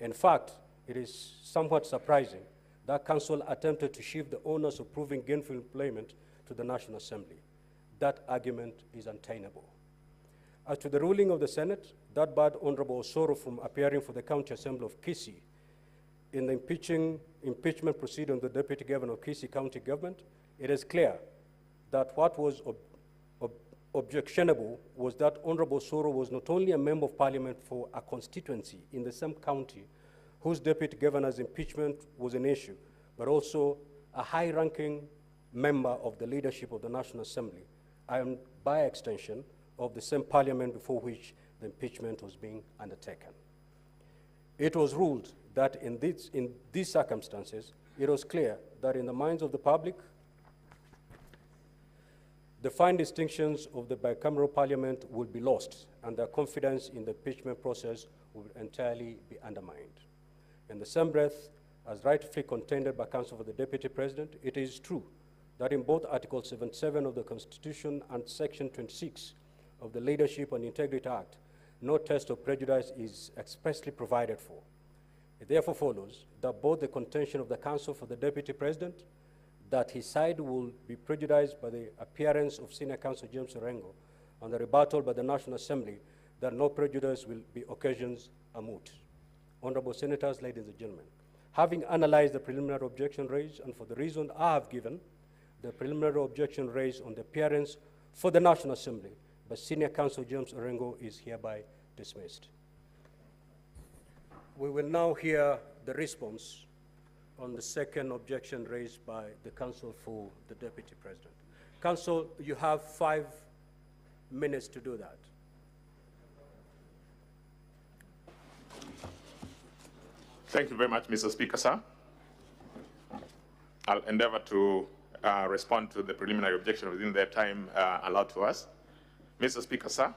In fact, it is somewhat surprising that Council attempted to shift the onus of proving gainful employment to the National Assembly. That argument is untenable. As to the ruling of the Senate that barred Honorable Osoro from appearing for the County Assembly of Kisii in the impeachment proceeding of the Deputy Governor of Kisii County Government, it is clear that what was objectionable was that Honorable Osoro was not only a member of Parliament for a constituency in the same county whose Deputy Governor's impeachment was an issue, but also a high-ranking member of the leadership of the National Assembly, and by extension, of the same Parliament before which the impeachment was being undertaken. It was ruled that in these circumstances, it was clear that in the minds of the public, the fine distinctions of the bicameral Parliament would be lost, and their confidence in the impeachment process would entirely be undermined. In the same breath, as rightfully contended by Counsel for the Deputy President, it is true that in both Article 77 of the Constitution and Section 26 of the Leadership and Integrity Act, no test of prejudice is expressly provided for. It therefore follows that both the contention of the Counsel for the Deputy President that his side will be prejudiced by the appearance of Senior Counsel James Orengo and the rebuttal by the National Assembly that no prejudice will be occasions are moot. Honorable Senators, ladies and gentlemen, having analyzed the preliminary objection raised and for the reason I have given, the preliminary objection raised on the appearance for the National Assembly by Senior Counsel James Orengo is hereby dismissed. We will now hear the response on the second objection raised by the Counsel for the Deputy President. Counsel, you have 5 minutes to do that. Thank you very much, Mr. Speaker, sir. I'll endeavor to respond to the preliminary objection within the time allowed to us. Mr. Speaker, sir,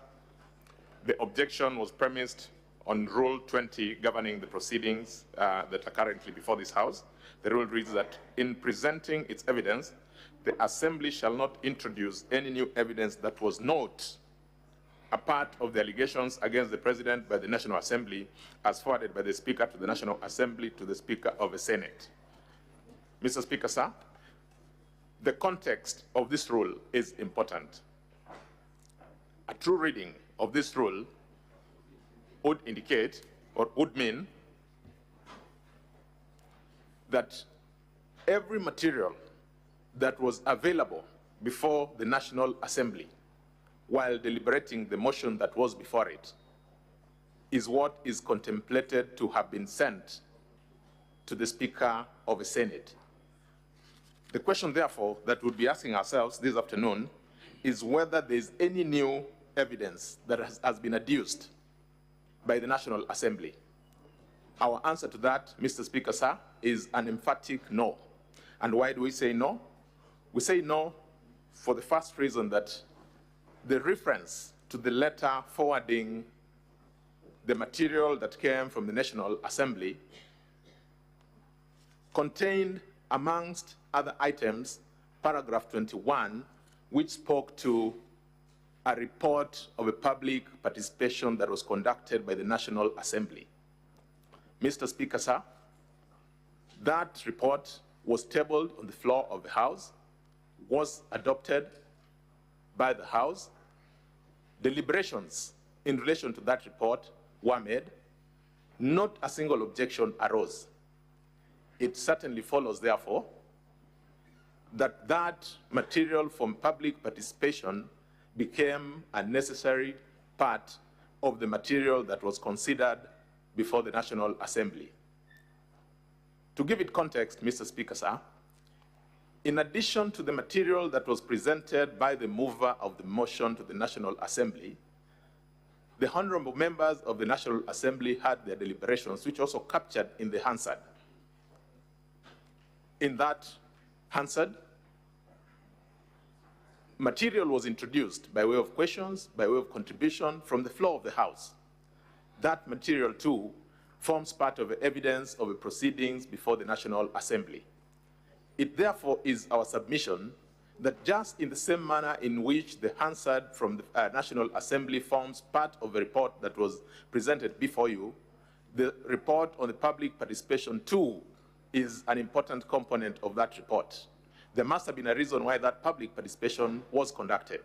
the objection was premised on Rule 20 governing the proceedings that are currently before this House. The rule reads that in presenting its evidence, the Assembly shall not introduce any new evidence that was not a part of the allegations against the President by the National Assembly as forwarded by the Speaker to the National Assembly to the Speaker of the Senate. Mr. Speaker, sir, the context of this rule is important. A true reading of this rule would indicate or would mean that every material that was available before the National Assembly while deliberating the motion that was before it is what is contemplated to have been sent to the Speaker of the Senate. The question, therefore, that we'll be asking ourselves this afternoon is whether there is any new evidence that has been adduced by the National Assembly. Our answer to that, Mr. Speaker, sir, is an emphatic no. And why do we say no? We say no for the first reason that the reference to the letter forwarding the material that came from the National Assembly contained, amongst other items, paragraph 21, which spoke to a report of a public participation that was conducted by the National Assembly. Mr. Speaker, sir, that report was tabled on the floor of the House, was adopted by the House. Deliberations in relation to that report were made. Not a single objection arose. It certainly follows, therefore, that that material from public participation became a necessary part of the material that was considered before the National Assembly. To give it context, Mr. Speaker, sir, in addition to the material that was presented by the mover of the motion to the National Assembly, the honorable members of the National Assembly had their deliberations, which also captured in the Hansard. In that Hansard, material was introduced by way of questions, by way of contribution from the floor of the House. That material, too, forms part of the evidence of the proceedings before the National Assembly. It therefore is our submission that just in the same manner in which the Hansard from the National Assembly forms part of the report that was presented before you, The report on the public participation too is an important component of that report. There must have been a reason why that public participation was conducted.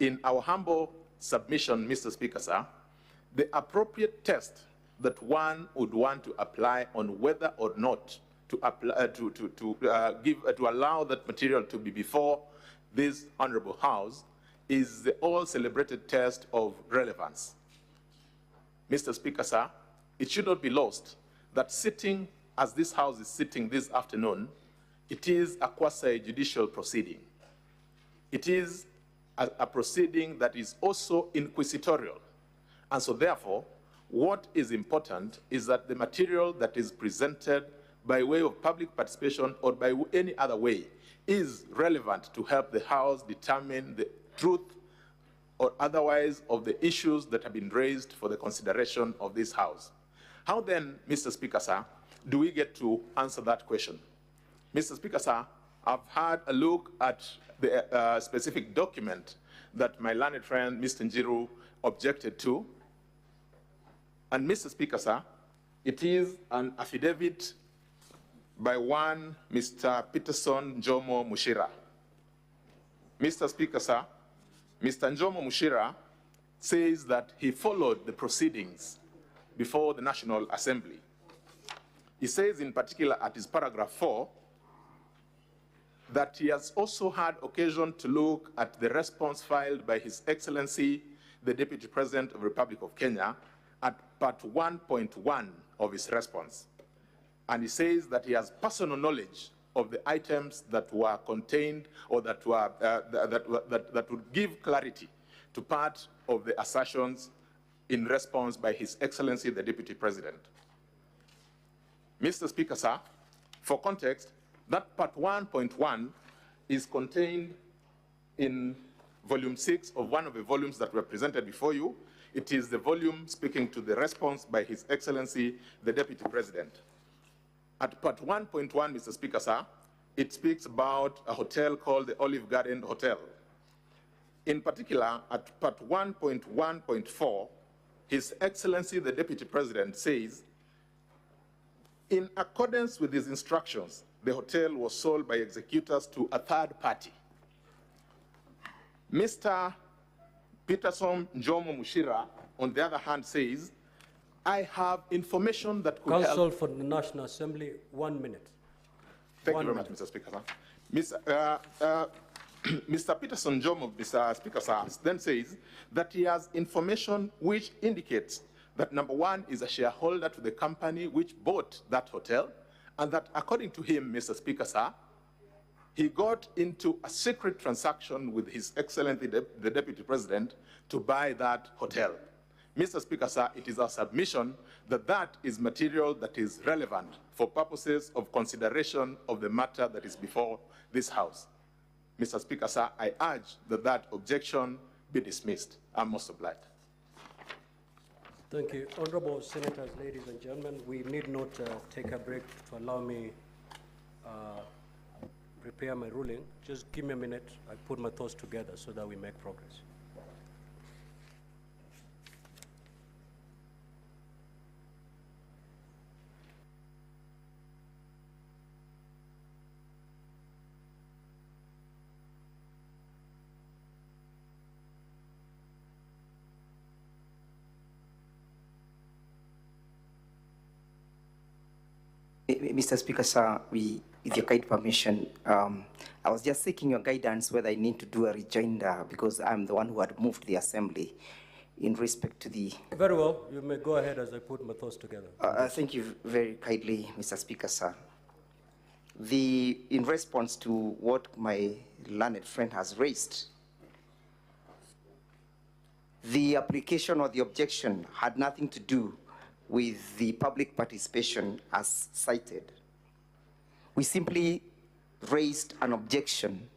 In our humble submission, Mr. Speaker, sir, the appropriate test that one would want to apply on whether or not to allow that material to be before this honorable House is the all-celebrated test of relevance. Mr. Speaker, sir, it should not be lost that sitting as this House is sitting this afternoon, it is a quasi-judicial proceeding. It is a proceeding that is also inquisitorial. And so therefore, what is important is that the material that is presented by way of public participation or by any other way is relevant to help the House determine the truth or otherwise of the issues that have been raised for the consideration of this House. How then, Mr. Speaker, sir, do we get to answer that question? Mr. Speaker, sir, I've had a look at the specific document that my learned friend, Mr. Njiru, objected to. And Mr. Speaker, sir, it is an affidavit by one Mr. Peterson Njomo Mushira. Mr. Speaker, sir, Mr. Njomo Mushira says that he followed the proceedings before the National Assembly. He says in particular at his paragraph 4 that he has also had occasion to look at the response filed by His Excellency, the Deputy President of the Republic of Kenya, at part 1.1 of his response. And he says that he has personal knowledge of the items that were contained or that would give clarity to part of the assertions in response by His Excellency, the Deputy President. Mr. Speaker, sir, for context, that part 1.1 is contained in volume 6 of one of the volumes that were presented before you. It is the volume speaking to the response by His Excellency, the Deputy President. At part 1.1, Mr. Speaker, sir, it speaks about a hotel called the Olive Garden Hotel. In particular, at part 1.1.4, His Excellency, the Deputy President, says, in accordance with his instructions, the hotel was sold by executors to a third party. Mr. Peterson Njomo Mushira, on the other hand, says, I have information that could Counsel help. for the National Assembly, 1 minute. Thank you very much, Mr. Speaker. Mr. Peterson Njomo, Mr. Speaker, sir, then says that he has information which indicates that number one is a shareholder to the company which bought that hotel, and that according to him, Mr. Speaker, sir, he got into a secret transaction with His Excellency, the Deputy President, to buy that hotel. Mr. Speaker, sir, it is our submission that that is material that is relevant for purposes of consideration of the matter that is before this House. Mr. Speaker, sir, I urge that that objection be dismissed. I'm most obliged. Thank you. Honorable Senators, ladies and gentlemen, we need not take a break to allow me prepare my ruling. Just give me a minute. I put my thoughts together so that we make progress. Mr. Speaker, sir, with your kind permission, I was just seeking your guidance whether I need to do a rejoinder because I'm the one who had moved the assembly in respect to the... Very well. You may go ahead as I put my thoughts together. Thank you very kindly, Mr. Speaker, sir. In response to what my learned friend has raised, the application or the objection had nothing to do with the public participation as cited. We simply raised an objection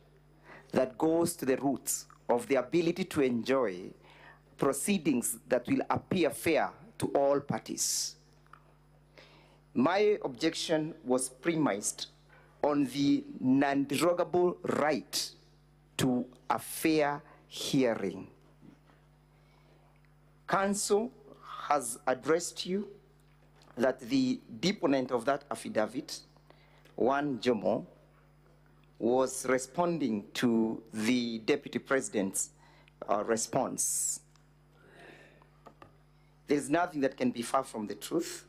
that goes to the roots of the ability to enjoy proceedings that will appear fair to all parties. My objection was premised on the non-derogable right to a fair hearing. Council has addressed you that the deponent of that affidavit, one Jomo, was responding to the Deputy President's response. There's nothing that can be far from the truth.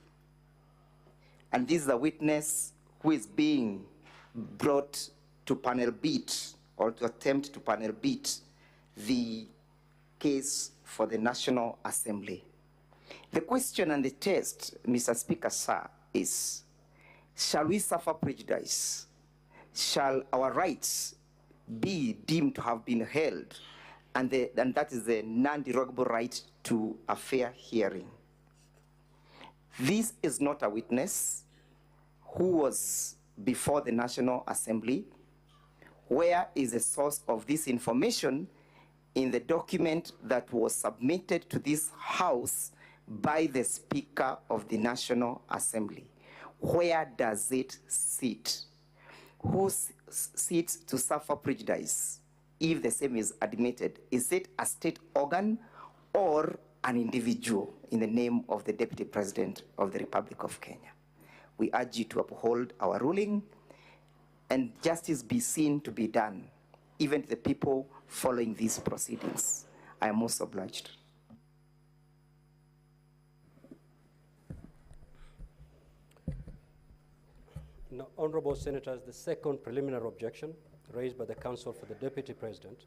And this is a witness who is being brought to panel beat, or to attempt to panel beat the case for the National Assembly. The question and the test, Mr. Speaker, sir, is, shall we suffer prejudice? Shall our rights be deemed to have been held? And that is the non-derogable right to a fair hearing. This is not a witness who was before the National Assembly. Where is the source of this information in the document that was submitted to this House by the Speaker of the National Assembly? Where does it sit? Who sits to suffer prejudice if the same is admitted? Is it a state organ or an individual in the name of the Deputy President of the Republic of Kenya? We urge you to uphold our ruling and justice be seen to be done, even to the people following these proceedings. I am most obliged. Now, Honorable Senators, the second preliminary objection raised by the Counsel for the Deputy President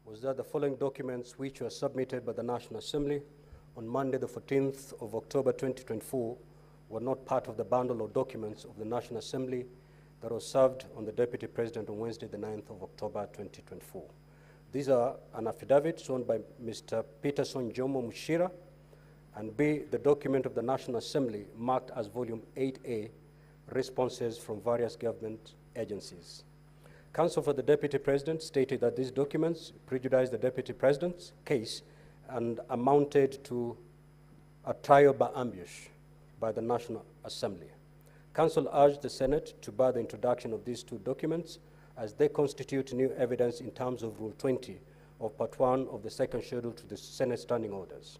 was that the following documents, which were submitted by the National Assembly on Monday, the 14th of October 2024, were not part of the bundle of documents of the National Assembly that was served on the Deputy President on Wednesday, the 9th of October 2024. These are an affidavit sworn by Mr. Peterson Jomo Mushira, and B, the document of the National Assembly marked as Volume 8A, responses from various government agencies. Counsel for the Deputy President stated that these documents prejudiced the Deputy President's case and amounted to a trial by ambush by the National Assembly. Counsel urged the Senate to bar the introduction of these two documents as they constitute new evidence in terms of Rule 20 of Part 1 of the second schedule to the Senate Standing Orders.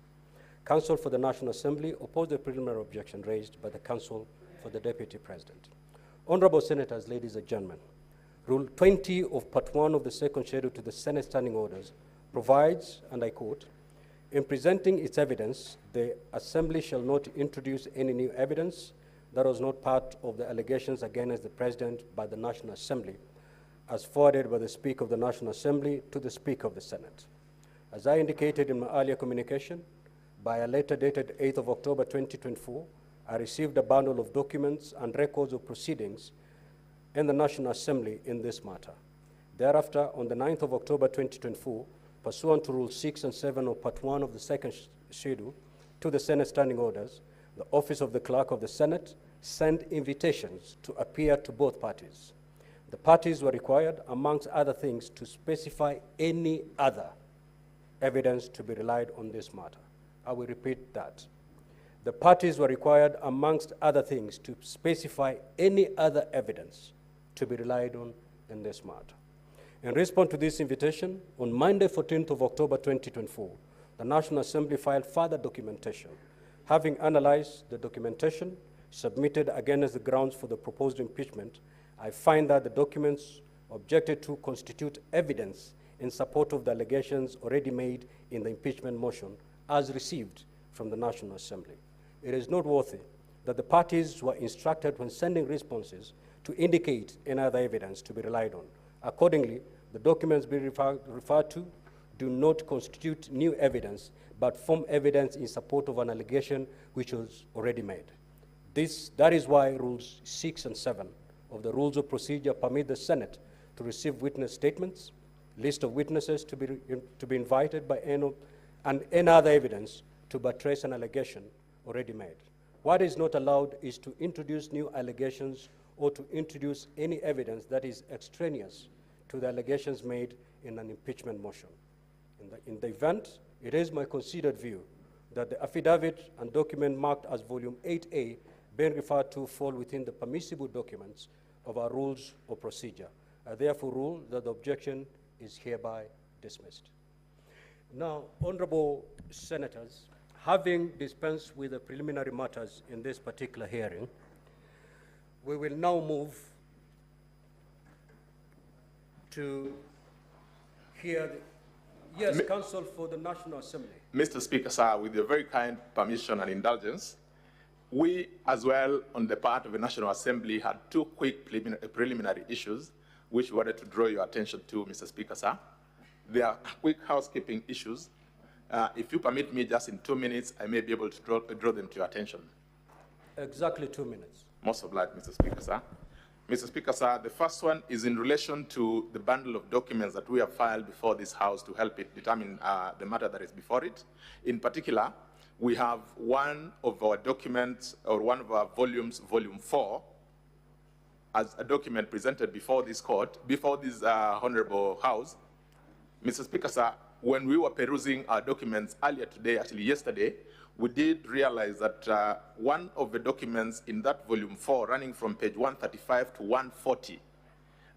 Counsel for the National Assembly opposed the preliminary objection raised by the Counsel for the Deputy President. Honorable Senators, ladies and gentlemen, Rule 20 of Part 1 of the second schedule to the Senate Standing Orders provides, and I quote, "In presenting its evidence, the Assembly shall not introduce any new evidence that was not part of the allegations against the President by the National Assembly, as forwarded by the Speaker of the National Assembly to the Speaker of the Senate." As I indicated in my earlier communication, by a letter dated 8th of October 2024, I received a bundle of documents and records of proceedings in the National Assembly in this matter. Thereafter, on the 9th of October 2024, pursuant to Rule 6 and 7 of Part 1 of the second schedule to the Senate Standing Orders, the Office of the Clerk of the Senate sent invitations to appear to both parties. The parties were required, amongst other things, to specify any other evidence to be relied on this matter. I will repeat that. The parties were required, amongst other things, to specify any other evidence to be relied on in this matter. In response to this invitation, on Monday, 14th of October 2024, the National Assembly filed further documentation. Having analyzed the documentation submitted against the grounds for the proposed impeachment, I find that the documents objected to constitute evidence in support of the allegations already made in the impeachment motion as received from the National Assembly. It is noteworthy that the parties were instructed when sending responses to indicate any other evidence to be relied on. Accordingly, the documents being referred to do not constitute new evidence, but form evidence in support of an allegation which was already made. That is why Rules 6 and 7 of the Rules of Procedure permit the Senate to receive witness statements, list of witnesses to be invited by and any other evidence to buttress an allegation already made. What is not allowed is to introduce new allegations or to introduce any evidence that is extraneous to the allegations made in an impeachment motion. In the event, it is my considered view that the affidavit and document marked as Volume 8A being referred to fall within the permissible documents of our Rules of Procedure. I therefore rule that the objection is hereby dismissed. Now, Honorable Senators, Having dispensed with the preliminary matters in this particular hearing, we will now move to hear the, yes, Counsel for the National Assembly. Mr. Speaker, sir, with your very kind permission and indulgence, we as well, on the part of the National Assembly, had two quick preliminary issues which we wanted to draw your attention to, Mr. Speaker, sir. They are quick housekeeping issues. If you permit me just in 2 minutes, I may be able to draw them to your attention. Exactly 2 minutes. Most obliged, Mr. Speaker, sir. Mr. Speaker, sir, the first one is in relation to the bundle of documents that we have filed before this House to help it determine the matter that is before it. In particular, we have one of our documents, or one of our volumes, volume 4, as a document presented before this court, before this Honorable House. Mr. Speaker, sir, when we were perusing our documents earlier today, actually yesterday, we did realize that one of the documents in that volume 4, running from page 135 to 140,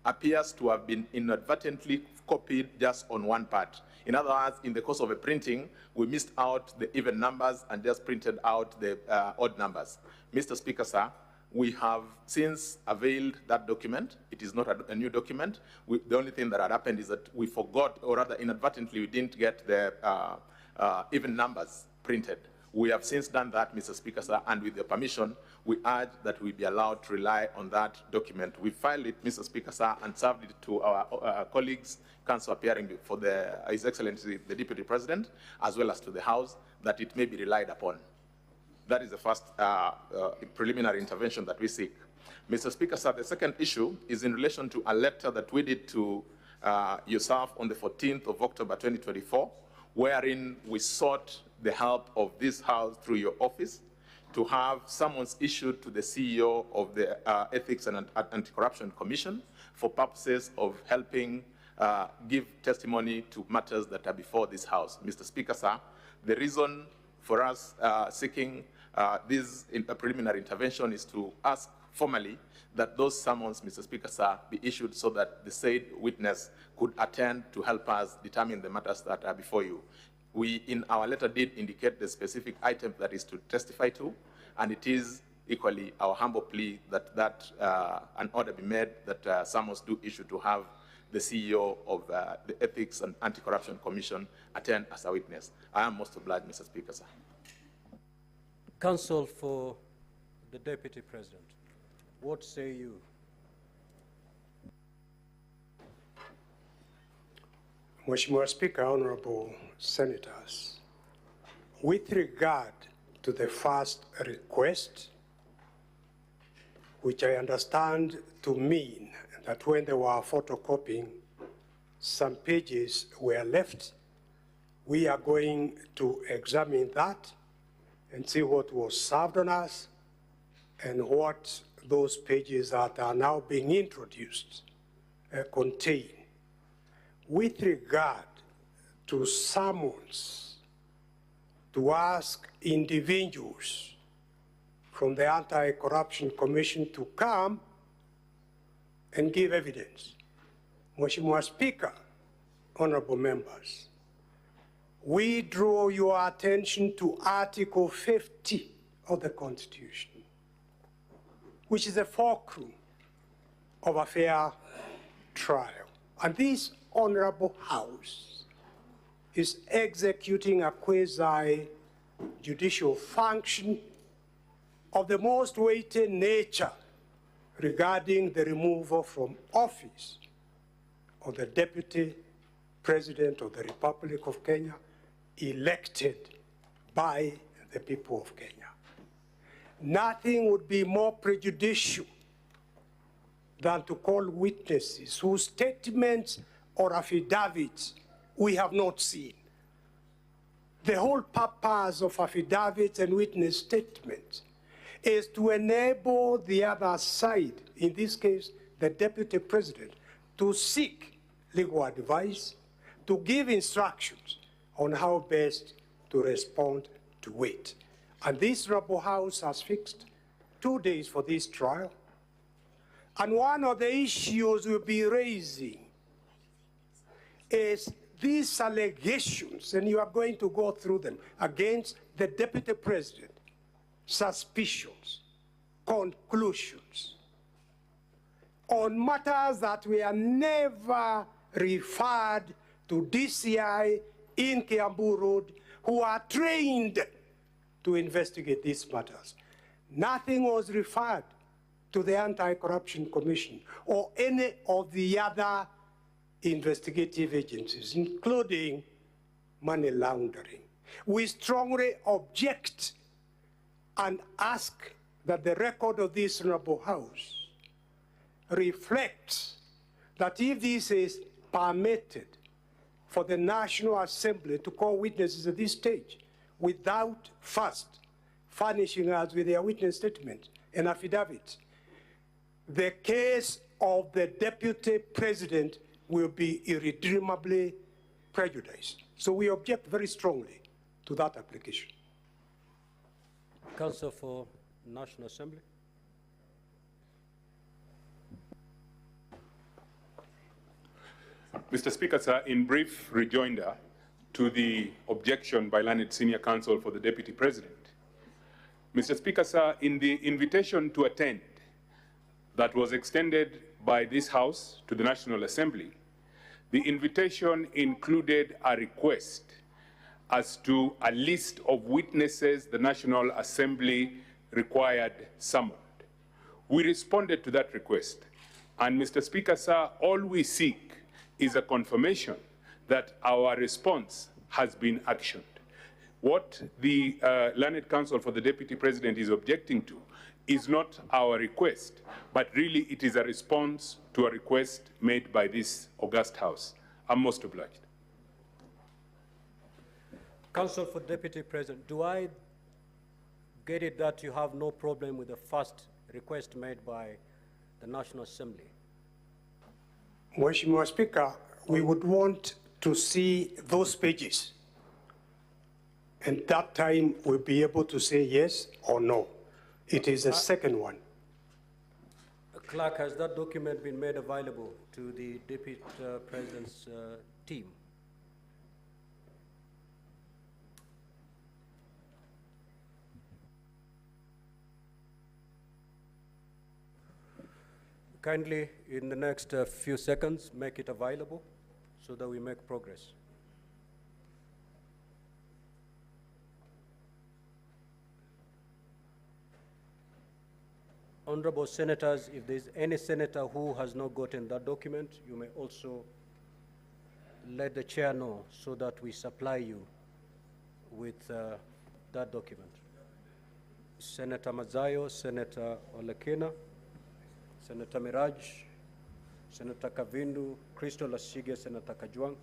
appears to have been inadvertently copied just on one part. In other words, in the course of a printing, we missed out the even numbers and just printed out the odd numbers. Mr. Speaker, sir, we have since availed that document. It is not a new document. The only thing that had happened is that we forgot, or rather inadvertently, we didn't get the even numbers printed. We have since done that, Mr. Speaker, sir, and with your permission, we urge that we be allowed to rely on that document. We filed it, Mr. Speaker, sir, and served it to our colleagues, counsel appearing before His Excellency, the Deputy President, as well as to the House, that it may be relied upon. That is the first preliminary intervention that we seek. Mr. Speaker, sir, the second issue is in relation to a letter that we did to yourself on the 14th of October 2024, wherein we sought the help of this House through your office to have summons issued to the CEO of the Ethics and Anti-Corruption Commission for purposes of helping give testimony to matters that are before this House. Mr. Speaker, sir, the reason for us seeking this preliminary intervention is to ask formally that those summons, Mr. Speaker, sir, be issued so that the said witness could attend to help us determine the matters that are before you. We, in our letter, did indicate the specific item that is to testify to, and it is equally our humble plea that an order be made that summons do issue to have the CEO of the Ethics and Anti-Corruption Commission attend as a witness. I am most obliged, Mr. Speaker, sir. Counsel for the Deputy President, what say you? Mheshimiwa Speaker, Honorable Senators, with regard to the first request, which I understand to mean that when they were photocopying, some pages were left, we are going to examine that and see what was served on us and what those pages that are now being introduced contain. With regard to summons to ask individuals from the Anti-Corruption Commission to come and give evidence, Mheshimiwa Speaker, honorable members, we draw your attention to Article 50 of the Constitution, which is a fulcrum of a fair trial. And this honorable House is executing a quasi-judicial function of the most weighty nature regarding the removal from office of the Deputy President of the Republic of Kenya, elected by the people of Kenya. Nothing would be more prejudicial than to call witnesses whose statements or affidavits we have not seen. The whole purpose of affidavits and witness statements is to enable the other side, in this case, the Deputy President, to seek legal advice, to give instructions on how best to respond to it. And this Honorable House has fixed 2 days for this trial. And one of the issues we'll be raising is these allegations, and you are going to go through them, against the Deputy President suspicions, conclusions on matters that were never referred to DCI in Kiambu Road, who are trained to investigate these matters. Nothing was referred to the Anti-Corruption Commission or any of the other investigative agencies, including money laundering. We strongly object and ask that the record of this Honorable House reflects that if this is permitted for the National Assembly to call witnesses at this stage without first furnishing us with their witness statement and affidavit, the case of the Deputy President will be irredeemably prejudiced. So we object very strongly to that application. Counsel for National Assembly. Mr. Speaker, sir, in brief rejoinder to the objection by learned senior counsel for the Deputy President. Mr. Speaker, sir, in the invitation to attend that was extended by this House to the National Assembly, the invitation included a request as to a list of witnesses the National Assembly required summoned. We responded to that request, and Mr. Speaker, sir, all we seek is a confirmation that our response has been actioned. What the learned counsel for the Deputy President is objecting to is not our request, but really it is a response to a request made by this august House. I'm most obliged. Counsel for Deputy President, do I get it that you have no problem with the first request made by the National Assembly? Mheshimiwa Speaker, we would want to see those pages. And that time we'll be able to say yes or no. It is the second one. Clerk, has that document been made available to the Deputy President's team? Kindly, in the next few seconds, make it available so that we make progress. Honorable Senators, if there's any senator who has not gotten that document, you may also let the chair know so that we supply you with that document. Senator Mazayo, Senator Olekina, Senator Miraj, Senator Kavindu, Crystal Lasige, Senator Kajwang.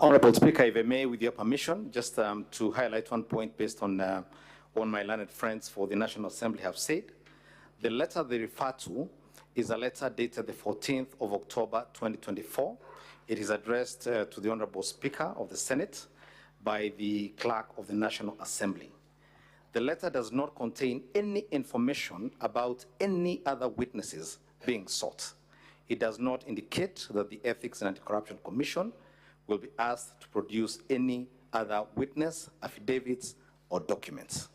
Honorable Speaker, if I may, with your permission, just to highlight one point based on what my learned friends for the National Assembly have said. The letter they refer to is a letter dated the 14th of October 2024. It is addressed to the Honorable Speaker of the Senate by the Clerk of the National Assembly. The letter does not contain any information about any other witnesses being sought. It does not indicate that the Ethics and Anti-Corruption Commission will be asked to produce any other witness, affidavits, or documents.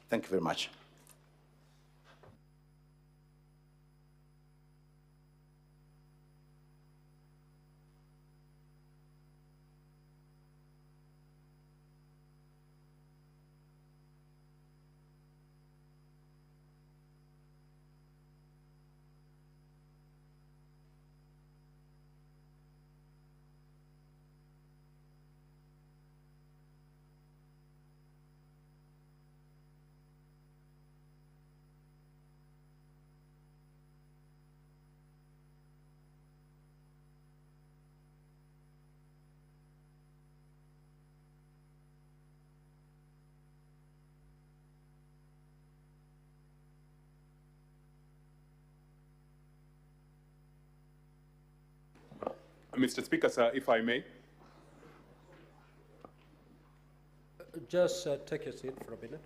Thank you very much. Mr. Speaker, sir, if I may. Just take your seat for a minute.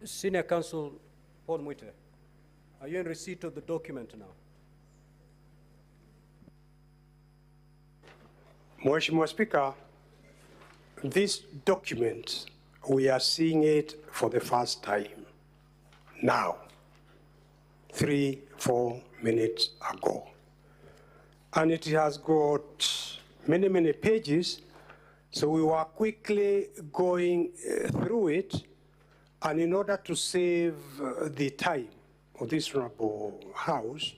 Senior Counsel Paul Mwite, are you in receipt of the document now? Mheshimiwa Speaker, this document, we are seeing it for the first time now, 3-4 minutes ago. And it has got many, many pages, so we were quickly going through it. And in order to save the time of this honorable House,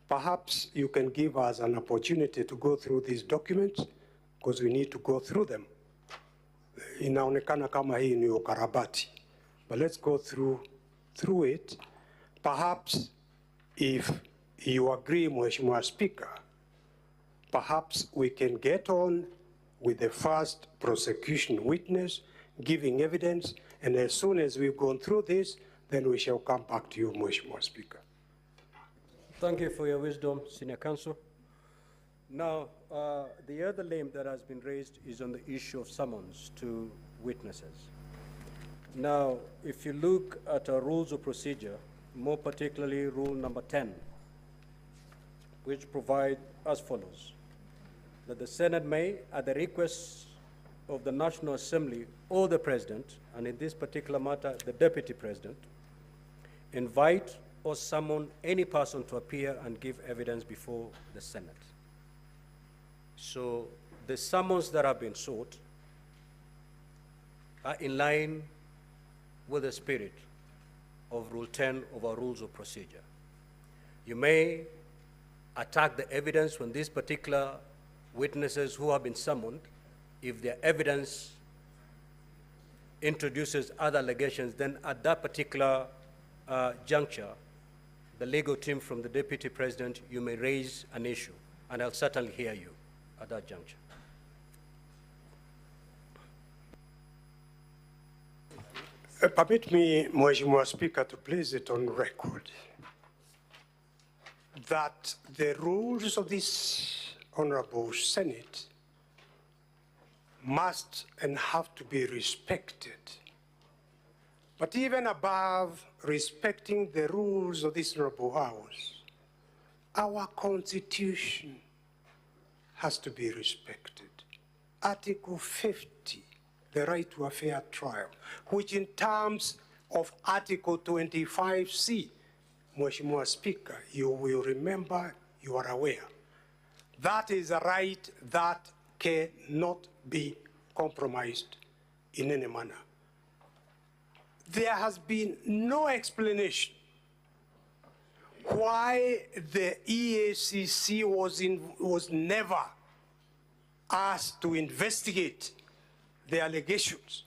perhaps you can give us an opportunity to go through these documents, because we need to go through them. Inaonekana kama hii ni ukarabati, but let's go through it. Perhaps if you agree, Mheshimiwa Speaker, perhaps we can get on with the first prosecution witness giving evidence, and as soon as we've gone through this, then we shall come back to you, Mheshimiwa Speaker. Thank you for your wisdom, Senior Counsel. Now, the other name that has been raised is on the issue of summons to witnesses. Now, if you look at our rules of procedure, more particularly rule number 10, which provide as follows, that the Senate may, at the request of the National Assembly or the President, and in this particular matter, the Deputy President, invite or summon any person to appear and give evidence before the Senate. So the summons that have been sought are in line with the spirit of Rule 10 of our Rules of Procedure. You may attack the evidence when these particular witnesses who have been summoned, if their evidence introduces other allegations, then at that particular juncture, the legal team from the Deputy President, you may raise an issue, and I'll certainly hear you at that juncture. Permit me, Mheshimiwa Speaker, to place it on record that the rules of this Honorable Senate must and have to be respected. But even above respecting the rules of this Honorable House, our Constitution has to be respected. Article 50, the right to a fair trial, which in terms of Article 25C, Mheshimiwa Speaker, you will remember, you are aware, that is a right that cannot be compromised in any manner. There has been no explanation why the EACC was never asked to investigate the allegations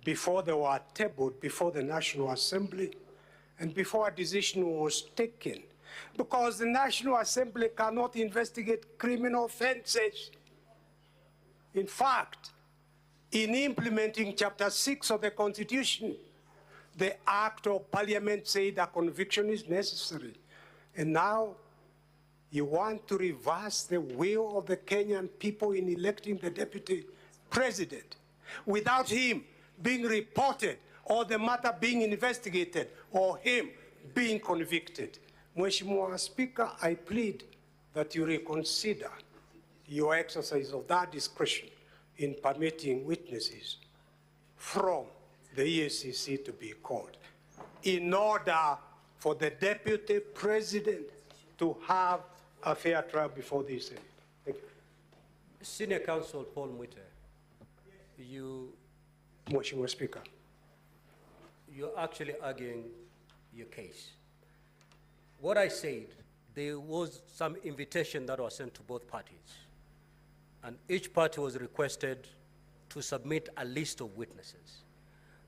before they were tabled before the National Assembly and before a decision was taken, because the National Assembly cannot investigate criminal offenses. In fact, in implementing Chapter 6 of the Constitution, the Act of Parliament said a conviction is necessary. And now you want to reverse the will of the Kenyan people in electing the deputy president without him being reported or the matter being investigated or him being convicted. Mheshimiwa Speaker, I plead that you reconsider your exercise of that discretion in permitting witnesses from the EACC to be called in order for the deputy president to have a fair trial before the Senate. Thank you. Senior Counsel Paul Mwite, Mheshimiwa Speaker, you're actually arguing your case. What I said, there was some invitation that was sent to both parties, and each party was requested to submit a list of witnesses.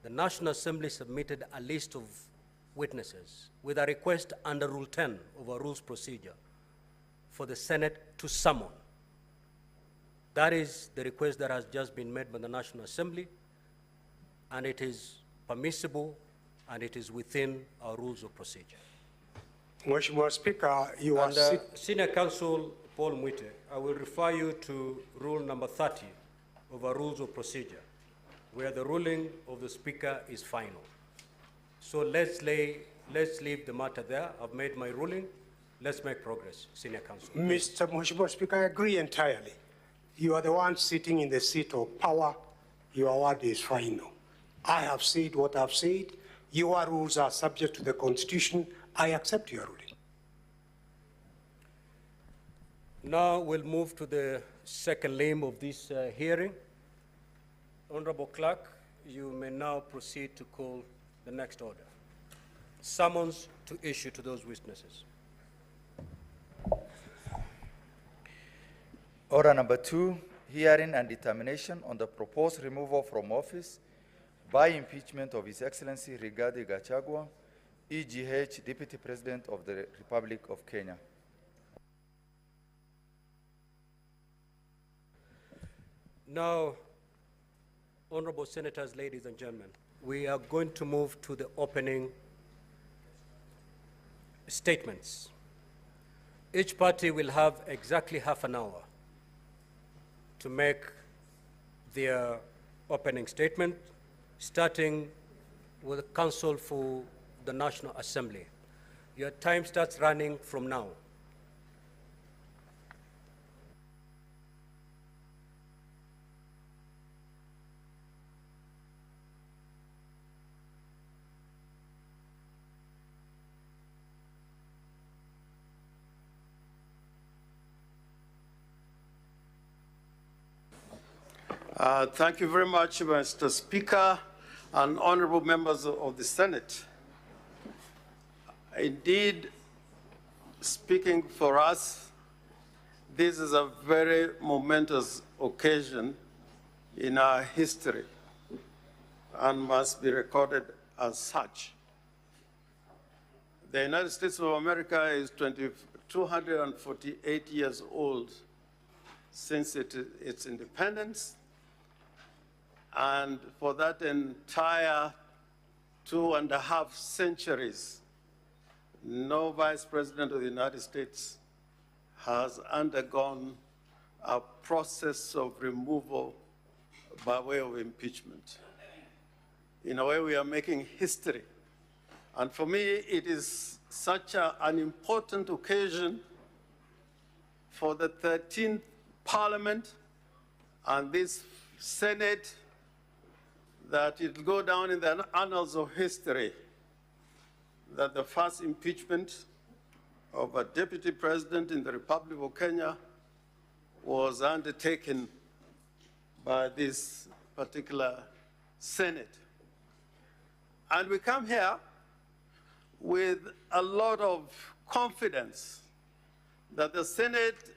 The National Assembly submitted a list of witnesses with a request under Rule 10 of our Rules Procedure for the Senate to summon. That is the request that has just been made by the National Assembly, and it is permissible and it is within our rules of procedure. Mheshimiwa Speaker, you are Senior Counsel Paul Mwite, I will refer you to Rule number 30 of our rules of procedure, where the ruling of the Speaker is final. So let's leave the matter there. I've made my ruling. Let's make progress, Senior Counsel. Mheshimiwa Speaker, I agree entirely. You are the one sitting in the seat of power. Your word is final. I have said what I've said. Your rules are subject to the Constitution. I accept your ruling. Now we'll move to the second limb of this hearing. Honorable Clerk, you may now proceed to call the next order. Summons to issue to those witnesses. Order number 2, hearing and determination on the proposed removal from office by impeachment of His Excellency Rigathi Gachagua, EGH, Deputy President of the Republic of Kenya. Now, honorable senators, ladies and gentlemen, we are going to move to the opening statements. Each party will have exactly half an hour to make their opening statement, starting with the Counsel for the National Assembly. Your time starts running from now. Thank you very much, Mr. Speaker and honorable members of the Senate. Indeed, speaking for us, this is a very momentous occasion in our history and must be recorded as such. The United States of America is 248 years old since its independence. And for that entire 2.5 centuries, no Vice President of the United States has undergone a process of removal by way of impeachment. In a way, we are making history. And for me, it is such an important occasion for the 13th Parliament and this Senate that it will go down in the annals of history that the first impeachment of a deputy president in the Republic of Kenya was undertaken by this particular Senate. And we come here with a lot of confidence that the Senate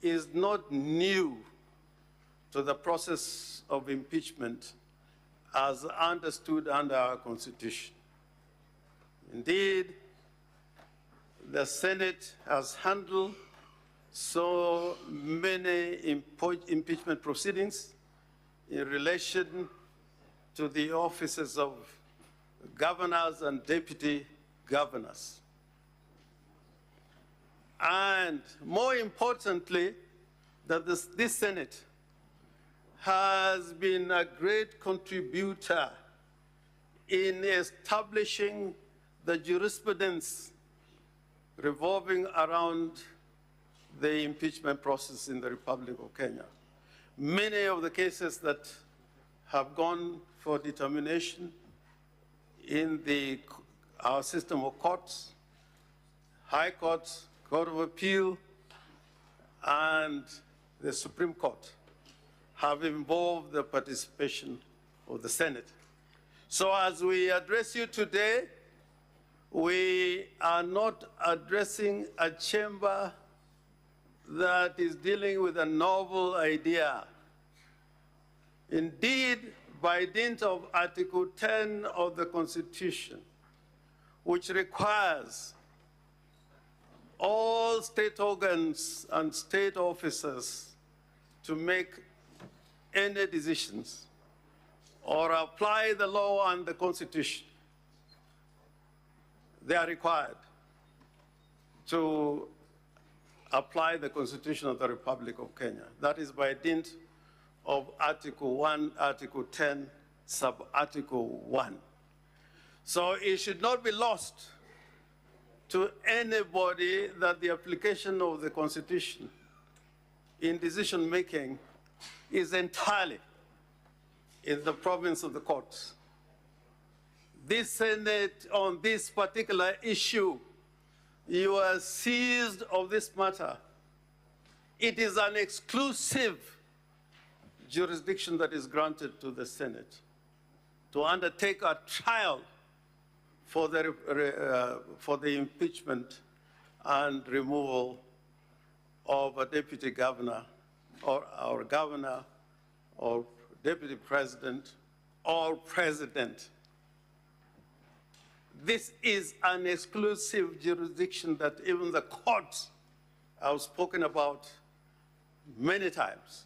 is not new to the process of impeachment as understood under our Constitution. Indeed, the Senate has handled so many impeachment proceedings in relation to the offices of governors and deputy governors. And more importantly, that this Senate has been a great contributor in establishing the jurisprudence revolving around the impeachment process in the Republic of Kenya. Many of the cases that have gone for determination in our system of courts, High Court, Court of Appeal, and the Supreme Court have involved the participation of the Senate. So as we address you today, we are not addressing a chamber that is dealing with a novel idea. Indeed, by dint of Article 10 of the Constitution, which requires all state organs and state officers to make any decisions or apply the law and the Constitution, they are required to apply the Constitution of the Republic of Kenya. That is by dint of Article 1, Article 10, Sub-Article 1. So it should not be lost to anybody that the application of the Constitution in decision-making is entirely in the province of the courts. This Senate, on this particular issue, you are seized of this matter. It is an exclusive jurisdiction that is granted to the Senate to undertake a trial for the impeachment and removal of a deputy governor or governor or deputy president or president. This is an exclusive jurisdiction that even the courts have spoken about many times.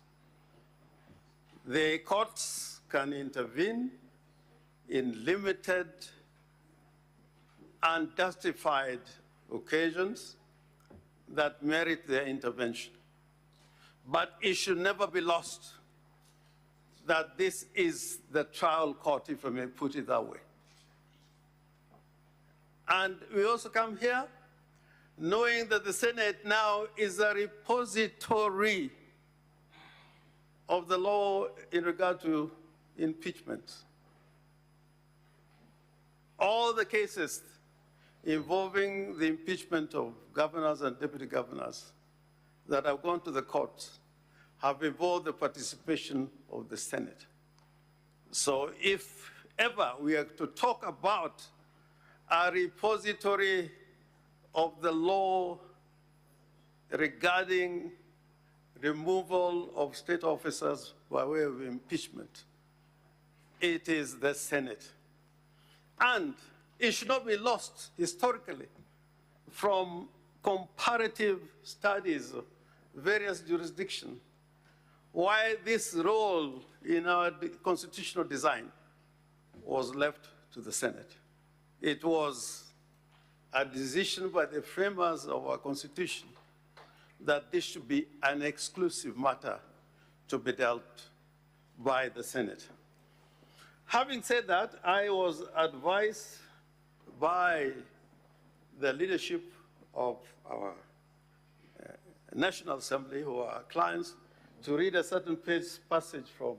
The courts can intervene in limited and justified occasions that merit their intervention. But it should never be lost that this is the trial court, if I may put it that way. And we also come here knowing that the Senate now is a repository of the law in regard to impeachment. All the cases involving the impeachment of governors and deputy governors that have gone to the courts have involved the participation of the Senate. So if ever we are to talk about a repository of the law regarding removal of state officers by way of impeachment, it is the Senate. And it should not be lost historically from comparative studies of various jurisdictions why this role in our constitutional design was left to the Senate. It was a decision by the framers of our Constitution that this should be an exclusive matter to be dealt by the Senate. Having said that, I was advised by the leadership of our National Assembly, who are clients, to read a certain passage from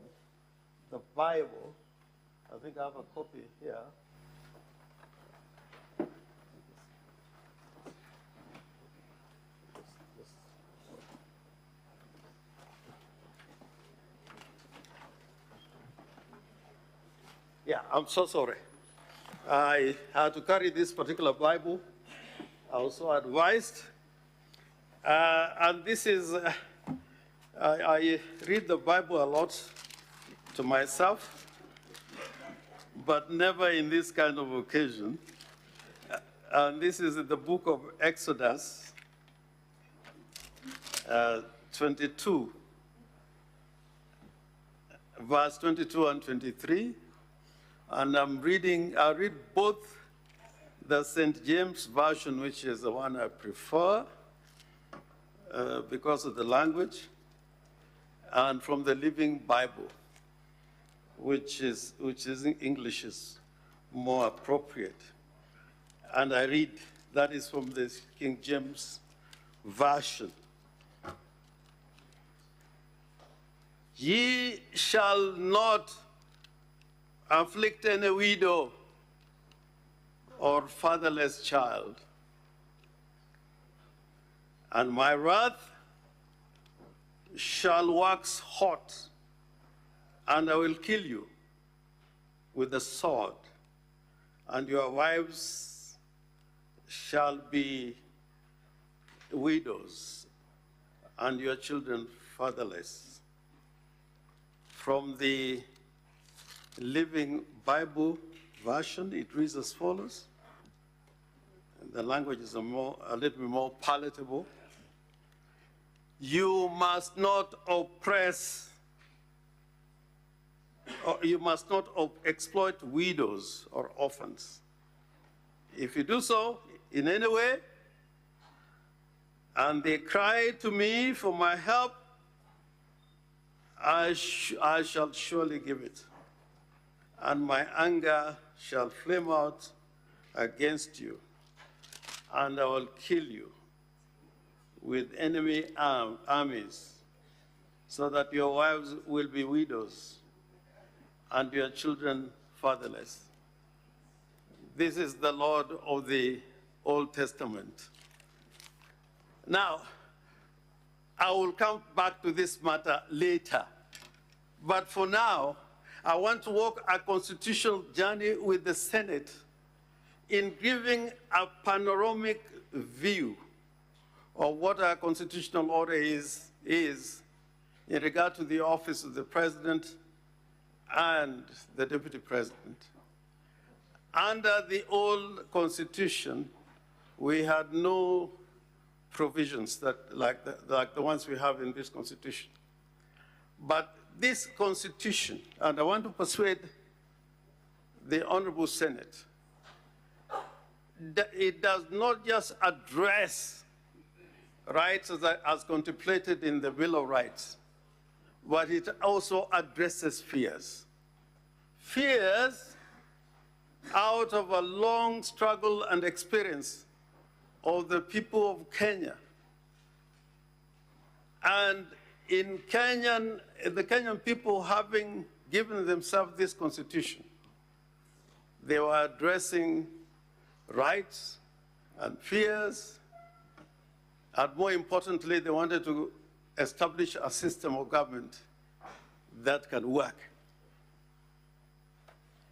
the Bible. I think I have a copy here. Yeah, I'm so sorry. I had to carry this particular Bible. I was so advised. And this is, I read the Bible a lot to myself. but never in this kind of occasion. And this is the book of Exodus 22, verse 22 and 23. And I'll read both the St. James Version, which is the one I prefer because of the language, and from the Living Bible, which is in English is more appropriate. And I read, that is from the King James Version. Ye shall not afflict any widow or fatherless child, and my wrath shall wax hot, and I will kill you with the sword, and your wives shall be widows, and your children fatherless. From the Living Bible Version, it reads as follows. The language is a little bit more palatable. You must not oppress, or you must not exploit widows or orphans. If you do so in any way, and they cry to me for my help, I shall surely give it, and my anger shall flame out against you, and I will kill you with enemy armies, so that your wives will be widows and your children fatherless. This is the Lord of the Old Testament. Now, I will come back to this matter later, but for now, I want to walk a constitutional journey with the Senate in giving a panoramic view of what our constitutional order is in regard to the office of the president and the deputy president. Under the old constitution, we had no provisions that like the ones we have in this constitution. But this constitution, and I want to persuade the Honorable Senate, that it does not just address rights as contemplated in the Bill of Rights, but it also addresses fears. Fears out of a long struggle and experience of the people of Kenya. And in the Kenyan people having given themselves this constitution, they were addressing rights and fears, and more importantly, they wanted to establish a system of government that can work.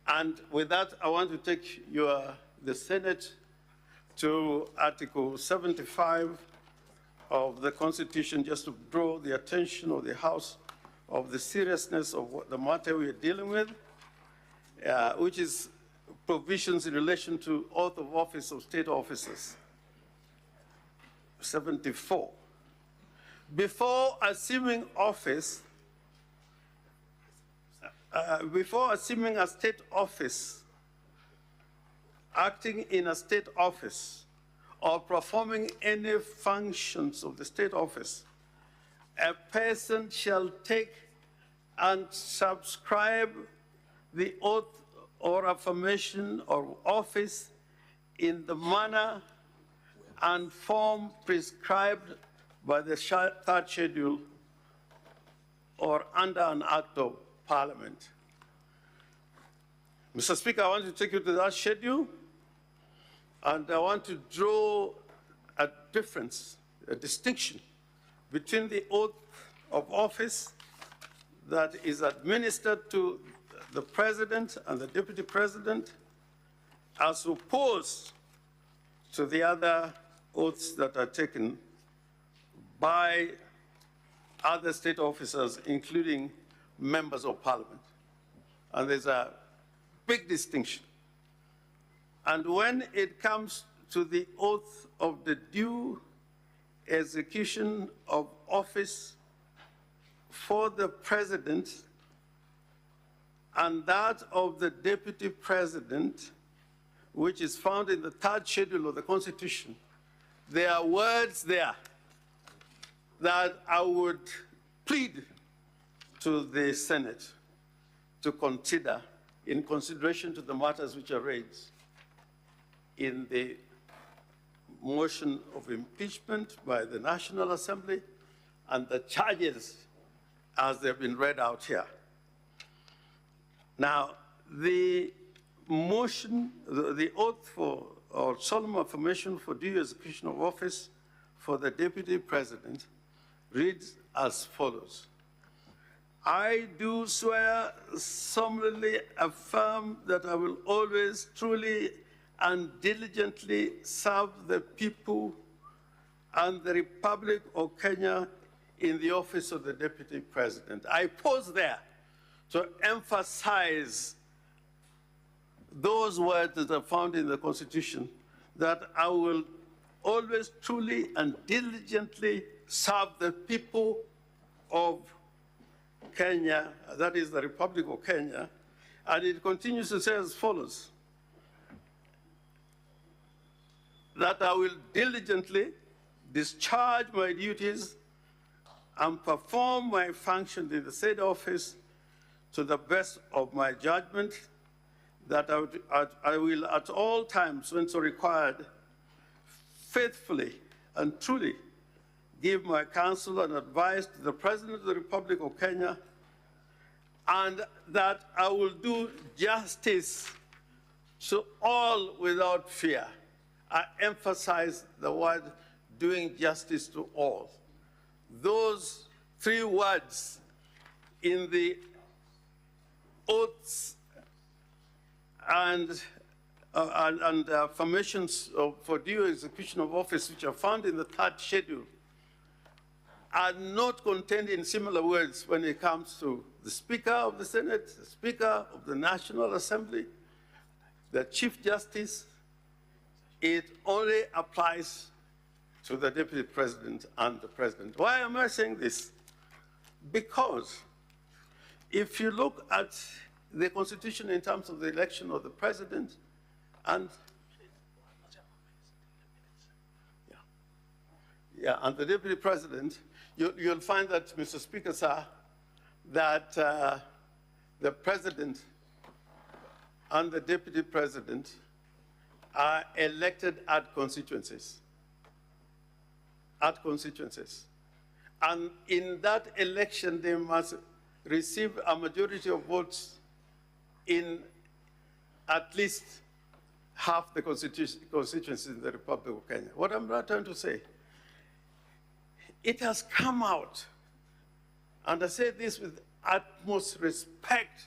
And with that, I want to take the Senate to Article 75 of the Constitution, just to draw the attention of the House of the seriousness of the matter we are dealing with, which is provisions in relation to oath of office of state officers. 74. Before assuming office, before assuming a state office, acting in a state office, or performing any functions of the state office, a person shall take and subscribe the oath or affirmation of office in the manner and form prescribed by the third schedule or under an act of Parliament. Mr. Speaker, I want to take you to that schedule, and I want to draw a difference, a distinction between the oath of office that is administered to the president and the deputy president, as opposed to the other oaths that are taken by other state officers, including members of parliament. And there's a big distinction. And when it comes to the oath of the due execution of office for the president and that of the deputy president, which is found in the 3rd schedule of the Constitution, there are words there that I would plead to the Senate to consider in consideration to the matters which are raised in the motion of impeachment by the National Assembly and the charges as they've been read out here. Now, the motion, the oath for, or solemn affirmation for due execution of office for the Deputy President reads as follows. I do swear solemnly affirm that I will always truly and diligently serve the people and the Republic of Kenya in the office of the Deputy President. I pause there to emphasize those words that are found in the Constitution, that I will always truly and diligently serve the people of Kenya, that is the Republic of Kenya, and it continues to say as follows, that I will diligently discharge my duties and perform my functions in the said office to the best of my judgment, that I will at all times, when so required, faithfully and truly give my counsel and advice to the President of the Republic of Kenya, and that I will do justice to all without fear. I emphasize the word doing justice to all. Those 3 words in the oaths and affirmations for due execution of office, which are found in the 3rd schedule, are not contained in similar words when it comes to the Speaker of the Senate, the Speaker of the National Assembly, the Chief Justice. It only applies to the Deputy President and the President. Why am I saying this? Because if you look at the Constitution in terms of the election of the President and and the Deputy President, you'll find that, Mr. Speaker, sir, that the President and the Deputy President are elected at constituencies. At constituencies. And in that election, they must receive a majority of votes in at least half the constituencies in the Republic of Kenya. What I'm trying to say, it has come out, and I say this with utmost respect,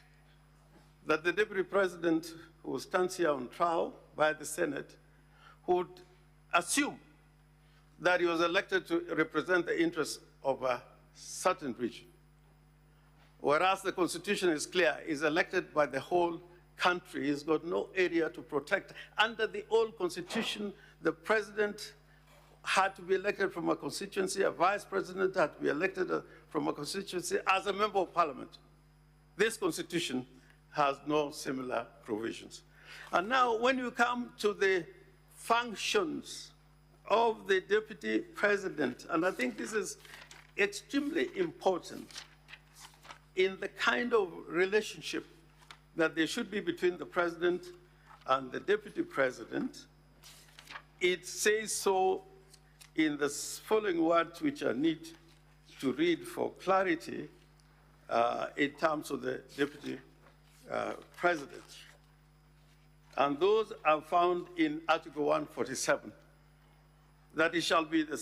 that the Deputy President who stands here on trial by the Senate would assume that he was elected to represent the interests of a certain region. Whereas the Constitution is clear, he's elected by the whole country. He's got no area to protect. Under the old Constitution, the President had to be elected from a constituency, a Vice President had to be elected from a constituency as a member of Parliament. This Constitution has no similar provisions. And now, when you come to the functions of the Deputy President, and I think this is extremely important in the kind of relationship that there should be between the President and the Deputy President, it says so in the following words, which I need to read for clarity in terms of the Deputy President. And those are found in Article 147, that he shall be the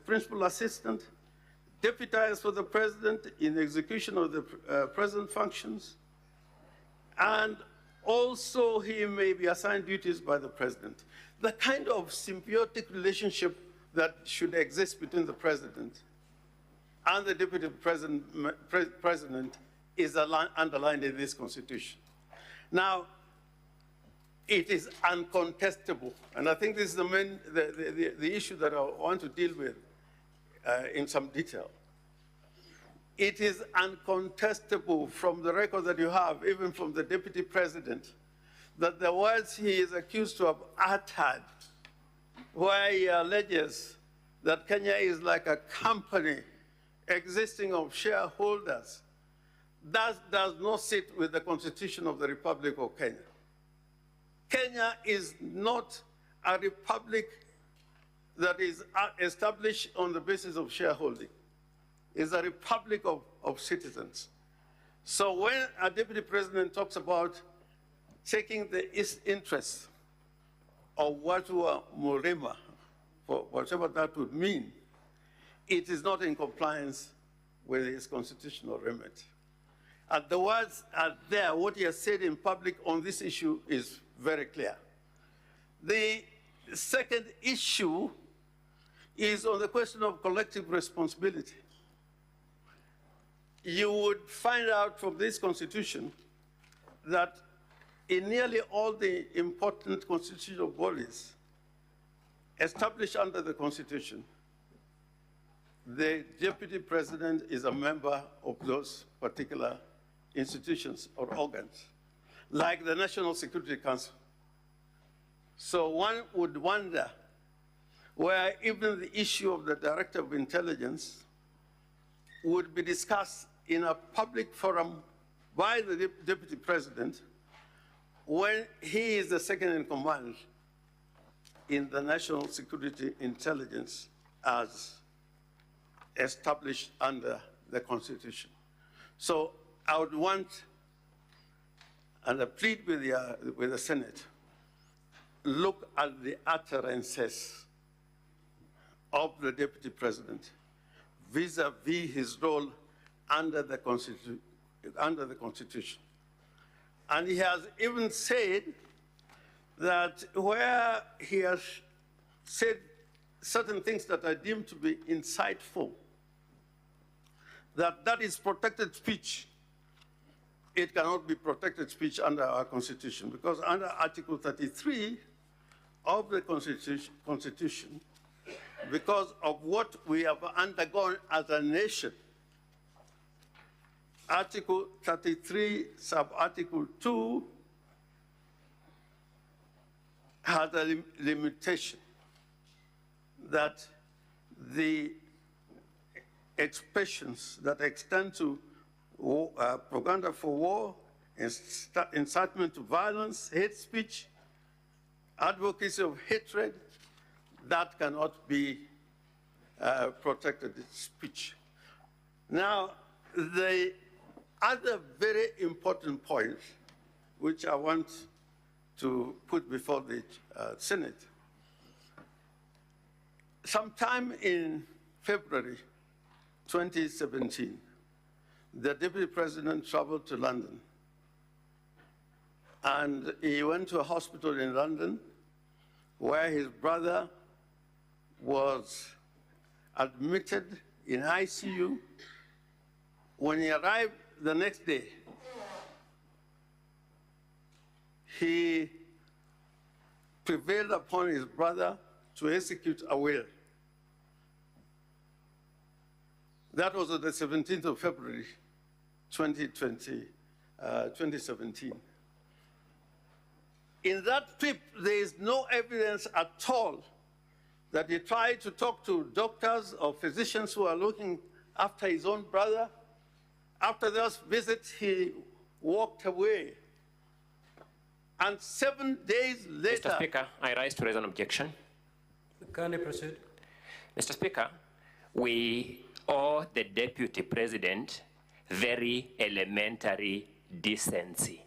principal assistant, deputized for the President in execution of the President functions, and also he may be assigned duties by the President. The kind of symbiotic relationship that should exist between the President and the Deputy President is underlined in this Constitution. Now, it is uncontestable. And I think this is the issue that I want to deal with in some detail. It is uncontestable from the record that you have, even from the Deputy President, that the words he is accused to have uttered, where he alleges that Kenya is like a company existing of shareholders, that does not sit with the Constitution of the Republic of Kenya. Kenya is not a republic that is established on the basis of shareholding. It's a republic of citizens. So when a Deputy President talks about taking the interest of Watu Murima, for whatever that would mean, it is not in compliance with his constitutional remit. And the words are there. What he has said in public on this issue is very clear. The second issue is on the question of collective responsibility. You would find out from this constitution that in nearly all the important constitutional bodies established under the Constitution, the Deputy President is a member of those particular institutions or organs, like the National Security Council. So one would wonder where even the issue of the Director of Intelligence would be discussed in a public forum by the Deputy President when he is the second in command in the National Security Intelligence as established under the Constitution. So I would want, and I plead with the Senate, look at the utterances of the Deputy President vis-a-vis his role under the Constitution. And he has even said that where he has said certain things that are deemed to be insightful, that is protected speech. It cannot be protected speech under our Constitution, because under Article 33 of the Constitution, because of what we have undergone as a nation, Article 33, sub-article 2, has a limitation that the expressions that extend to propaganda for war, incitement to violence, hate speech, advocacy of hatred, that cannot be protected speech. Now, the other very important point, which I want to put before the Senate, sometime in February 2017, the Deputy President traveled to London, and he went to a hospital in London where his brother was admitted in ICU. When he arrived the next day, he prevailed upon his brother to execute a will. That was on the 17th of February, 2017. In that trip, there is no evidence at all that he tried to talk to doctors or physicians who are looking after his own brother. After those visits, he walked away. And 7 days later... Mr. Speaker, I rise to raise an objection. Can I proceed? Mr. Speaker, we owe the Deputy President very elementary decency.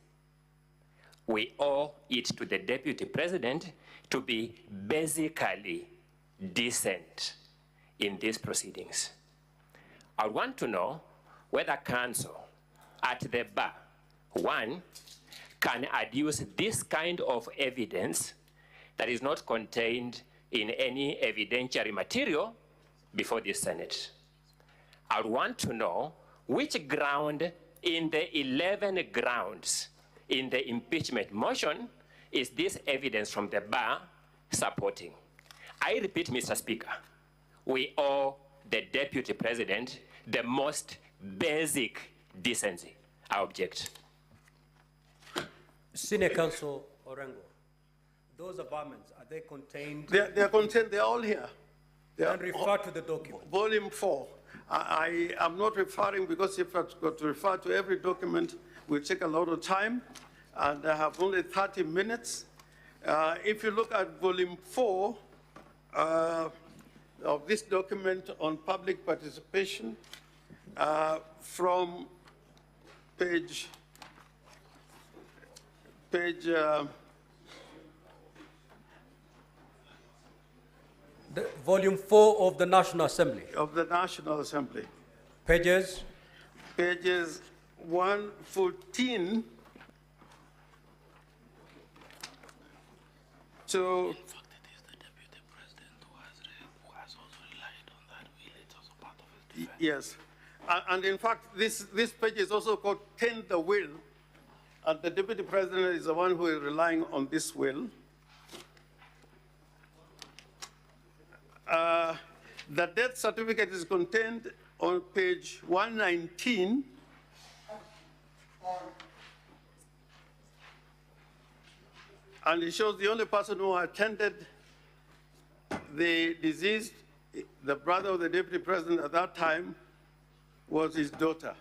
We owe it to the Deputy President to be basically decent in these proceedings. I want to know whether counsel at the bar, one, can adduce this kind of evidence that is not contained in any evidentiary material before the Senate. I want to know which ground in the 11 grounds in the impeachment motion is this evidence from the bar supporting? I repeat, Mr. Speaker, we owe the Deputy President the most basic decency. I object. Senior Counsel Orengo, those abatements, are they contained? They are contained, they are all here. And refer to the document. Volume 4. I am not referring, because if I've got to refer to every document, will take a lot of time, and I have only 30 minutes. If you look at volume 4 of this document on public participation, from page Volume 4 of the National Assembly. Of the National Assembly. Pages? Pages 114 to yes. And in fact, this page is also called Tend the Will, and the Deputy President is the one who is relying on this will. The death certificate is contained on page 119. And it shows the only person who attended the deceased, the brother of the Deputy President at that time, was his daughter,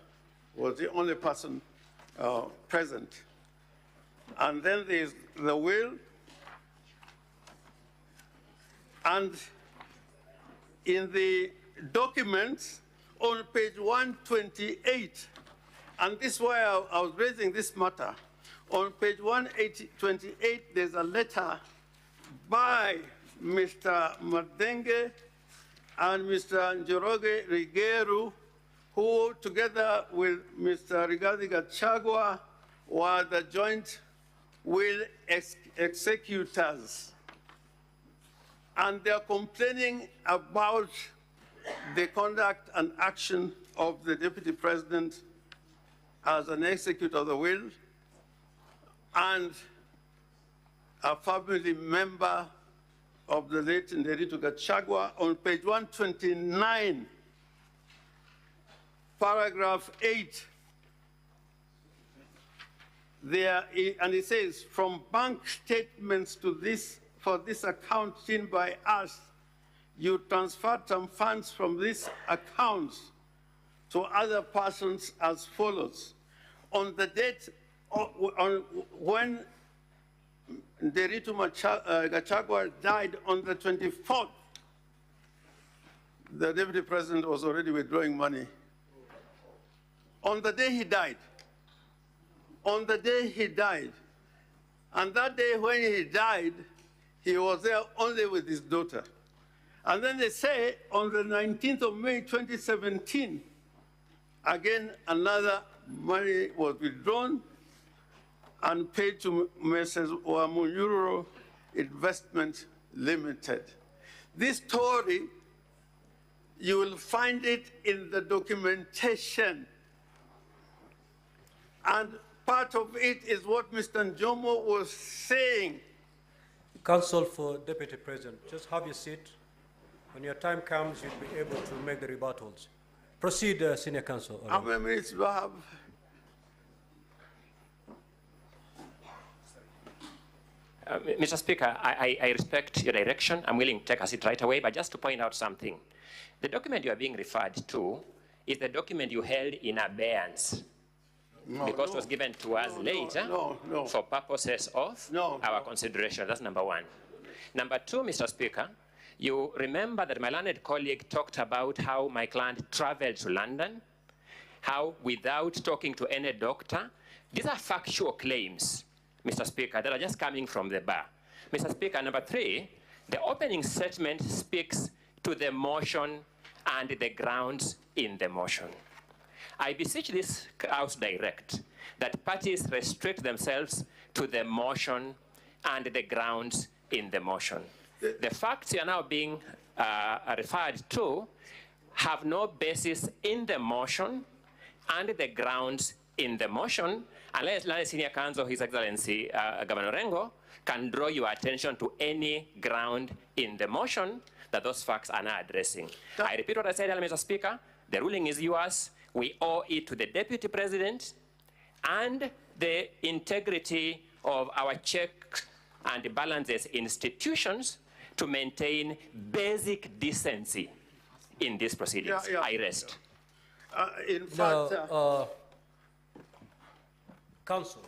was the only person present. And then there's the will, and in the documents on page 128, and this is why I was raising this matter. On page 128, there's a letter by Mr. Madenge and Mr. Njoroge Rigeru, who together with Mr. Rigathi Gachagua were the joint will executors. And they're complaining about the conduct and action of the Deputy President as an executor of the will and a family member of the late Rigathi Gachagua. On page 129, paragraph 8, there, and it says, from bank statements to this, for this account seen by us, you transferred some funds from these accounts to other persons as follows. On the date when Rigathi Gachagua died on the 24th, the Deputy President was already withdrawing money. On the day he died, and that day when he died, he was there only with his daughter. And then they say on the 19th of May, 2017, again, another money was withdrawn and paid to Mrs. Wamunyuro Investment Limited. This story, you will find it in the documentation. And part of it is what Mr. Njomo was saying. Counsel for Deputy President, just have your seat. When your time comes, you'll be able to make the rebuttals. Proceed, Senior Counsel. How many minutes do I have? Mr. Speaker, I respect your direction. I'm willing to take a seat right away, but just to point out something. The document you are being referred to is the document you held in abeyance. Because it was given to us later for purposes of our consideration. That's number one. Number two, Mr. Speaker, you remember that my learned colleague talked about how my client traveled to London, how without talking to any doctor. These are factual claims, Mr. Speaker, that are just coming from the bar. Mr. Speaker, number three, the opening statement speaks to the motion and the grounds in the motion. I beseech this House direct that parties restrict themselves to the motion and the grounds in the motion. The facts you are now being referred to have no basis in the motion and the grounds in the motion, unless Senior Counsel, His Excellency Governor Orengo, can draw your attention to any ground in the motion that those facts are not addressing. I repeat what I said earlier, Mr. Speaker. The ruling is yours. We owe it to the Deputy President and the integrity of our checks and balances institutions to maintain basic decency in these proceedings. I rest. In fact, Council,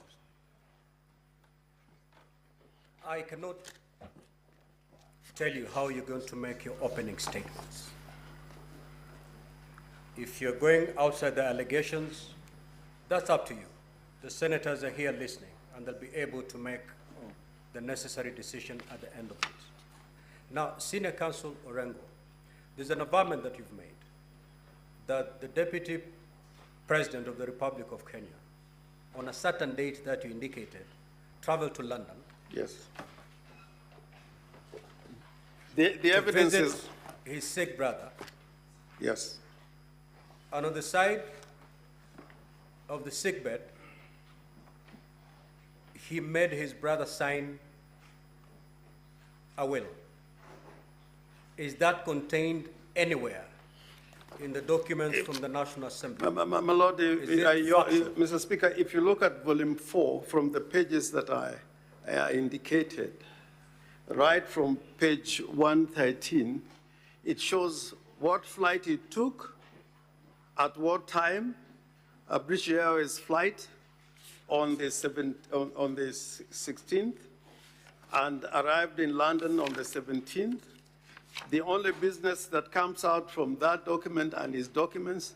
I cannot tell you how you're going to make your opening statements. If you're going outside the allegations, that's up to you. The senators are here listening, and they'll be able to make the necessary decision at the end of it. Now, Senior Counsel Orengo, there's an environment that you've made that the Deputy President of the Republic of Kenya, on a certain date that you indicated, traveled to London. Yes. The evidence is his sick brother. Yes. And on the side of the sickbed, he made his brother sign a will. Is that contained anywhere in the documents from the National Assembly? My Lord, Mr. Speaker, if you look at volume 4 from the pages that I indicated, right from page 113, it shows what flight he took, at what time, a British Airways flight on the 16th, and arrived in London on the 17th. The only business that comes out from that document and his documents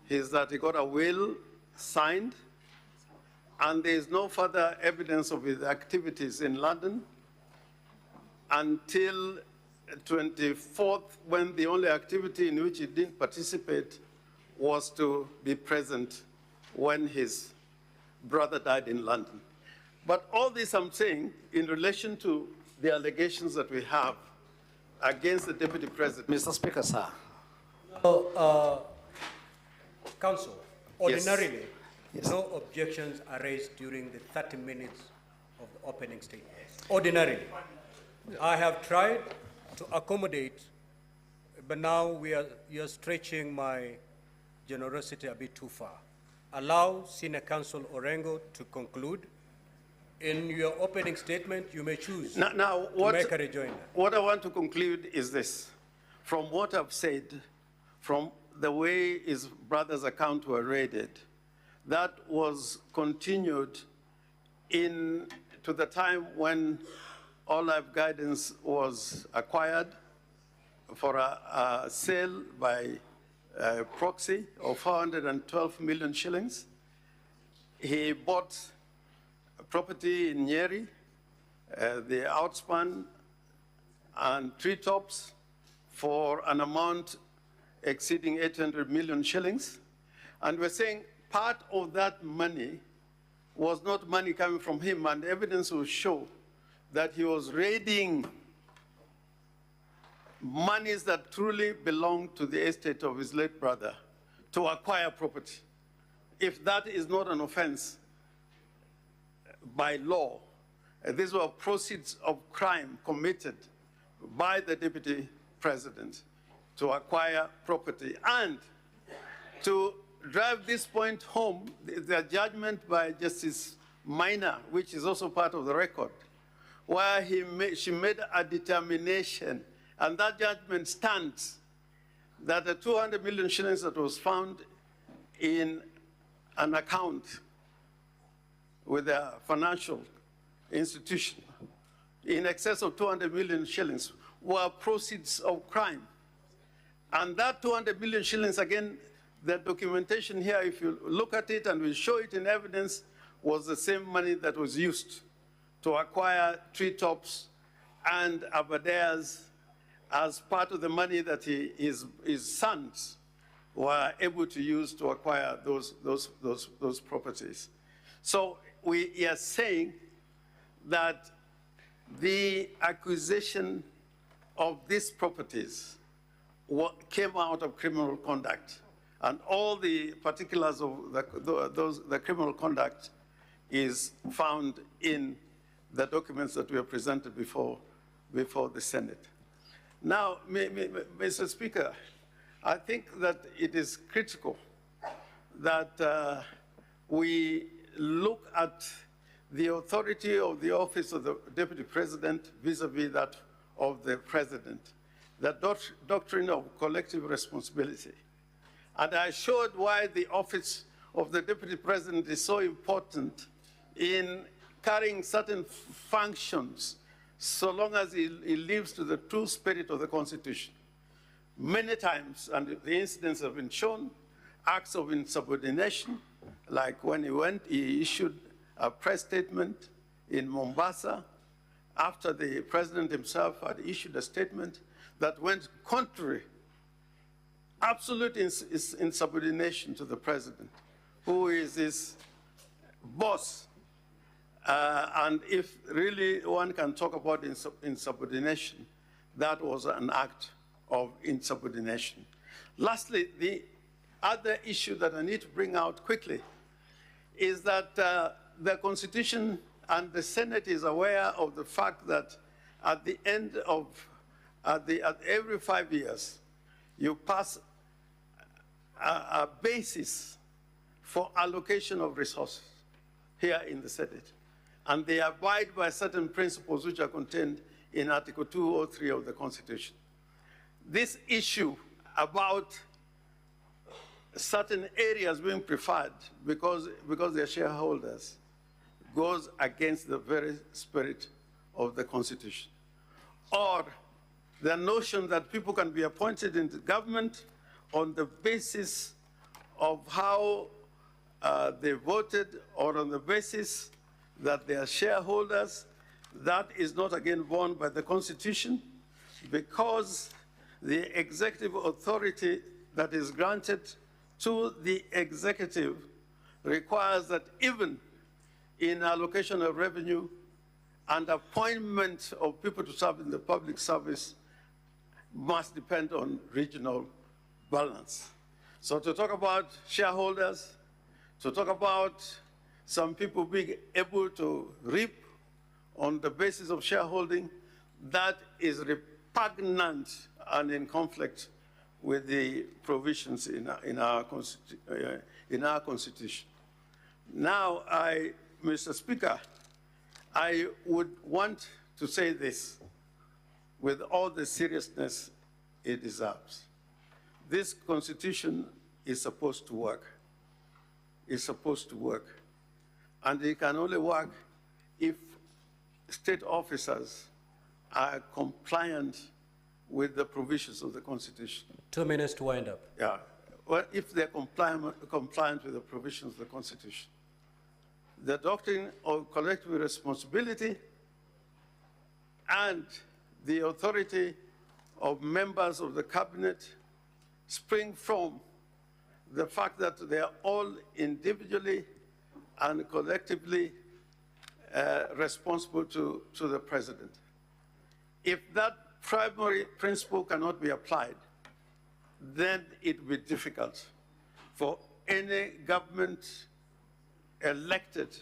is that he got a will signed, and there is no further evidence of his activities in London until 24th, when the only activity in which he didn't participate was to be present when his brother died in London. But all this I'm saying in relation to the allegations that we have against the Deputy President. Mr. Speaker, sir. Counsel, ordinarily, no objections are raised during the 30 minutes of the opening statement. Ordinarily. I have tried to accommodate, but now you're stretching my generosity a bit too far. Allow Senior Counsel Orengo to conclude. In your opening statement, you may choose to make a rejoinder. What I want to conclude is this. From what I've said, from the way his brother's account were raided, that was continued to the time when All Life Guidance was acquired for a sale by proxy of 412 million shillings. He bought property in Nyeri, the outspan and treetops for an amount exceeding 800 million shillings. And we're saying part of that money was not money coming from him, and evidence will show that he was raiding monies that truly belonged to the estate of his late brother to acquire property. If that is not an offense by law, these were proceeds of crime committed by the Deputy President to acquire property. And to drive this point home, the judgment by Justice Minor, which is also part of the record, where she made a determination, and that judgment stands, that the 200 million shillings that was found in an account with a financial institution in excess of 200 million shillings were proceeds of crime. And that 200 million shillings, again, the documentation here, if you look at it and we show it in evidence, was the same money that was used to acquire treetops and Aberdares as part of the money that his sons were able to use to acquire those properties. So we are saying that the acquisition of these properties came out of criminal conduct, and all the particulars of the criminal conduct is found in the documents that were presented before the Senate. Now, Mr. Speaker, I think that it is critical that we look at the authority of the office of the Deputy President vis-a-vis that of the President, the doctrine of collective responsibility. And I showed why the office of the Deputy President is so important in carrying certain functions so long as he lives to the true spirit of the Constitution. Many times, and the incidents have been shown, acts of insubordination, like when he issued a press statement in Mombasa after the president himself had issued a statement that went contrary, absolute insubordination to the president, who is his boss. And if really one can talk about insubordination, that was an act of insubordination. Lastly, the other issue that I need to bring out quickly is that the Constitution and the Senate is aware of the fact that at the end of, at every 5 years, you pass a basis for allocation of resources here in the Senate. And they abide by certain principles which are contained in Article 203 of the Constitution. This issue about certain areas being preferred because they're shareholders goes against the very spirit of the Constitution. Or the notion that people can be appointed into government on the basis of how they voted or on the basis that they are shareholders, that is not again borne by the Constitution, because the executive authority that is granted to the executive requires that even in allocation of revenue and appointment of people to serve in the public service must depend on regional balance. So to talk about shareholders, to talk about some people being able to reap on the basis of shareholding, that is repugnant and in conflict with the provisions in our Constitution. Now, Mr. Speaker, I would want to say this with all the seriousness it deserves. This Constitution is supposed to work. It's supposed to work. And it can only work if state officers are compliant with the provisions of the Constitution. 2 minutes to wind up. Yeah. Well, if they're compliant with the provisions of the Constitution. The doctrine of collective responsibility and the authority of members of the cabinet spring from the fact that they are all individually and collectively responsible to the president. If that primary principle cannot be applied, then it will be difficult for any government elected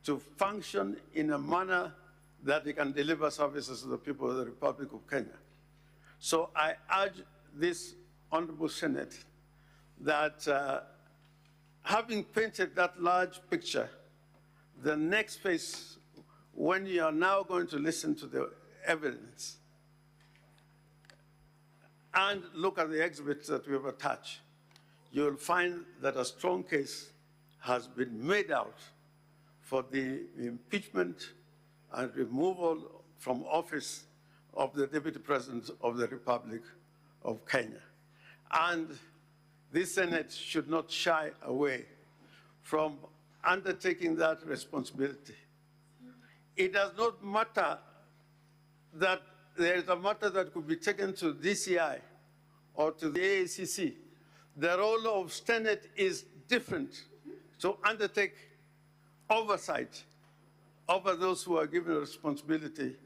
to function in a manner that they can deliver services to the people of the Republic of Kenya. So I urge this Honorable Senate that having painted that large picture, the next phase, when you are now going to listen to the evidence and look at the exhibits that we have attached, you'll find that a strong case has been made out for the impeachment and removal from office of the Deputy President of the Republic of Kenya. And this Senate should not shy away from undertaking that responsibility. It does not matter that there is a matter that could be taken to DCI or to the AACC. The role of Senate is different to undertake oversight over those who are given a responsibility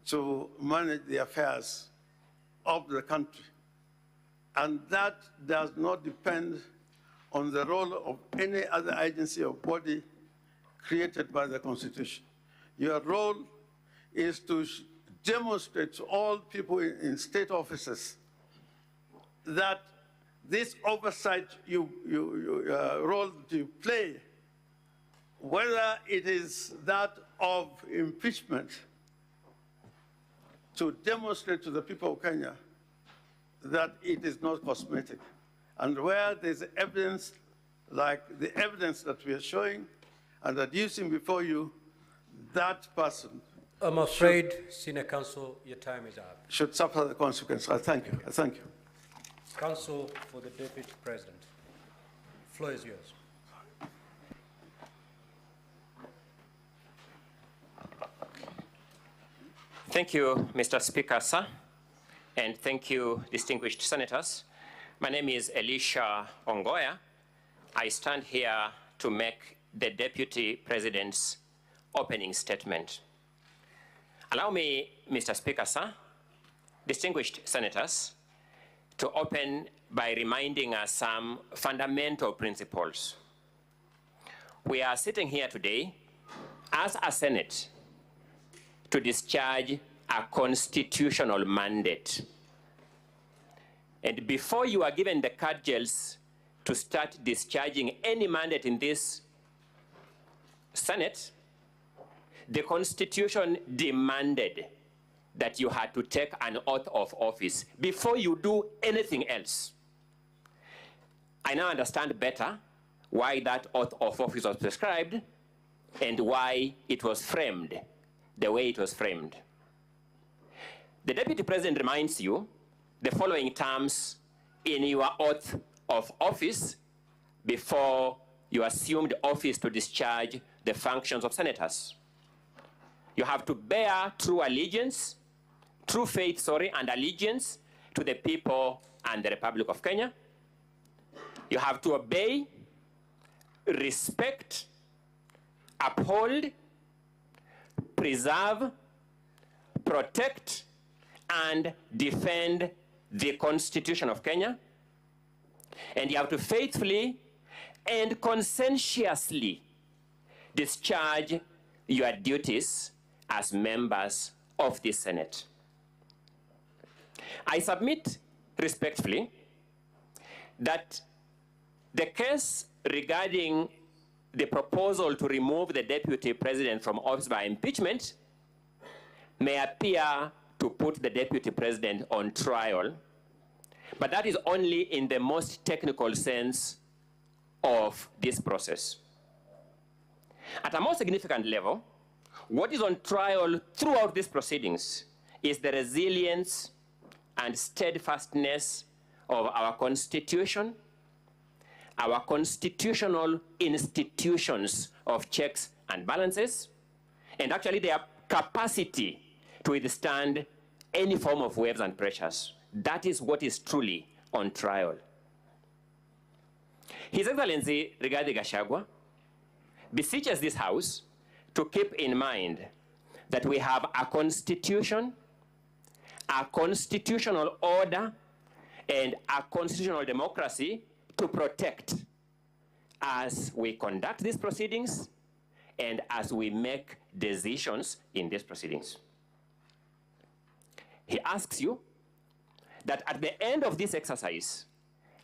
to manage the affairs of the country. And that does not depend on the role of any other agency or body created by the Constitution. Your role is to demonstrate to all people in state offices that this oversight role you play, whether it is that of impeachment, to demonstrate to the people of Kenya that it is not cosmetic. And where there's evidence, like the evidence that we are showing and adducing before you, that person I'm afraid, Senior Counsel, your time is up. should suffer the consequence. I thank you. I thank you. Counsel for the Deputy President. Floor is yours. Thank you, Mr. Speaker, sir, and thank you, distinguished senators. My name is Elisha Ongoya. I stand here to make the Deputy President's opening statement. Allow me, Mr. Speaker, sir, distinguished senators, to open by reminding us some fundamental principles. We are sitting here today as a Senate to discharge a constitutional mandate. And before you are given the cudgels to start discharging any mandate in this Senate, the Constitution demanded that you had to take an oath of office before you do anything else. I now understand better why that oath of office was prescribed and why it was framed the way it was framed. The Deputy President reminds you the following terms in your oath of office before you assumed office to discharge the functions of senators. You have to bear true faith, and allegiance to the people and the Republic of Kenya. You have to obey, respect, uphold, preserve, protect, and defend the Constitution of Kenya. And you have to faithfully and conscientiously discharge your duties as members of the Senate. I submit respectfully that the case regarding the proposal to remove the Deputy President from office by impeachment may appear to put the Deputy President on trial, but that is only in the most technical sense of this process. At a more significant level, what is on trial throughout these proceedings is the resilience and steadfastness of our Constitution, our constitutional institutions of checks and balances, and actually their capacity to withstand any form of waves and pressures. That is what is truly on trial. His Excellency Rigathi Gachagua beseeches this House to keep in mind that we have a constitution, a constitutional order, and a constitutional democracy to protect as we conduct these proceedings and as we make decisions in these proceedings. He asks you that at the end of this exercise,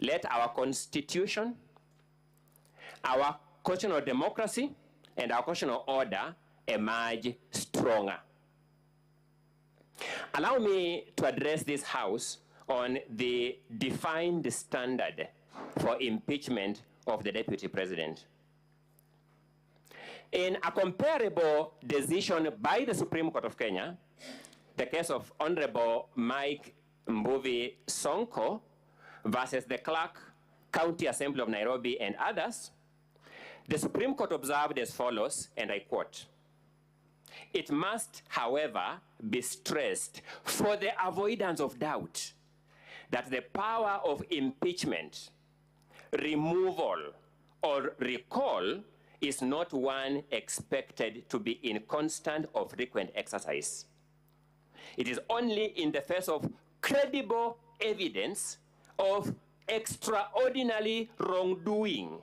let our constitution, our constitutional democracy, and our constitutional order emerge stronger. Allow me to address this House on the defined standard for impeachment of the Deputy President. In a comparable decision by the Supreme Court of Kenya, the case of Honorable Mike Mbuvi Sonko versus the Clerk, County Assembly of Nairobi, and others, the Supreme Court observed as follows, and I quote, "It must, however, be stressed for the avoidance of doubt that the power of impeachment, removal, or recall is not one expected to be in constant or frequent exercise. It is only in the face of credible evidence of extraordinary wrongdoing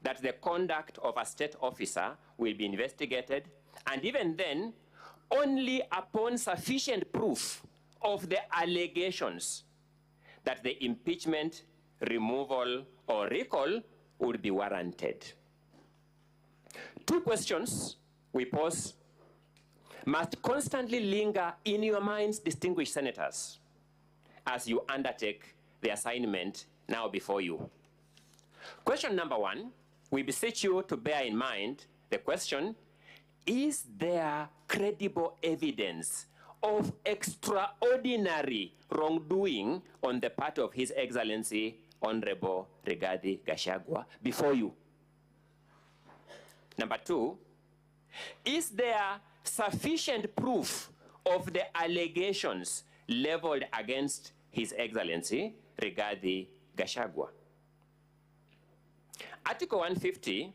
that the conduct of a state officer will be investigated And even then, only upon sufficient proof of the allegations that the impeachment, removal, or recall would be warranted. Two questions we pose must constantly linger in your minds, distinguished senators, as you undertake the assignment now before you. Question number one, we beseech you to bear in mind the question, is there credible evidence of extraordinary wrongdoing on the part of His Excellency Honorable Rigathi Gachagua before you? Number two, is there sufficient proof of the allegations leveled against His Excellency Rigathi Gachagua? Article 150,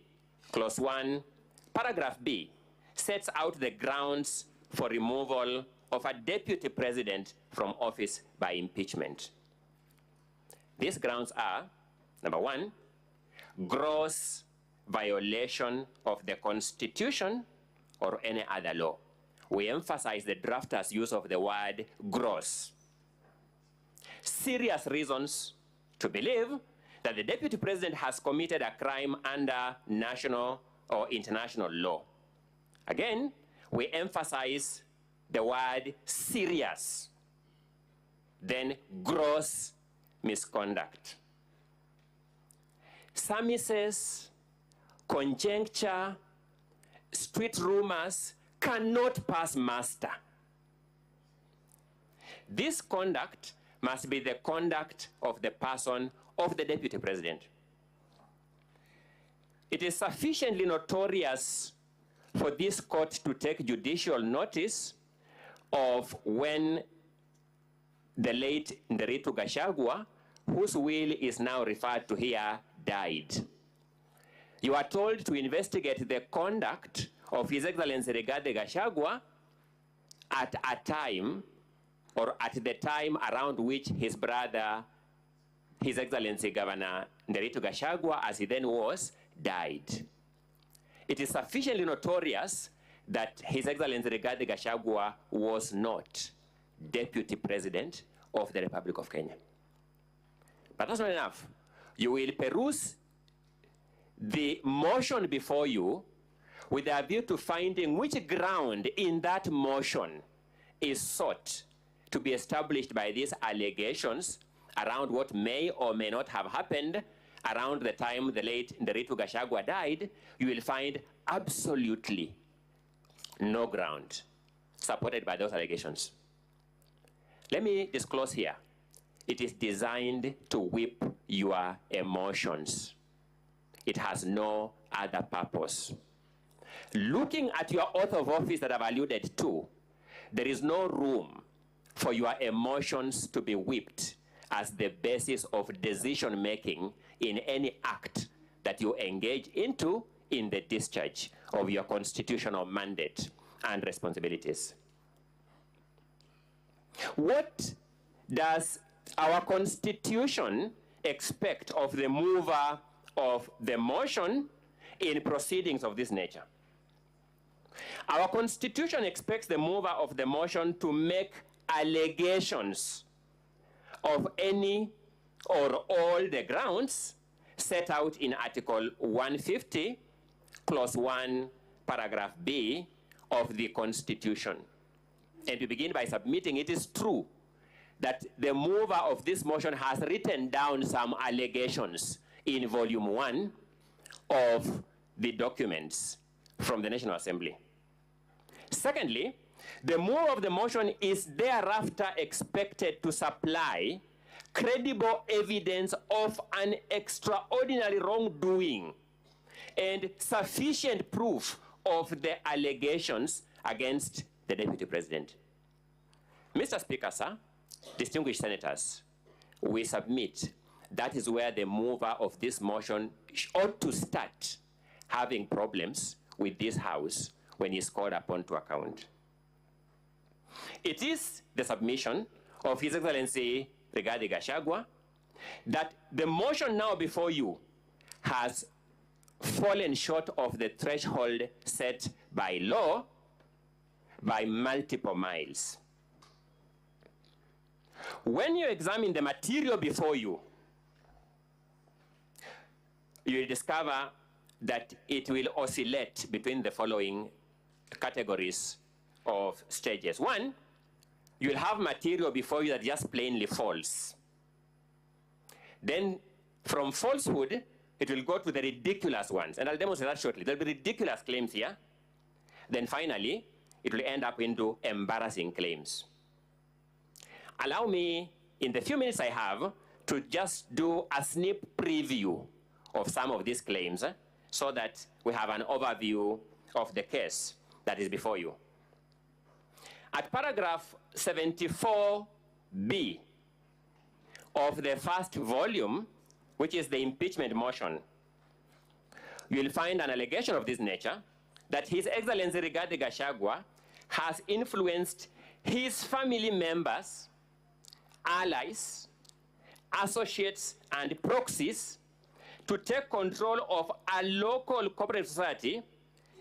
Clause 1, Paragraph B, sets out the grounds for removal of a deputy president from office by impeachment. These grounds are, number one, gross violation of the Constitution or any other law. We emphasize the drafter's use of the word gross. Serious reasons to believe that the deputy president has committed a crime under national or international law. Again, we emphasize the word serious, then gross misconduct. Surmises, conjecture, street rumors cannot pass muster. This conduct must be the conduct of the person of the deputy president. It is sufficiently notorious for this court to take judicial notice of when the late Rigathi Gachagua, whose will is now referred to here, died. You are told to investigate the conduct of His Excellency Rigathi Gachagua at a time, or at the time around which his brother, His Excellency Governor Rigathi Gachagua, as he then was, died. It is sufficiently notorious that His Excellency Rigathi Gachagua was not Deputy President of the Republic of Kenya. But that's not enough. You will peruse the motion before you with a view to finding which ground in that motion is sought to be established by these allegations around what may or may not have happened around the time the late Rigathi Gachagua died. You will find absolutely no ground supported by those allegations. Let me disclose here. It is designed to whip your emotions. It has no other purpose. Looking at your oath of office that I've alluded to, there is no room for your emotions to be whipped as the basis of decision-making in any act that you engage into in the discharge of your constitutional mandate and responsibilities. What does our Constitution expect of the mover of the motion in proceedings of this nature? Our Constitution expects the mover of the motion to make allegations of any or all the grounds set out in Article 150, Clause 1, Paragraph B of the Constitution. And we begin by submitting it is true that the mover of this motion has written down some allegations in Volume 1 of the documents from the National Assembly. Secondly, the mover of the motion is thereafter expected to supply credible evidence of an extraordinary wrongdoing and sufficient proof of the allegations against the Deputy President. Mr. Speaker, sir, distinguished senators, we submit that is where the mover of this motion ought to start having problems with this House when he's called upon to account. It is the submission of His Excellency Rigathi Gachagua that the motion now before you has fallen short of the threshold set by law by multiple miles. When you examine the material before you, you will discover that it will oscillate between the following categories of stages. One, you will have material before you that is just plainly false. Then from falsehood, it will go to the ridiculous ones, and I'll demonstrate that shortly. There'll be ridiculous claims here. Then finally, it will end up into embarrassing claims. Allow me, in the few minutes I have, to just do a sneak preview of some of these claims so that we have an overview of the case that is before you. At paragraph 74B of the first volume, which is the impeachment motion, you will find an allegation of this nature, that His Excellency Rigathi Gachagua has influenced his family members, allies, associates, and proxies to take control of a local cooperative society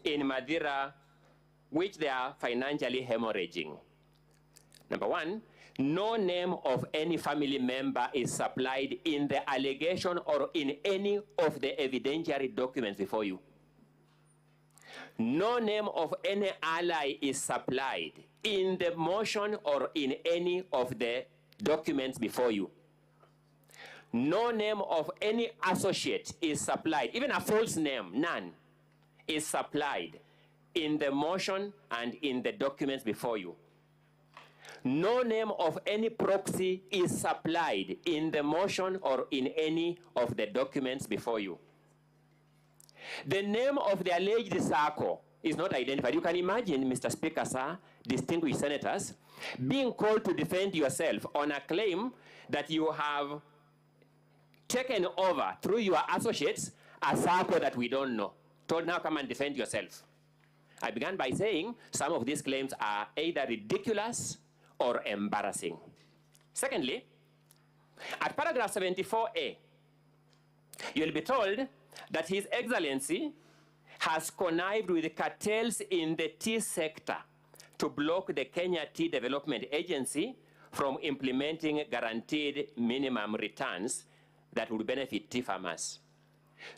in Madeira, which they are financially hemorrhaging. Number one, no name of any family member is supplied in the allegation or in any of the evidentiary documents before you. No name of any ally is supplied in the motion or in any of the documents before you. No name of any associate is supplied, even a false name, none, is supplied in the motion and in the documents before you. No name of any proxy is supplied in the motion or in any of the documents before you. The name of the alleged circle is not identified. You can imagine, Mr. Speaker, sir, distinguished senators, being called to defend yourself on a claim that you have taken over through your associates a circle that we don't know. Told, now come and defend yourself. I began by saying some of these claims are either ridiculous or embarrassing. Secondly, at paragraph 74A, you'll be told that His Excellency has connived with cartels in the tea sector to block the Kenya Tea Development Agency from implementing guaranteed minimum returns that would benefit tea farmers.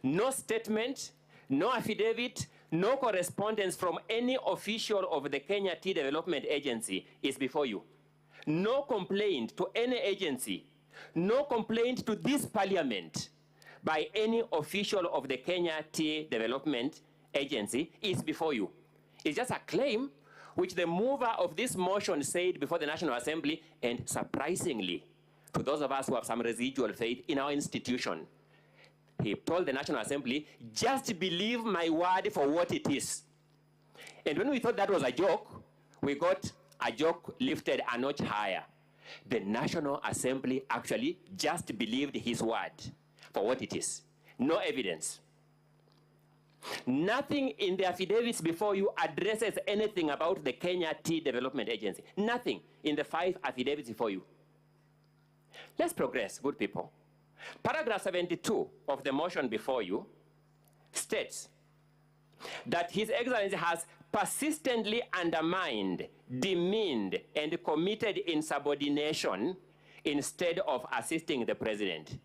No statement, no affidavit, no correspondence from any official of the Kenya Tea Development Agency is before you. No complaint to any agency, no complaint to this parliament by any official of the Kenya Tea Development Agency is before you. It's just a claim which the mover of this motion said before the National Assembly, and surprisingly, to those of us who have some residual faith in our institution, he told the National Assembly, just believe my word for what it is. And when we thought that was a joke, we got a joke lifted a notch higher. The National Assembly actually just believed his word for what it is. No evidence. Nothing in the affidavits before you addresses anything about the Kenya Tea Development Agency. Nothing in the 5 affidavits before you. Let's progress, good people. Paragraph 72 of the motion before you states that His Excellency has persistently undermined, demeaned, and committed insubordination instead of assisting the President.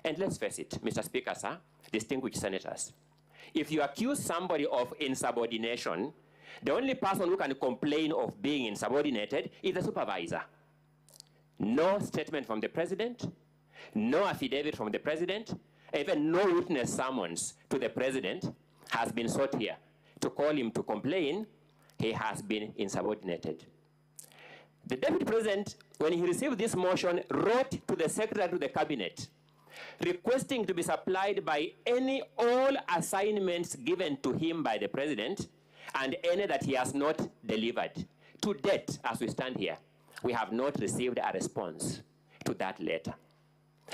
And let's face it, Mr. Speaker, sir, distinguished senators, if you accuse somebody of insubordination, the only person who can complain of being insubordinated is the supervisor. No statement from the President, no affidavit from the President, even no witness summons to the President has been sought here to call him to complain he has been insubordinated. The Deputy President, when he received this motion, wrote to the Secretary to the Cabinet requesting to be supplied by all assignments given to him by the President and any that he has not delivered. To date, as we stand here, we have not received a response to that letter.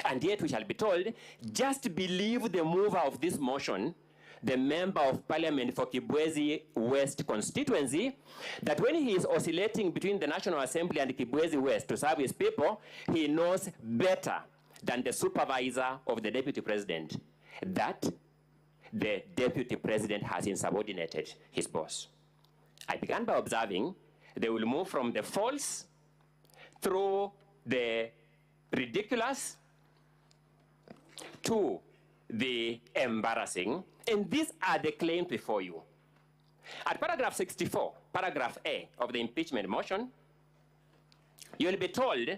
And yet we shall be told, just believe the mover of this motion, the member of parliament for Kibwezi West constituency, that when he is oscillating between the National Assembly and Kibwezi West to serve his people, he knows better than the supervisor of the Deputy President that the Deputy President has insubordinated his boss. I began by observing They will move from the false through the ridiculous to the embarrassing, and these are the claims before you. At paragraph 64, paragraph A of the impeachment motion, you will be told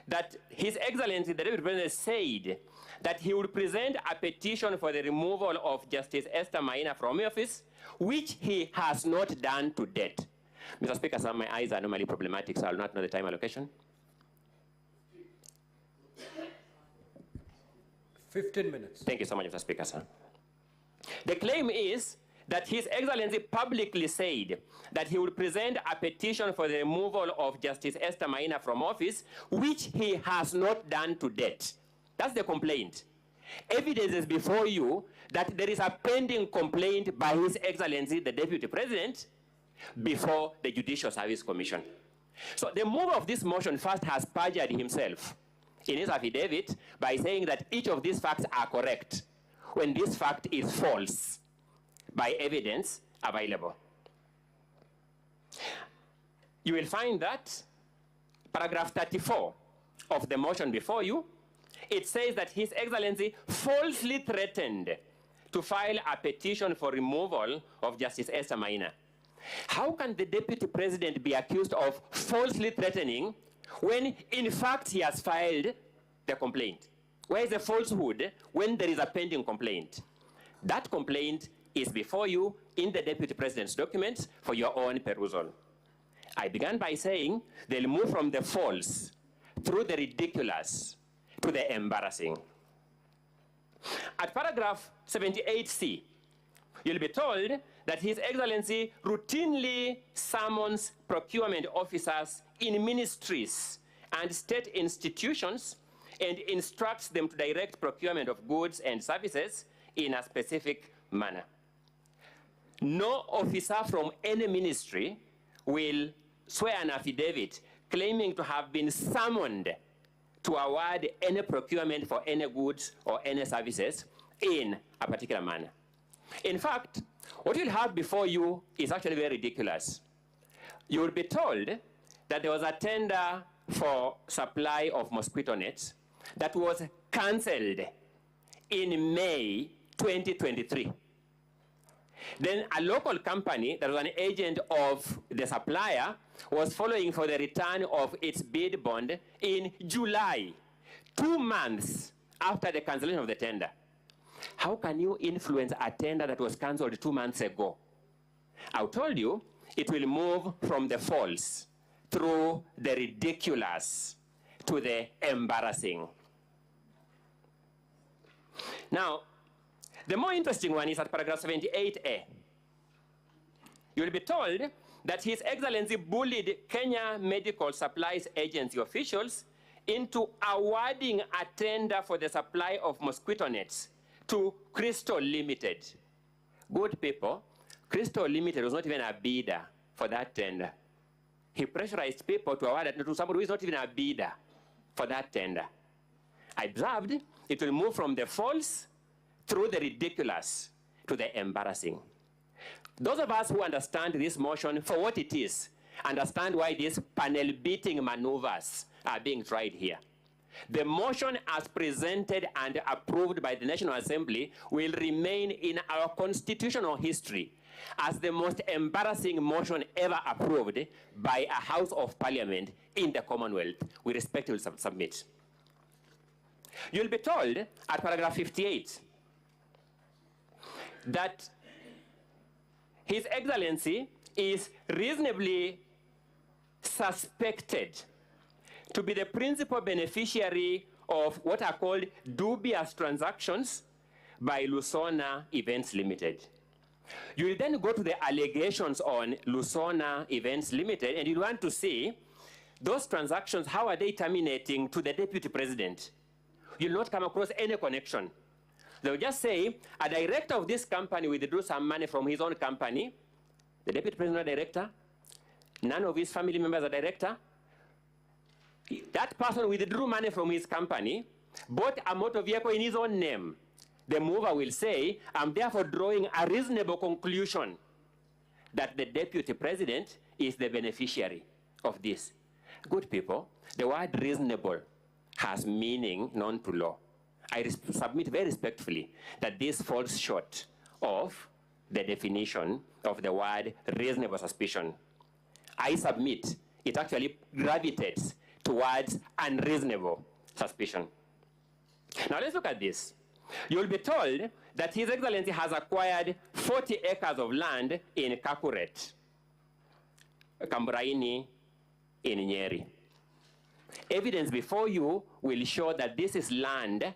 that His Excellency, the Deputy President, said that he would present a petition for the removal of Justice Esther Maina from office, which he has not done to date. Mr. Speaker, sir, my eyes are normally problematic, so I will not know the time allocation. 15 minutes. Thank you so much, Mr. Speaker, sir. The claim is that His Excellency publicly said that he would present a petition for the removal of Justice Esther Maina from office, which he has not done to date. That's the complaint. Evidence is before you that there is a pending complaint by His Excellency, the Deputy President, before the Judicial Service Commission. So the mover of this motion first has perjured himself in his affidavit by saying that each of these facts are correct, when this fact is false, by evidence available. You will find that paragraph 34 of the motion before you, it says that His Excellency falsely threatened to file a petition for removal of Justice Esther Maina. How can the Deputy President be accused of falsely threatening when in fact he has filed the complaint? Where is the falsehood when there is a pending complaint? That complaint is before you in the Deputy President's documents for your own perusal. I began by saying they'll move from the false through the ridiculous to the embarrassing. At paragraph 78C, you'll be told that His Excellency routinely summons procurement officers in ministries and state institutions and instructs them to direct procurement of goods and services in a specific manner. No officer from any ministry will swear an affidavit claiming to have been summoned to award any procurement for any goods or any services in a particular manner. In fact, what you'll have before you is actually very ridiculous. You will be told that there was a tender for supply of mosquito nets that was cancelled in May 2023. Then a local company that was an agent of the supplier was following for the return of its bid bond in July, 2 months after the cancellation of the tender. How can you influence a tender that was cancelled 2 months ago? I told you it will move from the false through the ridiculous to the embarrassing. Now, the more interesting one is at paragraph 78A. You will be told that His Excellency bullied Kenya Medical Supplies Agency officials into awarding a tender for the supply of mosquito nets to Crystal Limited. Good people, Crystal Limited was not even a bidder for that tender. He pressurized people to award it to somebody who is not even a bidder for that tender. I observed it will move from the false through the ridiculous to the embarrassing. Those of us who understand this motion for what it is, understand why these panel-beating maneuvers are being tried here. The motion as presented and approved by the National Assembly will remain in our constitutional history as the most embarrassing motion ever approved by a House of Parliament in the Commonwealth. We respectfully submit. You'll be told at paragraph 58 that His Excellency is reasonably suspected to be the principal beneficiary of what are called dubious transactions by Lusona Events Limited. You will then go to the allegations on Lusona Events Limited, and you want to see those transactions, how are they terminating to the Deputy President? You'll not come across any connection. They'll just say, a director of this company withdrew some money from his own company. The Deputy President is a director. None of his family members are director. That person withdrew money from his company, bought a motor vehicle in his own name. The mover will say, I'm therefore drawing a reasonable conclusion that the Deputy President is the beneficiary of this. Good people, the word reasonable has meaning known to law. I submit very respectfully that this falls short of the definition of the word reasonable suspicion. I submit it actually gravitates towards unreasonable suspicion. Now let's look at this. You'll be told that His Excellency has acquired 40 acres of land in Kakuret, Kamburaini in Nyeri. Evidence before you will show that this is land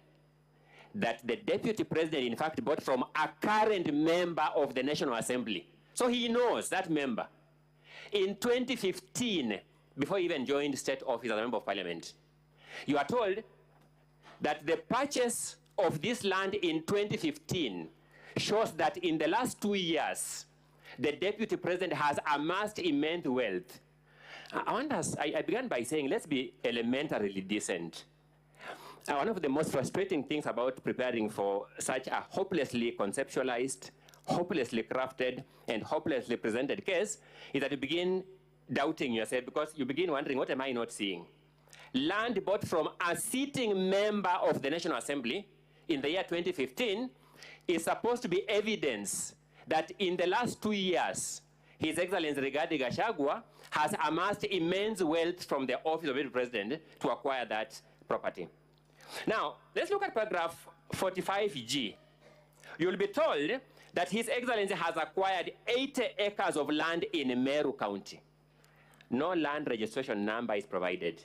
that the Deputy President, in fact, bought from a current member of the National Assembly. So he knows that member. In 2015, before he even joined state office as a member of parliament, you are told that the purchase of this land in 2015 shows that in the last 2 years, the Deputy President has amassed immense wealth. I began by saying, let's be elementarily decent. One of the most frustrating things about preparing for such a hopelessly conceptualized, hopelessly crafted, and hopelessly presented case is that you begin doubting yourself because you begin wondering, what am I not seeing? Land bought from a sitting member of the National Assembly in the year 2015 is supposed to be evidence that in the last 2 years, His Excellency Rigathi Gachagua has amassed immense wealth from the office of the President to acquire that property. Now, let's look at paragraph 45G. You'll be told that His Excellency has acquired 80 acres of land in Meru County. No land registration number is provided.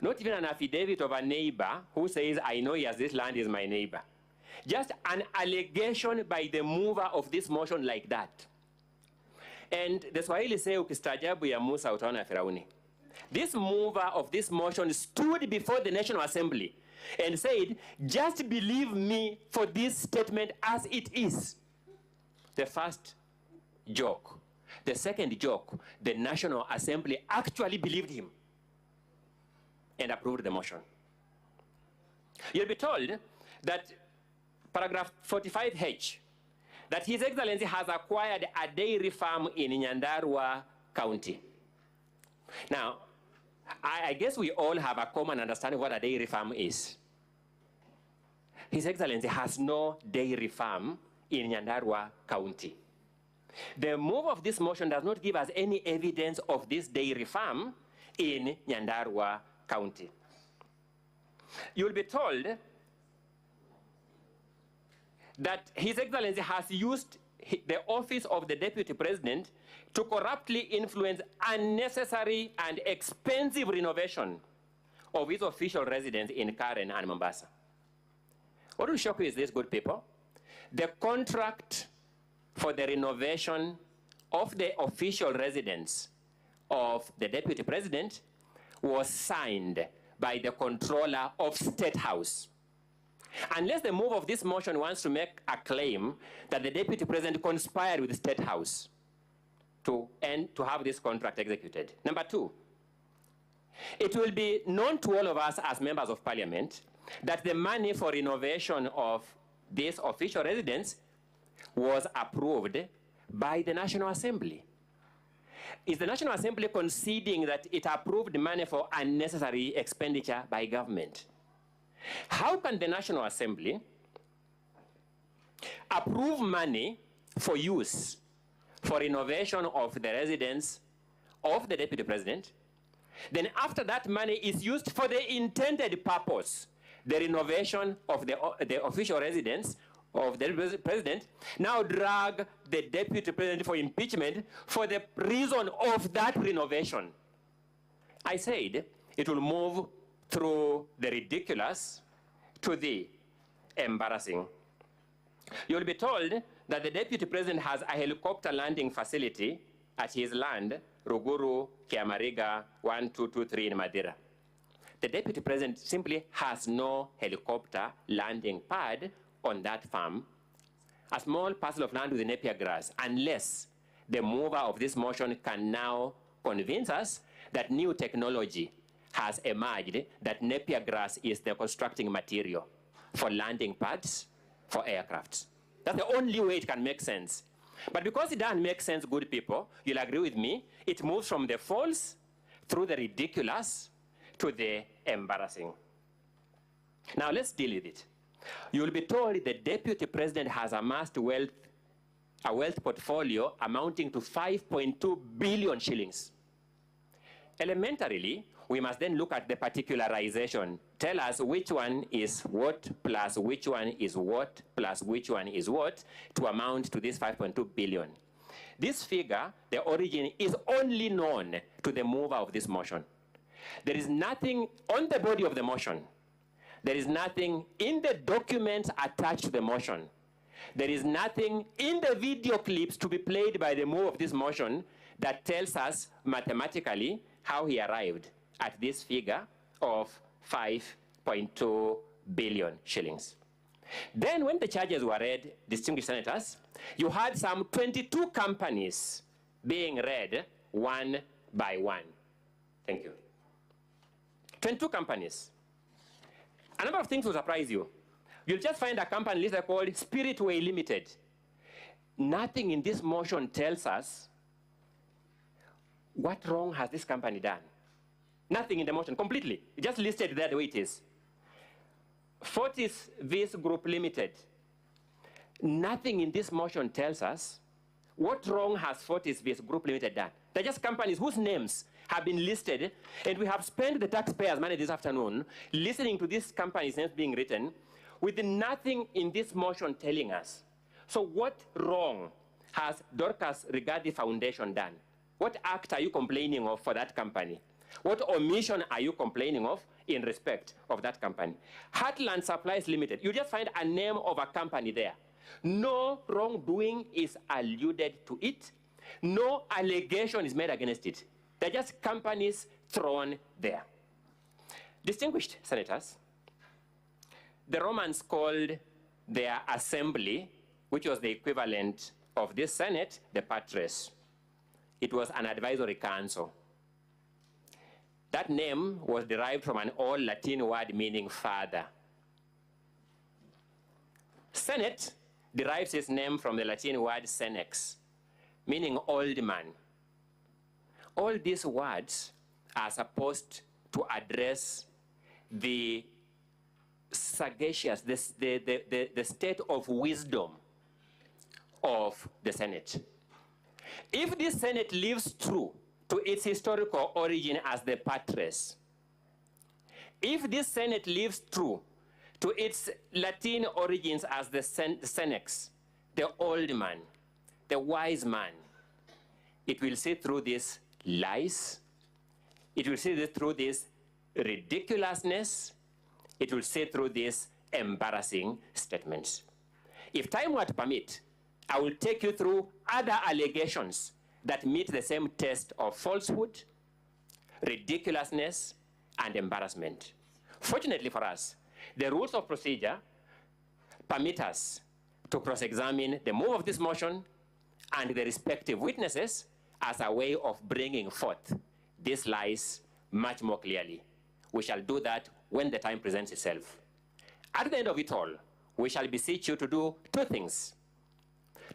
Not even an affidavit of a neighbor who says, I know yes, this land is my neighbor. Just an allegation by the mover of this motion like that. And the Swahili say, ukistajabu ya Musa utaona Firauni. This mover of this motion stood before the National Assembly and said, just believe me for this statement as it is. The first joke. The second joke, the National Assembly actually believed him and approved the motion. You'll be told that paragraph 45H, that His Excellency has acquired a dairy farm in Nyandarua County. Now, I guess we all have a common understanding of what a dairy farm is. His Excellency has no dairy farm in Nyandarua County. The move of this motion does not give us any evidence of this dairy farm in Nyandarua County. You'll be told that His Excellency has used the office of the Deputy President to corruptly influence unnecessary and expensive renovation of his official residence in Karen and Mombasa. What will shock you is this, good people. The contract for the renovation of the official residence of the Deputy President was signed by the controller of State House. Unless the move of this motion wants to make a claim that the Deputy President conspired with the State House to have this contract executed. Number two, it will be known to all of us as members of Parliament that the money for renovation of this official residence was approved by the National Assembly. Is the National Assembly conceding that it approved money for unnecessary expenditure by government? How can the National Assembly approve money for use for renovation of the residence of the Deputy President, then after that money is used for the intended purpose, the renovation of the official residence of the President, now drag the Deputy President for impeachment for the reason of that renovation? I said it will move through the ridiculous to the embarrassing. You'll be told that the Deputy President has a helicopter landing facility at his land, Ruguru, Kiamariga, 1223 in Madeira. The Deputy President simply has no helicopter landing pad on that farm, a small parcel of land with napier grass, unless the mover of this motion can now convince us that new technology has emerged, that napier grass is the constructing material for landing pads for aircrafts. That's the only way it can make sense. But because it doesn't make sense, good people, you'll agree with me, it moves from the false through the ridiculous to the embarrassing. Now let's deal with it. You'll be told the deputy president has amassed a wealth portfolio amounting to 5.2 billion shillings. Elementarily, we must then look at the particularization. Tell us which one is what plus which one is what plus which one is what to amount to this 5.2 billion. This figure, the origin, is only known to the mover of this motion. There is nothing on the body of the motion. There is nothing in the documents attached to the motion. There is nothing in the video clips to be played by the mover of this motion that tells us mathematically how he arrived at this figure of 5.2 billion shillings. Then when the charges were read, distinguished senators, you had some 22 companies being read one by one. Thank you. 22 companies. A number of things will surprise you. You'll just find a company listed called Spiritway Limited. Nothing in this motion tells us what wrong has this company done. Nothing in the motion, completely. It just listed there the way it is. Fortis Vis Group Limited. Nothing in this motion tells us what wrong has Fortis Vis Group Limited done. They're just companies whose names have been listed, and we have spent the taxpayers' money this afternoon listening to these companies' names being written with nothing in this motion telling us. So what wrong has Dorcas Rigathi Foundation done? What act are you complaining of for that company? What omission are you complaining of in respect of that company? Heartland Supplies Limited, you just find a name of a company there. No wrongdoing is alluded to it. No allegation is made against it. They're just companies thrown there. Distinguished senators, the Romans called their assembly, which was the equivalent of this Senate, the patres. It was an advisory council. That name was derived from an old Latin word meaning father. Senate derives its name from the Latin word senex, meaning old man. All these words are supposed to address the sagacious, the state of wisdom of the Senate. If this Senate lives true to its historical origin as the patres, if this Senate lives true to its Latin origins as the senex, the old man, the wise man, it will see through these lies, it will see through this ridiculousness, it will see through these embarrassing statements. If time were to permit, I will take you through other allegations that meet the same test of falsehood, ridiculousness, and embarrassment. Fortunately for us, the rules of procedure permit us to cross-examine the move of this motion and the respective witnesses as a way of bringing forth these lies much more clearly. We shall do that when the time presents itself. At the end of it all, we shall beseech you to do two things: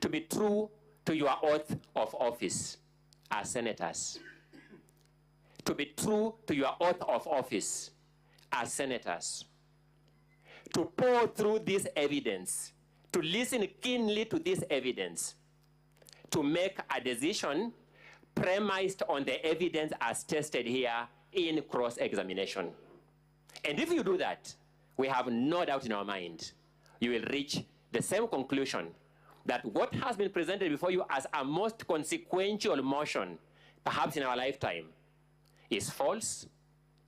to be true to your oath of office as senators, to be true to your oath of office as senators, to pour through this evidence, to listen keenly to this evidence, to make a decision premised on the evidence as tested here in cross-examination. And if you do that, we have no doubt in our mind, you will reach the same conclusion that what has been presented before you as a most consequential motion, perhaps in our lifetime, is false,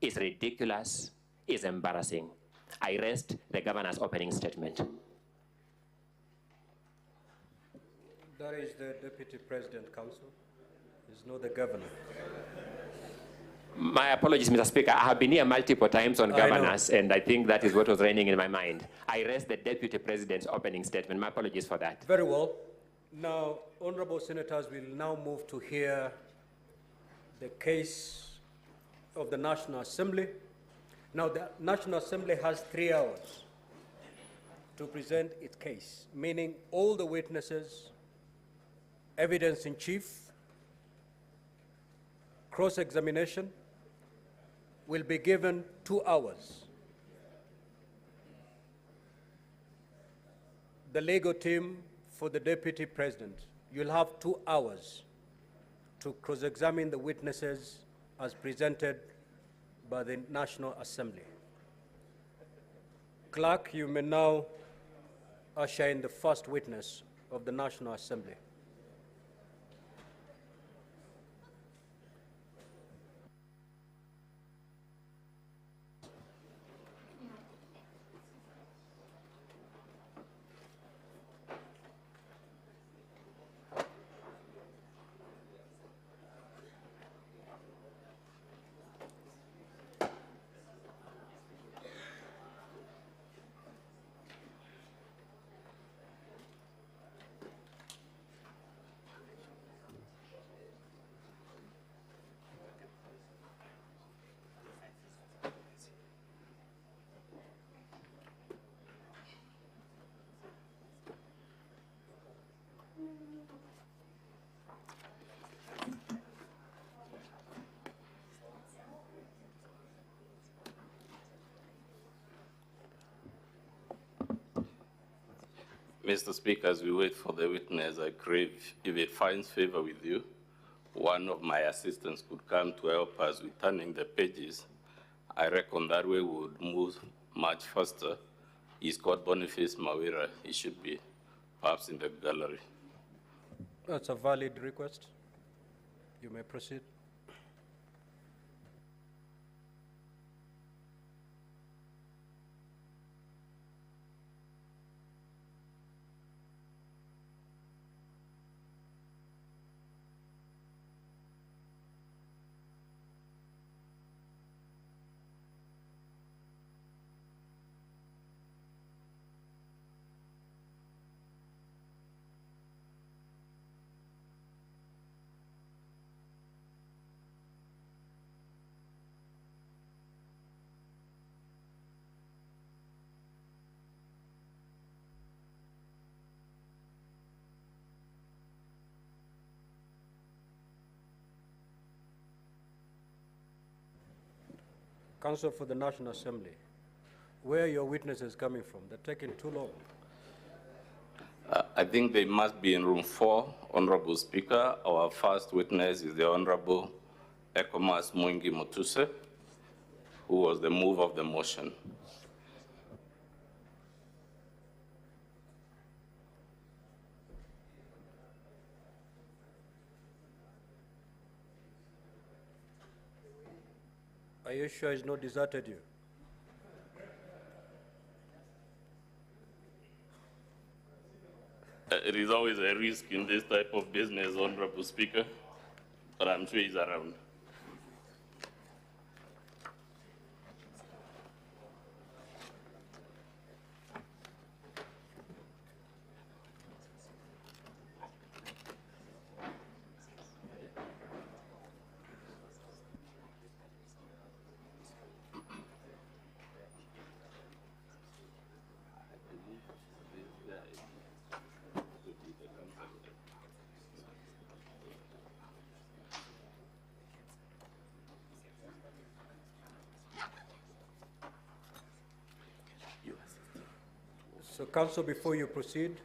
is ridiculous, is embarrassing. I rest the governor's opening statement. That is the Deputy President Council. It's not the governor. My apologies, Mr. Speaker. I have been here multiple times on governance, and I think that is what was reigning in my mind. I rest the Deputy President's opening statement. My apologies for that. Very well. Now, honorable senators, will now move to hear the case of the National Assembly. Now, the National Assembly has 3 hours to present its case, meaning all the witnesses Evidence in chief, cross-examination will be given 2 hours. The legal team for the Deputy President, you'll have 2 hours to cross-examine the witnesses as presented by the National Assembly. Clerk, you may now usher in the first witness of the National Assembly. Mr. Speaker, as we wait for the witness, I crave, if it finds favor with you, one of my assistants could come to help us with turning the pages. I reckon that way we would move much faster. He's called Boniface Mawira. He should be perhaps in the gallery. That's a valid request. You may proceed. Counsel for the National Assembly, where are your witnesses coming from? They're taking too long. I think they must be in room 4, Honorable Speaker. Our first witness is the Honorable Ekomas Mwingi Mutuse, who was the mover of the motion. Are you sure he's not deserted you? It is always a risk in this type of business, Honorable Speaker, but I'm sure he's around. So, Counsel, before you proceed,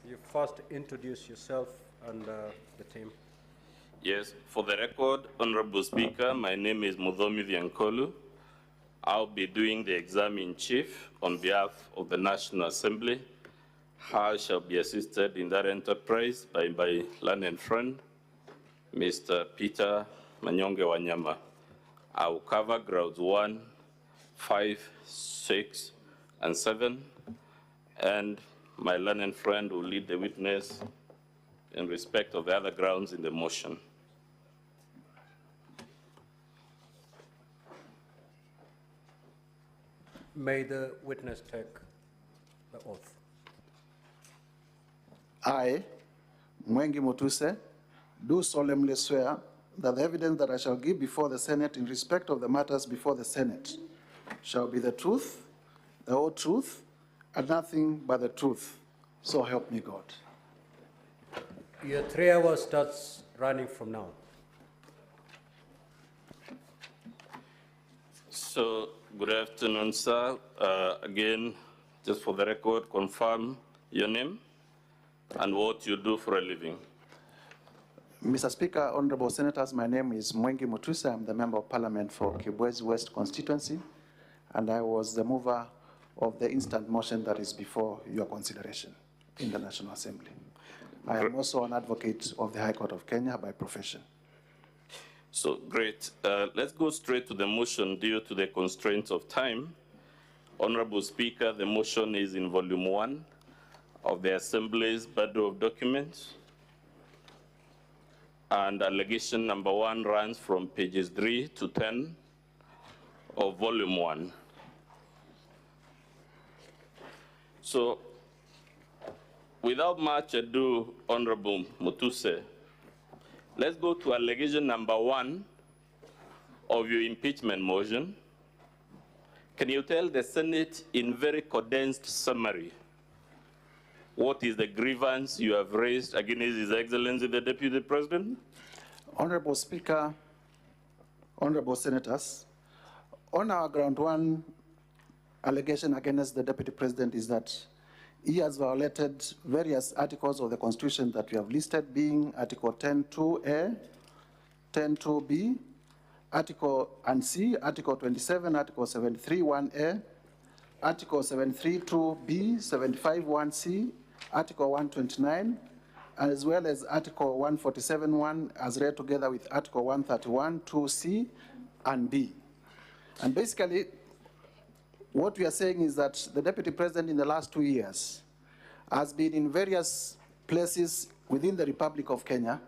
you first introduce yourself and the team. Yes, for the record, Honorable Speaker, my name is Mudhomi Viankolu. I'll be doing the exam in chief on behalf of the National Assembly. I shall be assisted in that enterprise by my learned friend, Mr. Peter Manyonge Wanyama. I will cover grounds 1, 5, 6, and 7. And my learned friend will lead the witness in respect of the other grounds in the motion. May the witness take the oath. I, Mwengi Mutuse, do solemnly swear that the evidence that I shall give before the Senate in respect of the matters before the Senate shall be the truth, the whole truth, and nothing but the truth. So help me God. Your 3 hours starts running from now. So, good afternoon, sir. Again, just for the record, confirm your name and what you do for a living. Mr. Speaker, honorable senators, my name is Mwengi Mutusa. I'm the member of parliament for Kibwezi West constituency, and I was the mover of the instant motion that is before your consideration in the National Assembly. I am also an advocate of the High Court of Kenya by profession. So, great. Let's go straight to the motion due to the constraints of time. Honorable Speaker, the motion is in volume 1 of the Assembly's bundle of documents. And allegation number 1 runs from pages 3 to 10 of volume 1. So, without much ado, Honorable Mutuse, let's go to allegation number 1 of your impeachment motion. Can you tell the Senate in very condensed summary what is the grievance you have raised against His Excellency the Deputy President? Honorable Speaker, honorable senators, on our ground 1 allegation against the Deputy President is that he has violated various articles of the Constitution that we have listed, being Article 10.2a, 10.2b, Article and C, Article 27, Article 73.1a, Article 732b, 75.1c, Article 129, as well as Article 147.1 as read together with Article 131.2c and b. And basically, what we are saying is that the Deputy President in the last 2 years has been in various places within the Republic of Kenya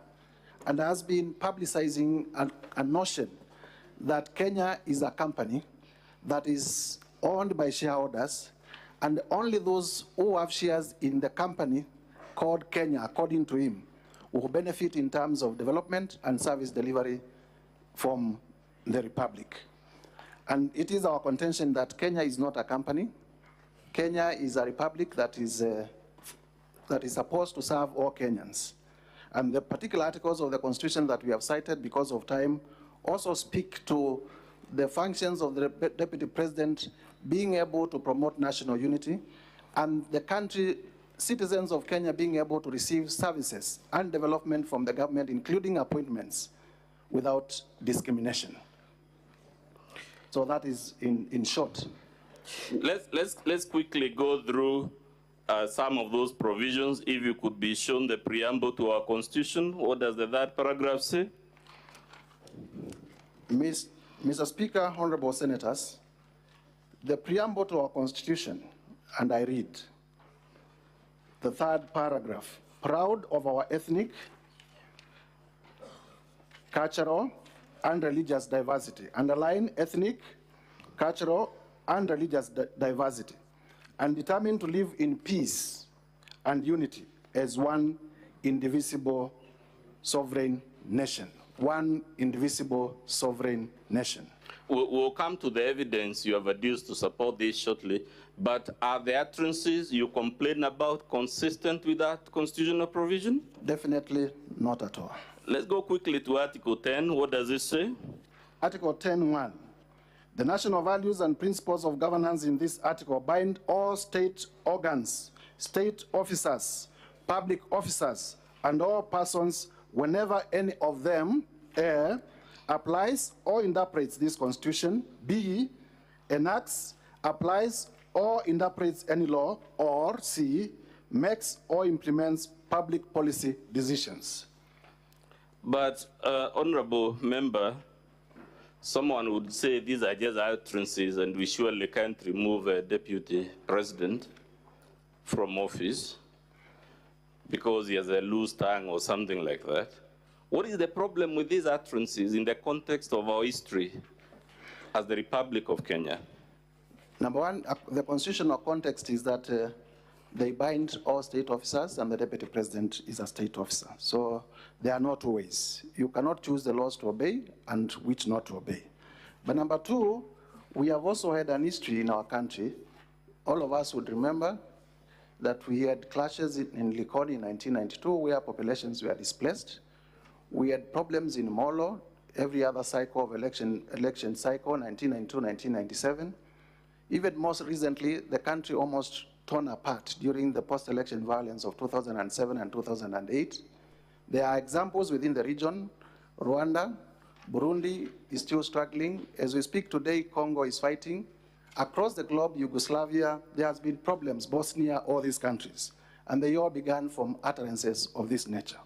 and has been publicizing a notion that Kenya is a company that is owned by shareholders, and only those who have shares in the company called Kenya, according to him, will benefit in terms of development and service delivery from the Republic. And it is our contention that Kenya is not a company. Kenya is a republic that is supposed to serve all Kenyans. And the particular articles of the Constitution that we have cited because of time also speak to the functions of the Deputy President being able to promote national unity and the country, citizens of Kenya being able to receive services and development from the government, including appointments, without discrimination. So that is in short. Let's quickly go through some of those provisions. If you could be shown the preamble to our Constitution, what does the third paragraph say? Mr. Speaker, honorable senators, the preamble to our Constitution, and I read the third paragraph, proud of our ethnic, cultural, and religious diversity. Underline ethnic, cultural, and religious diversity, and determined to live in peace and unity as one indivisible sovereign nation. One indivisible sovereign nation. We'll come to the evidence you have adduced to support this shortly, but are the utterances you complain about consistent with that constitutional provision? Definitely not at all. Let's go quickly to Article 10. What does it say? Article 10.1. The national values and principles of governance in this article bind all state organs, state officers, public officers, and all persons whenever any of them, A, applies or interprets this Constitution, B, enacts, applies, or interprets any law, or C, makes or implements public policy decisions. But, honorable member, someone would say these are just utterances and we surely can't remove a deputy president from office because he has a loose tongue or something like that. What is the problem with these utterances in the context of our history as the Republic of Kenya? Number one, the constitutional context is that they bind all state officers and the deputy president is a state officer. So there are no two ways. You cannot choose the laws to obey and which not to obey. But number two, we have also had an history in our country. All of us would remember that we had clashes in Likoni in 1992 where populations were displaced. We had problems in Molo, every other cycle of election cycle, 1992, 1997. Even most recently, the country almost torn apart during the post-election violence of 2007 and 2008. There are examples within the region. Rwanda, Burundi is still struggling. As we speak today, Congo is fighting. Across the globe, Yugoslavia, there has been problems, Bosnia, all these countries. And they all began from utterances of this nature.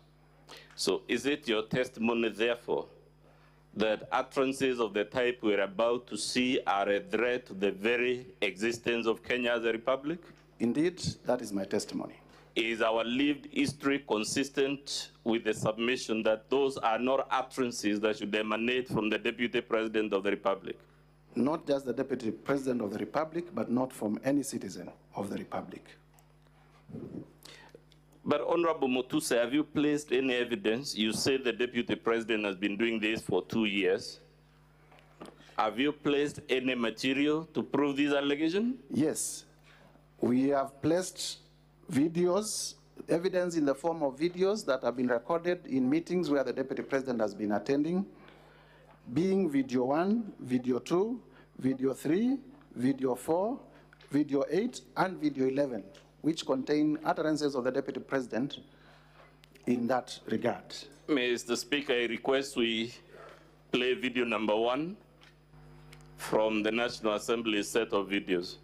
So is it your testimony, therefore, that utterances of the type we're about to see are a threat to the very existence of Kenya as a republic? Indeed, that is my testimony. Is our lived history consistent with the submission that those are not utterances that should emanate from the Deputy President of the Republic? Not just the Deputy President of the Republic, but not from any citizen of the Republic. But Honorable Mutuse, have you placed any evidence? You say the Deputy President has been doing this for 2 years. Have you placed any material to prove this allegation? Yes. We have placed videos, evidence in the form of videos that have been recorded in meetings where the Deputy President has been attending, being video 1, video 2, video 3, video 4, video 8, and video 11, which contain utterances of the Deputy President in that regard. Mr. Speaker, I request we play video number 1 from the National Assembly set of videos.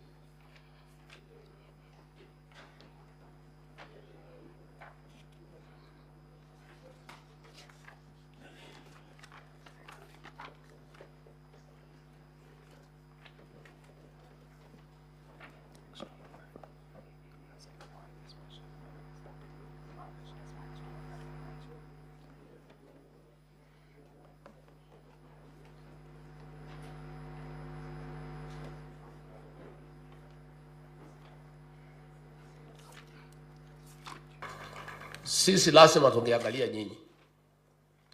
Sisi lazima tungeangalia nyinyi.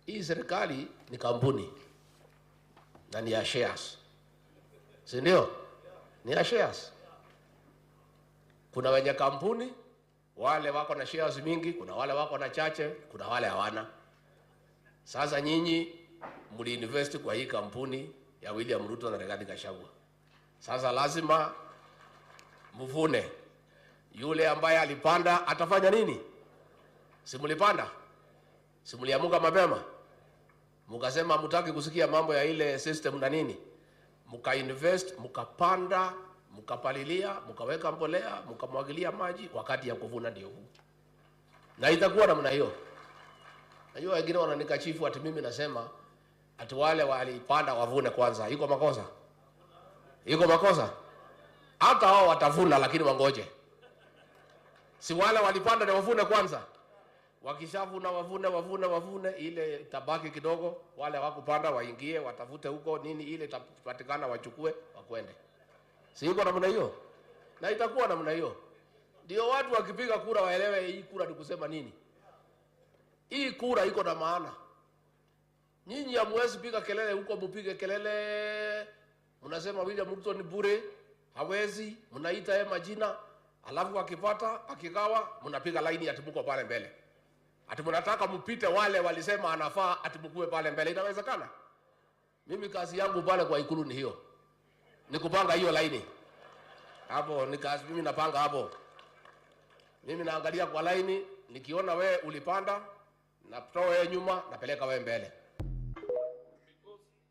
Hii serikali ni kampuni na ni ya shares. Si ndio? Ni ya shares. Kuna wenye kampuni, wale wako na shares mingi, kuna wale wako na chache, kuna wale hawana. Sasa nyinyi mliinvest kwa hii kampuni ya William Ruto na Rigathi Gachagua. Sasa lazima mvune. Yule ambaye alipanda atafanya nini? Simulipanda? Simuliamuka mapema? Mukasema mutaki kusikia mambo ya ile system na nini? Muka invest, mukapanda, mukapalilia, mukaweka mbolea, mukamwagilia maji, wakati ya kuvuna ndio huu. Na itakuwa namna hiyo. Najua wengine wananikashifu ati mimi nasema ati wale walipanda wavune kwanza. Iko makosa? Iko makosa? Hata hao watavuna lakini wangoje. Si wale walipanda na wavune kwanza. Wakishavuna wavune ile tabaki kidogo, wale wakupanda waingie watafute huko nini ile itapatikana wachukue wakwende. Si yuko namna hiyo? Na itakuwa namna hiyo. Ndio watu wakipiga kura waelewe hii kura ni kusema nini. Hii kura iko na maana. Nyinyi hamwezi piga kelele huko, mpige kelele. Mnasema William Ruto ni bure, hawezi, mnaita yeye majina, alafu akipata, akigawa, mnapiga laini ati mko pale mbele. Ati mnataka mpite wale walisema anafaa ati mkue pale mbele. Inawezekana? Mimi kazi yangu pale kwa Ikulu ni hiyo. Ni kupanga hiyo laini. Hapo ni kazi mimi napanga hapo. Mimi naangalia kwa laini, nikiona we ulipanda, natoa wewe nyuma, napeleka wewe mbele.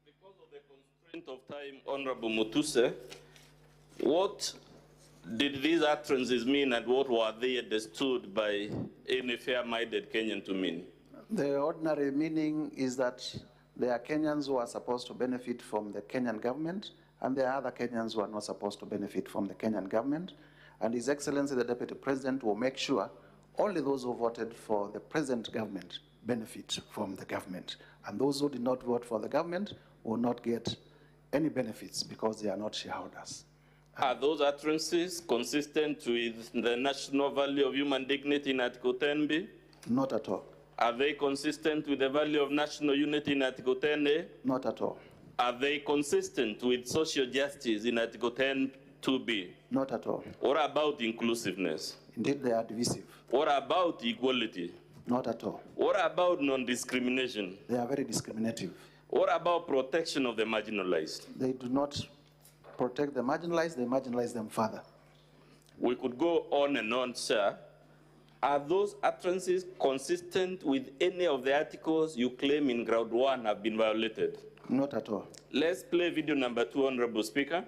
Because of the constraint of time, Honorable Mutuse, what did these utterances mean and what were they understood by any fair-minded Kenyan to mean? The ordinary meaning is that there are Kenyans who are supposed to benefit from the Kenyan government, and there are other Kenyans who are not supposed to benefit from the Kenyan government. And His Excellency, the Deputy President, will make sure only those who voted for the present government benefit from the government. And those who did not vote for the government will not get any benefits because they are not shareholders. Are those utterances consistent with the national value of human dignity in Article 10B? Not at all. Are they consistent with the value of national unity in Article 10A? Not at all. Are they consistent with social justice in Article 10 2B? Not at all. What about inclusiveness? Indeed, they are divisive. What about equality? Not at all. What about non-discrimination? They are very discriminative. What about protection of the marginalized? They do not protect the marginalized, they marginalize them further. We could go on and on, sir. Are those utterances consistent with any of the articles you claim in ground 1 have been violated? Not at all. Let's play video number 2, Honorable Speaker.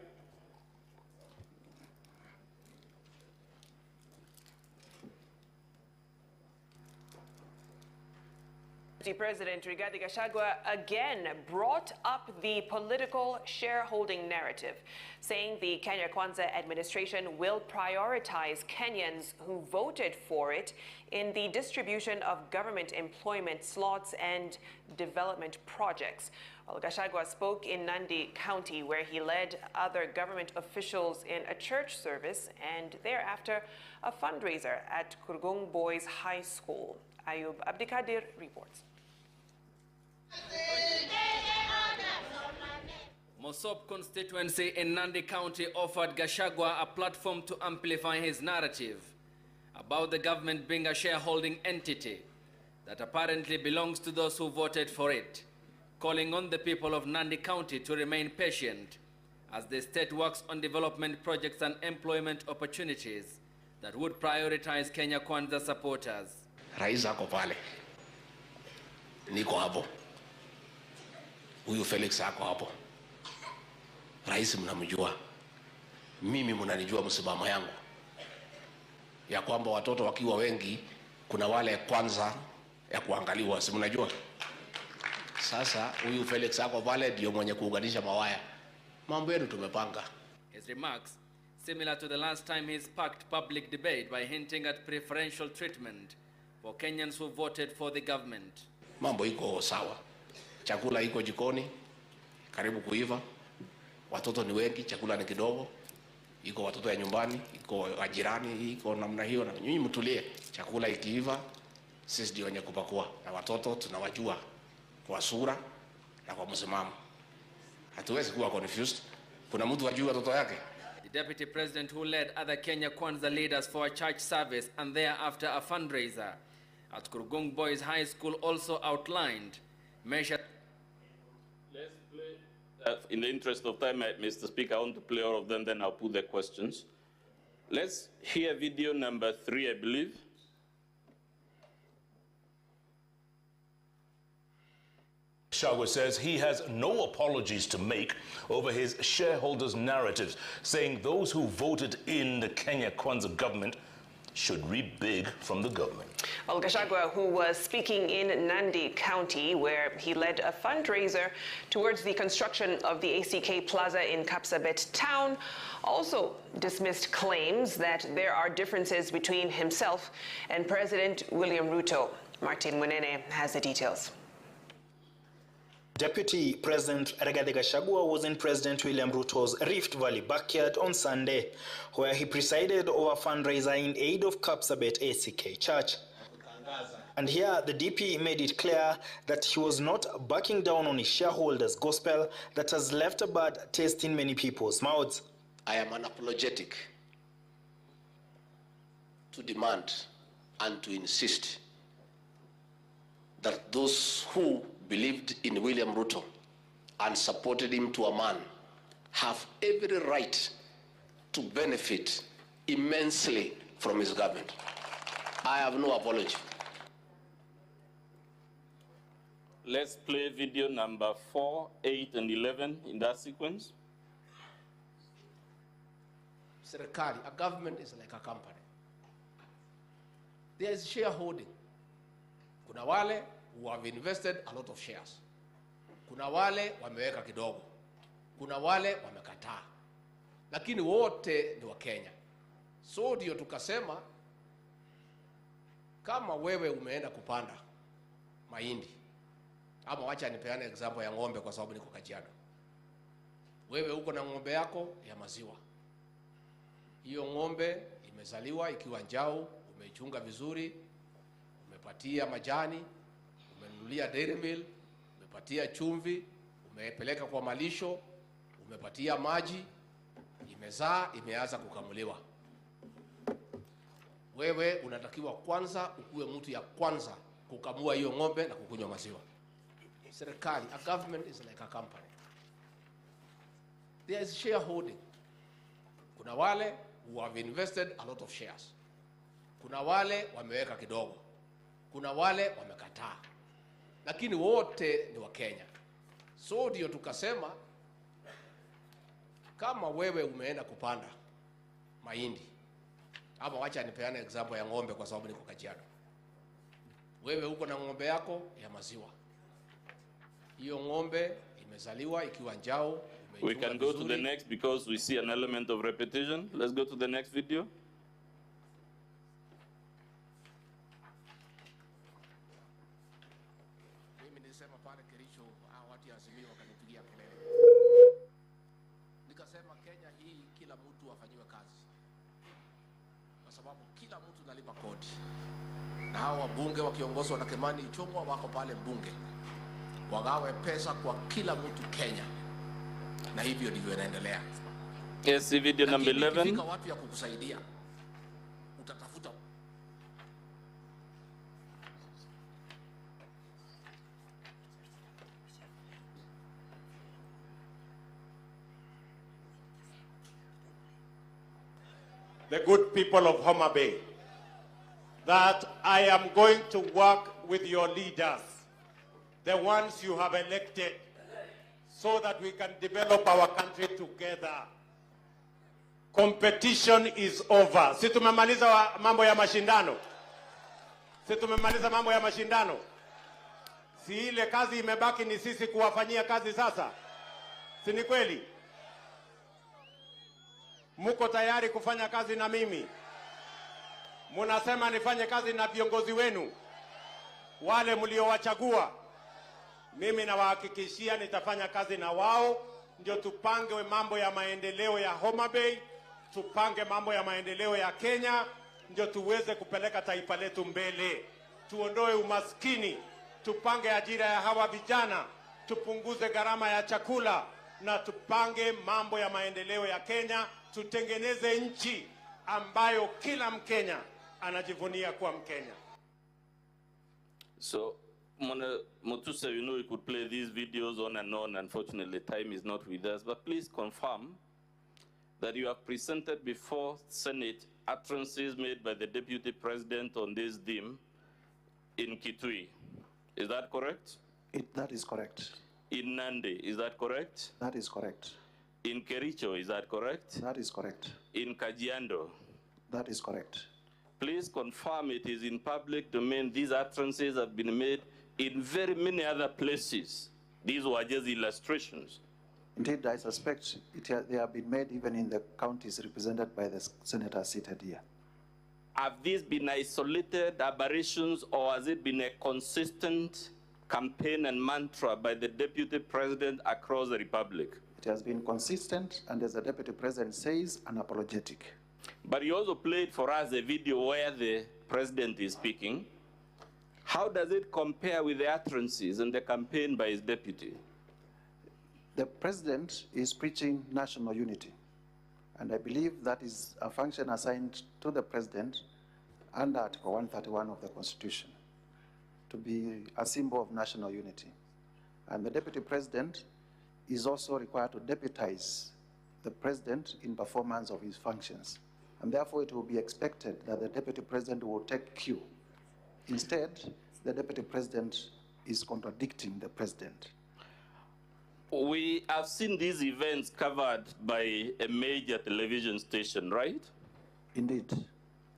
President Rigathi Gachagua again brought up the political shareholding narrative, saying the Kenya Kwanza administration will prioritize Kenyans who voted for it in the distribution of government employment slots and development projects. Well, Gachagua spoke in Nandi County, where he led other government officials in a church service and thereafter a fundraiser at Kurgung Boys High School. Ayub Abdikadir reports. Mosop constituency in Nandi County offered Gachagua a platform to amplify his narrative about the government being a shareholding entity that apparently belongs to those who voted for it, calling on the people of Nandi County to remain patient as the state works on development projects and employment opportunities that would prioritize Kenya Kwanza supporters. Rais ako pale, niko hapo, huyu Felix ako hapo. Rais mnamjua, mimi mnanijua msimamo yangu ya kwamba watoto wakiwa wengi kuna wale kwanza ya kuangaliwa, si mnajua? Sasa huyu Felix ako pale ndio mwenye kuunganisha mawaya. Mambo yetu tumepanga. His remarks similar to the last time he sparked public debate by hinting at preferential treatment for Kenyans who voted for the government. Mambo iko sawa. Chakula iko jikoni, karibu kuiva. Watoto ni wengi, chakula ni kidogo. Iko watoto ya nyumbani, iko wajirani, iko namna hiyo, na nyinyi mtulie. Chakula ikiiva, sisi ndio wenye kupakua. Na watoto tunawajua kwa sura na kwa msimamo. Hatuwezi kuwa confused. Kuna mtu ajui watoto yake. The deputy president who led other Kenya Kwanza leaders for a church service and thereafter a fundraiser at Kurgung Boys High School also outlined measures. Let's play, in the interest of time, Mr. Speaker, I want to play all of them, then I'll put the questions. Let's hear video number 3, I believe. Gachagua says he has no apologies to make over his shareholders' narratives, saying those who voted in the Kenya Kwanza government should reap big from the government. Well, Gachagua, who was speaking in Nandi County, where he led a fundraiser towards the construction of the ACK Plaza in Kapsabet town, also dismissed claims that there are differences between himself and President William Ruto. Martin Munene has the details. Deputy President Rigathi Gachagua was in President William Ruto's Rift Valley backyard on Sunday, where he presided over a fundraiser in aid of Kapsabet ACK Church. And here, the DP made it clear that he was not backing down on his shareholders' gospel that has left a bad taste in many people's mouths. I am unapologetic to demand and to insist that those who believed in William Ruto and supported him to a man have every right to benefit immensely from his government. I have no apology. Let's play video number 4, 8, and 11 in that sequence. Serikali, a government is like a company. There is shareholding. Kuna wale who have invested a lot of shares. Kuna wale wameweka kidogo. Kuna wale wamekataa. Lakini wote ni wa Kenya. So ndio tukasema kama wewe umeenda kupanda mahindi, ama wacha nipeane example ya ng'ombe kwa sababu niko Kajiado. Wewe uko na ng'ombe yako ya maziwa. Hiyo ng'ombe imezaliwa ikiwa njao, umeichunga vizuri, umepatia majani, umenunulia dairy mill, umepatia chumvi, umepeleka kwa malisho, umepatia maji, imezaa, imeanza kukamuliwa. Wewe unatakiwa kwanza ukuwe mtu ya kwanza kukamua hiyo ng'ombe na kukunywa maziwa. Serikali, a government is like a company. There is shareholding. Kuna wale who have invested a lot of shares. Kuna wale wameweka kidogo. Kuna wale wamekataa. Lakini wote ni wa Kenya. So ndio tukasema kama wewe umeenda kupanda mahindi, ama wacha nipeane example ya ng'ombe kwa sababu niko Kajiado. Wewe uko na ng'ombe yako ya maziwa. Hiyo ng'ombe imezaliwa ikiwa njao. We can go to the next because we see an element of repetition. Let's go to the next video. Mimi nilisema pale Kericho watu ya Azimio wakanipigia kelele. Nikasema Kenya hii kila mtu afanyiwe kazi. Kwa sababu kila mtu analipa kodi. Na hao wabunge wakiongozwa na Kimani Ichung'wa wako pale bunge. Wagawe pesa kwa kila mtu Kenya. Na hivyo ndivyo inaendelea. Yes, video number 11. Fika watu ya kukusaidia. Utatafuta. The good people of Homa Bay, that I am going to work with your leaders, the ones you have elected, so that we can develop our country together. Competition is over. Si tumemaliza mambo ya mashindano? Si tumemaliza mambo ya mashindano? Si ile kazi imebaki ni sisi kuwafanyia kazi sasa? Si ni kweli? Muko tayari kufanya kazi na mimi? Munasema nifanye kazi na viongozi wenu wale mliowachagua. Mimi nawahakikishia nitafanya kazi na wao, ndio tupange mambo ya maendeleo ya Homa Bay, tupange mambo ya maendeleo ya Kenya, ndio tuweze kupeleka taifa letu mbele. Tuondoe umaskini, tupange ajira ya hawa vijana, tupunguze gharama ya chakula, na tupange mambo ya maendeleo ya Kenya, tutengeneze nchi ambayo kila Mkenya anajivunia kuwa Mkenya. So, Mutuse, you know we could play these videos on and on. Unfortunately, time is not with us. But please confirm that you have presented before Senate utterances made by the Deputy President on this theme in Kitui. Is that correct? That is correct. In Nandi, is that correct? That is correct. In Kericho, is that correct? That is correct. In Kajiado? That is correct. Please confirm it is in public domain. These utterances have been made in very many other places. These were just illustrations. Indeed, I suspect they have been made even in the counties represented by the senators seated here. Have these been isolated aberrations, or has it been a consistent campaign and mantra by the Deputy President across the Republic? It has been consistent, and as the Deputy President says, unapologetic. But you also played for us a video where the President is speaking. How does it compare with the utterances and the campaign by his deputy? The President is preaching national unity, and I believe that is a function assigned to the President under Article 131 of the Constitution, to be a symbol of national unity. And the Deputy President is also required to deputize the President in performance of his functions. And therefore, it will be expected that the Deputy President will take cue. Instead, the Deputy President is contradicting the President. We have seen these events covered by a major television station, right? Indeed.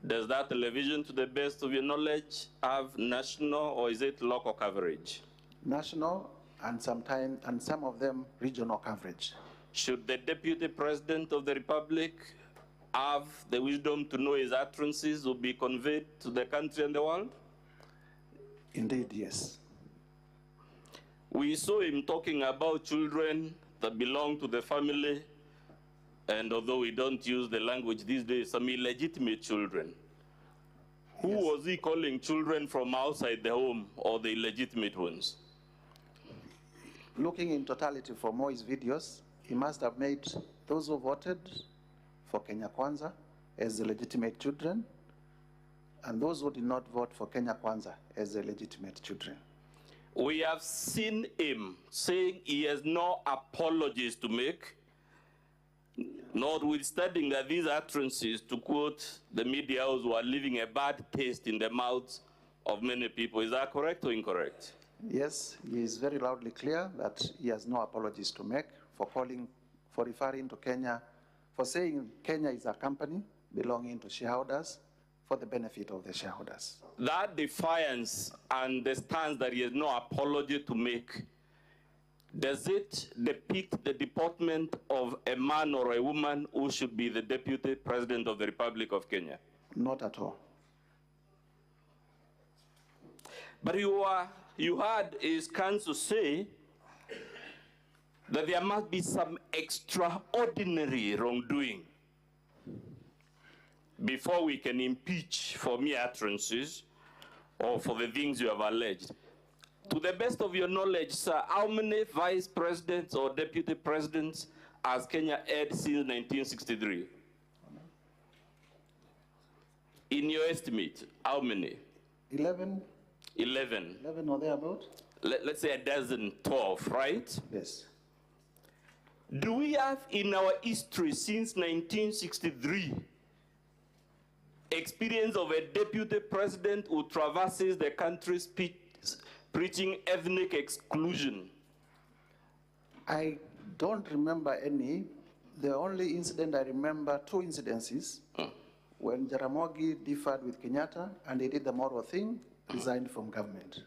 Does that television, to the best of your knowledge, have national or is it local coverage? National, and sometimes, and some of them regional coverage. Should the Deputy President of the Republic have the wisdom to know his utterances will be conveyed to the country and the world? Indeed, yes. We saw him talking about children that belong to the family, and although we don't use the language these days, some illegitimate children. Who was he calling children from outside the home, or the illegitimate ones? Looking in totality for Moi's videos, he must have made those who voted for Kenya Kwanza as the legitimate children, and those who did not vote for Kenya Kwanza as the legitimate children. We have seen him saying he has no apologies to make, notwithstanding that these utterances, to quote the media house, were leaving a bad taste in the mouths of many people. Is that correct or incorrect? Yes, he is very loudly clear that he has no apologies to make for referring to Kenya, for saying Kenya is a company belonging to shareholders for the benefit of the shareholders. That defiance and the stance that he has no apology to make, does it depict the deportment of a man or a woman who should be the Deputy President of the Republic of Kenya? Not at all. But you heard his counsel say that there must be some extraordinary wrongdoing before we can impeach for mere utterances or for the things you have alleged. To the best of your knowledge, sir, how many vice presidents or deputy presidents has Kenya had since 1963? In your estimate, how many? 11. 11. 11 or thereabout? Let's say a dozen, 12, right? Yes. Do we have in our history since 1963 experience of a deputy president who traverses the country preaching ethnic exclusion? I don't remember any. The only incident I remember, two incidences, when Jaramogi differed with Kenyatta and he did the moral thing, resigned from government.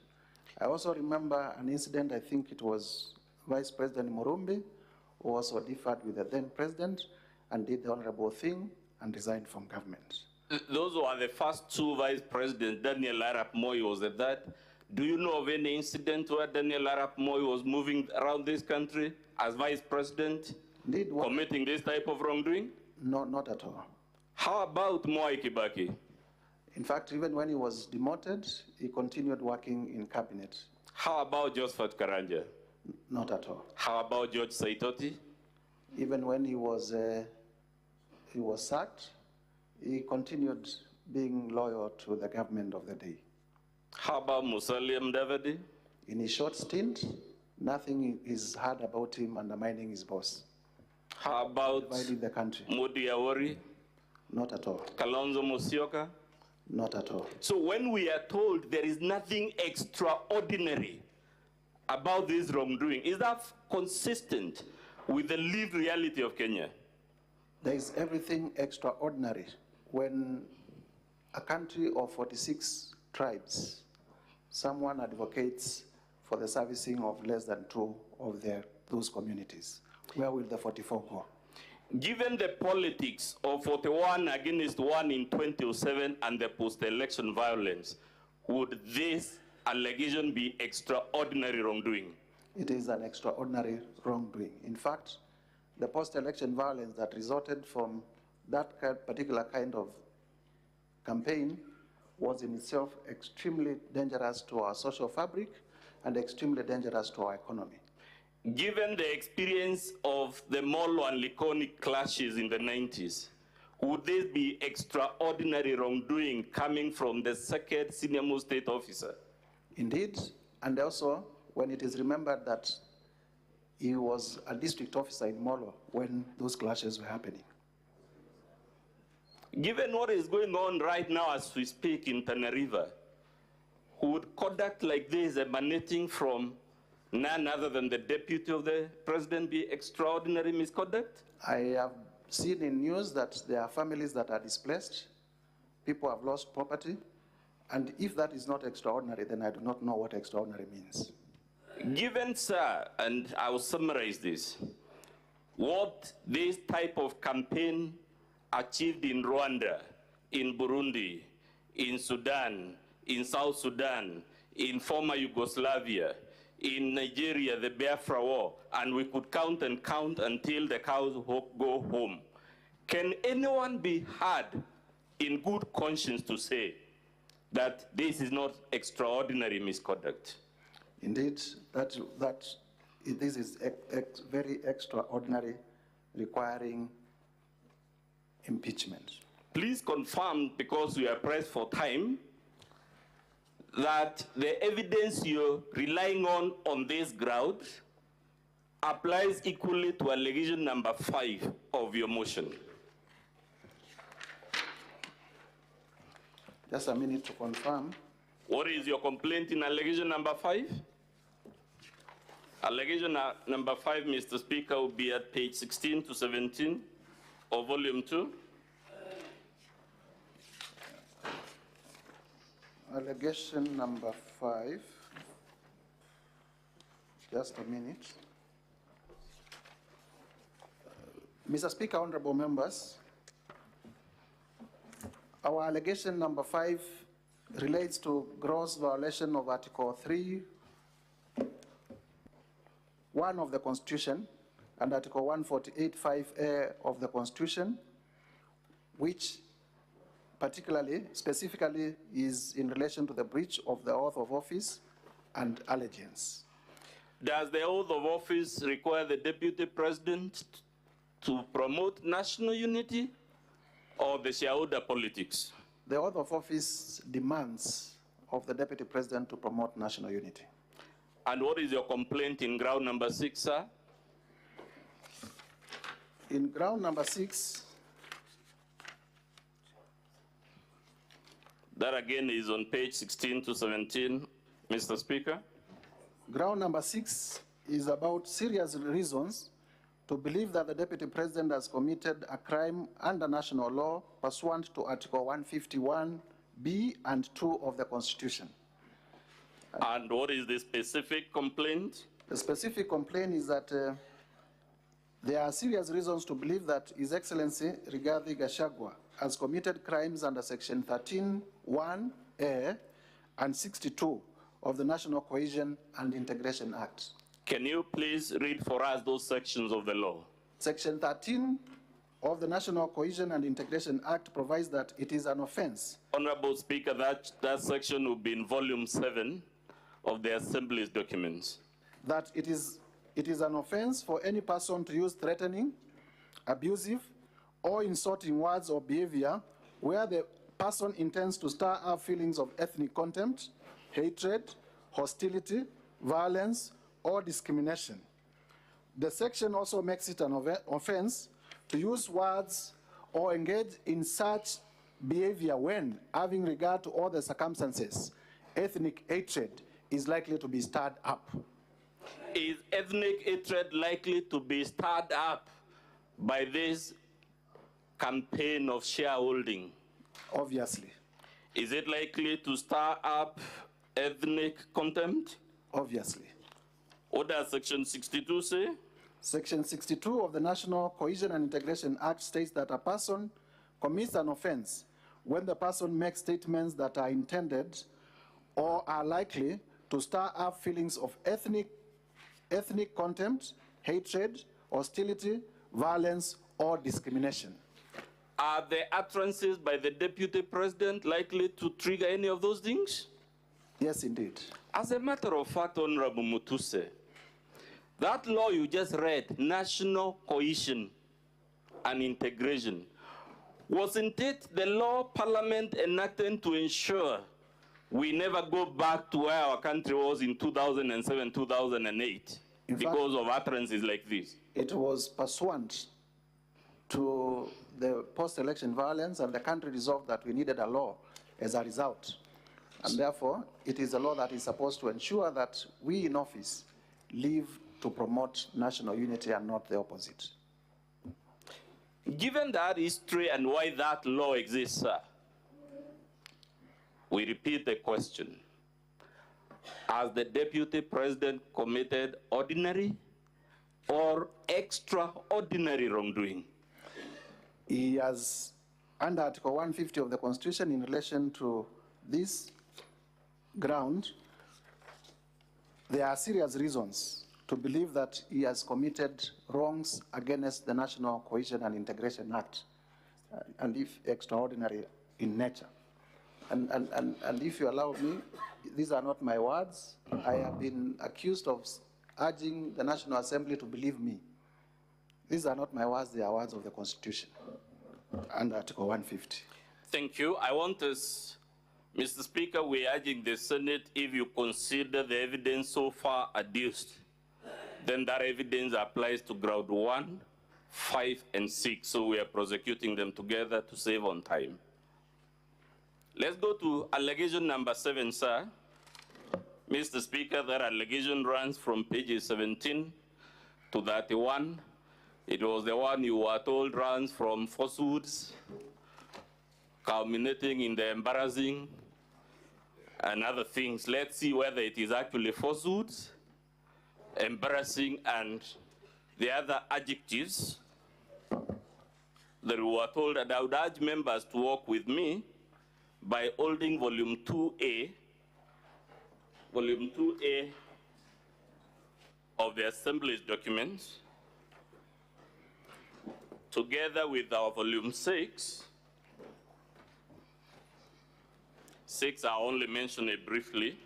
I also remember an incident, I think it was Vice President Murumbi, who also differed with the then president and did the honorable thing and resigned from government. Those were the first two vice presidents. Daniel Arap Moi was at that. Do you know of any incident where Daniel Arap Moi was moving around this country as vice president, committing this type of wrongdoing? No, not at all. How about Mwai Kibaki? In fact, even when he was demoted, he continued working in cabinet. How about Josephat Karanja? Not at all. How about George Saitoti? Even when he was sacked, he continued being loyal to the government of the day. How about Musalia Mudavadi? In his short stint, nothing is heard about him undermining his boss. How about dividing the country? Mudi Awori? Not at all. Kalonzo Musyoka? Not at all. So when we are told there is nothing extraordinary about this wrongdoing, is that consistent with the lived reality of Kenya? There is everything extraordinary when a country of 46 tribes, someone advocates for the servicing of less than 2 of those communities. Where will the 44 go? Given the politics of 41 against 1 in 2007 and the post-election violence, would this allegation be extraordinary wrongdoing? It is an extraordinary wrongdoing. In fact, the post-election violence that resulted from that particular kind of campaign was in itself extremely dangerous to our social fabric and extremely dangerous to our economy. Given the experience of the Molo and Likoni clashes in the 90s, would this be extraordinary wrongdoing coming from the second senior-most state officer? Indeed, and also when it is remembered that he was a district officer in Molo when those clashes were happening. Given what is going on right now as we speak in Tenerife, would conduct like this emanating from none other than the deputy of the president be extraordinary misconduct? I have seen in news that there are families that are displaced, people have lost property, and if that is not extraordinary, then I do not know what extraordinary means. Given, sir, and I will summarize this, what this type of campaign achieved in Rwanda, in Burundi, in Sudan, in South Sudan, in former Yugoslavia, in Nigeria, the Biafra War, and we could count and count until the cows go home. Can anyone be heard in good conscience to say that this is not extraordinary misconduct? Indeed, this is very extraordinary, requiring impeachment. Please confirm, because we are pressed for time, that the evidence you're relying on this ground applies equally to allegation number 5 of your motion. Just a minute to confirm. What is your complaint in allegation number 5? Allegation number 5, Mr. Speaker, will be at page 16 to 17 of volume 2. Allegation number 5. Just a minute. Mr. Speaker, honorable members, our allegation number 5 relates to gross violation of Article 3(1) of the Constitution and Article 148(5)(a) of the Constitution, which specifically is in relation to the breach of the oath of office and allegiance. Does the oath of office require the Deputy President to promote national unity or the shareholder politics? The oath of office demands of the Deputy President to promote national unity. And what is your complaint in ground number 6, sir? In ground number 6, that again is on page 16 to 17, Mr. Speaker. Ground number 6 is about serious reasons to believe that the Deputy President has committed a crime under national law pursuant to Article 151(b) and 2 of the Constitution. And what is the specific complaint? The specific complaint is that there are serious reasons to believe that His Excellency Rigathi Gachagua has committed crimes under Section 13(1)(a) and 62 of the National Cohesion and Integration Act. Can you please read for us those sections of the law? Section 13 of the National Cohesion and Integration Act provides that it is an offense. Honorable Speaker, that section will be in volume 7 of the Assembly's documents. That it is an offense for any person to use threatening, abusive, or insulting words or behavior where the person intends to stir up feelings of ethnic contempt, hatred, hostility, violence, or discrimination. The section also makes it an offense to use words or engage in such behavior when, having regard to all the circumstances, ethnic hatred is likely to be stirred up. Is ethnic hatred likely to be stirred up by this campaign of shareholding? Obviously. Is it likely to stir up ethnic contempt? Obviously. What does Section 62 say? Section 62 of the National Cohesion and Integration Act states that a person commits an offense when the person makes statements that are intended or are likely to stir up feelings of ethnic contempt, hatred, hostility, violence, or discrimination. Are the utterances by the Deputy President likely to trigger any of those things? Yes, indeed. As a matter of fact, Honorable Mutuse, that law you just read, National Cohesion and Integration, wasn't it the law Parliament enacted to ensure we never go back to where our country was in 2007, 2008, because of utterances like this? It was pursuant to the post-election violence, and the country resolved that we needed a law as a result. And therefore, it is a law that is supposed to ensure that we in office live to promote national unity and not the opposite. Given that history and why that law exists, sir, we repeat the question. Has the Deputy President committed ordinary or extraordinary wrongdoing? He has, under Article 150 of the Constitution, in relation to this ground, there are serious reasons to believe that he has committed wrongs against the National Cohesion and Integration Act, and if extraordinary in nature. And if you allow me, these are not my words. I have been accused of urging the National Assembly to believe me. These are not my words, they are words of the Constitution. under Article 150. Thank you. I want us, Mr. Speaker, we're urging the Senate, if you consider the evidence so far adduced, then that evidence applies to ground 1, 5, and 6. So we are prosecuting them together to save on time. Let's go to allegation number 7, sir. Mr. Speaker, that allegation runs from pages 17 to 31. It was the one you were told runs from falsehoods, culminating in the embarrassing and other things. Let's see whether it is actually falsehoods, embarrassing, and the other adjectives that we were told. And I would urge members to work with me by holding volume 2A of the Assembly's documents, together with our volume 6. 6, I only mention it briefly.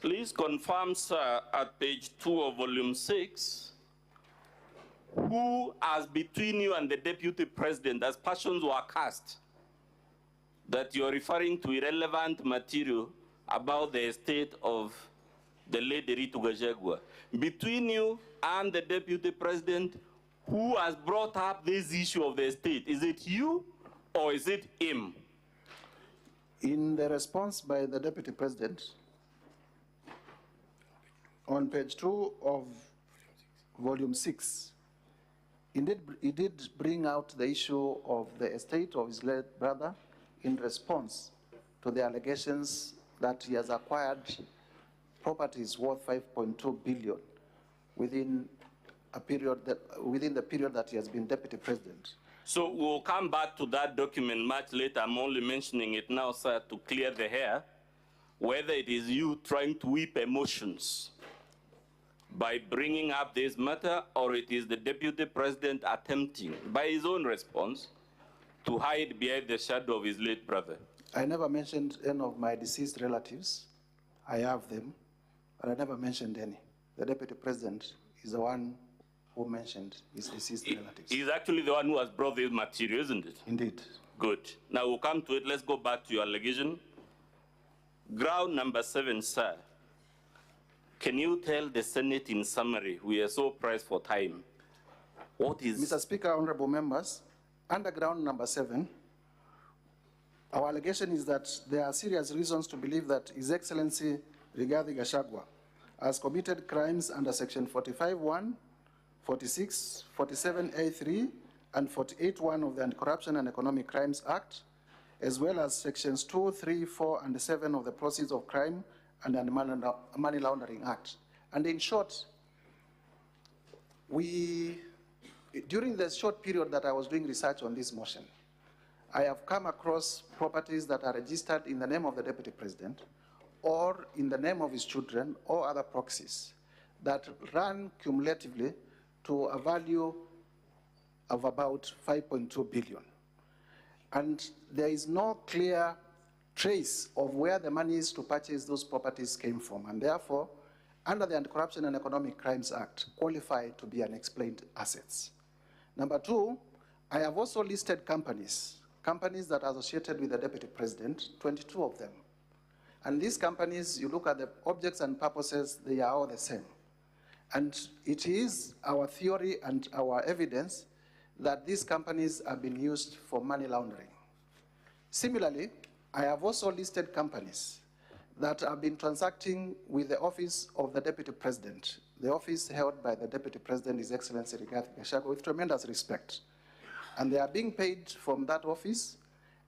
Please confirm, sir, at page 2 of volume 6, who, as between you and the Deputy President, as passions were cast, that you're referring to irrelevant material about the estate of the late Rigathi Gachagua. Between you and the Deputy President, who has brought up this issue of the estate? Is it you or is it him? In the response by the Deputy President, on page 2 of volume 6, he did bring out the issue of the estate of his late brother in response to the allegations that he has acquired properties worth 5.2 billion within the period that he has been Deputy President. So we'll come back to that document much later. I'm only mentioning it now, sir, to clear the air, whether it is you trying to whip emotions by bringing up this matter, or it is the Deputy President attempting, by his own response, to hide behind the shadow of his late brother. I never mentioned any of my deceased relatives. I have them, but I never mentioned any. The Deputy President is the one who mentioned his deceased relatives. He's actually the one who has brought this material, isn't it? Indeed. Good. Now we'll come to it. Let's go back to your allegation. Ground number 7, sir. Can you tell the Senate in summary, we are so pressed for time, what is... Mr. Speaker, honorable members, under ground number 7, our allegation is that there are serious reasons to believe that His Excellency Rigathi Gachagua has committed crimes under section 45(1), 46, 47A3, and 48(1) of the Anti-Corruption and Economic Crimes Act, as well as sections 2, 3, 4, and 7 of the Proceeds of Crime and the Money Laundering Act. And in short, during the short period that I was doing research on this motion, I have come across properties that are registered in the name of the Deputy President or in the name of his children or other proxies that run cumulatively to a value of about 5.2 billion. And there is no clear trace of where the monies to purchase those properties came from, and therefore, under the Anti-Corruption and Economic Crimes Act, qualify to be unexplained assets. Number 2, I have also listed companies that are associated with the Deputy President, 22 of them. And these companies, you look at the objects and purposes, they are all the same. And it is our theory and our evidence that these companies have been used for money laundering. Similarly, I have also listed companies that have been transacting with the office of the Deputy President, the office held by the Deputy President, His Excellency Rigathi Gachagua, with tremendous respect. And they are being paid from that office,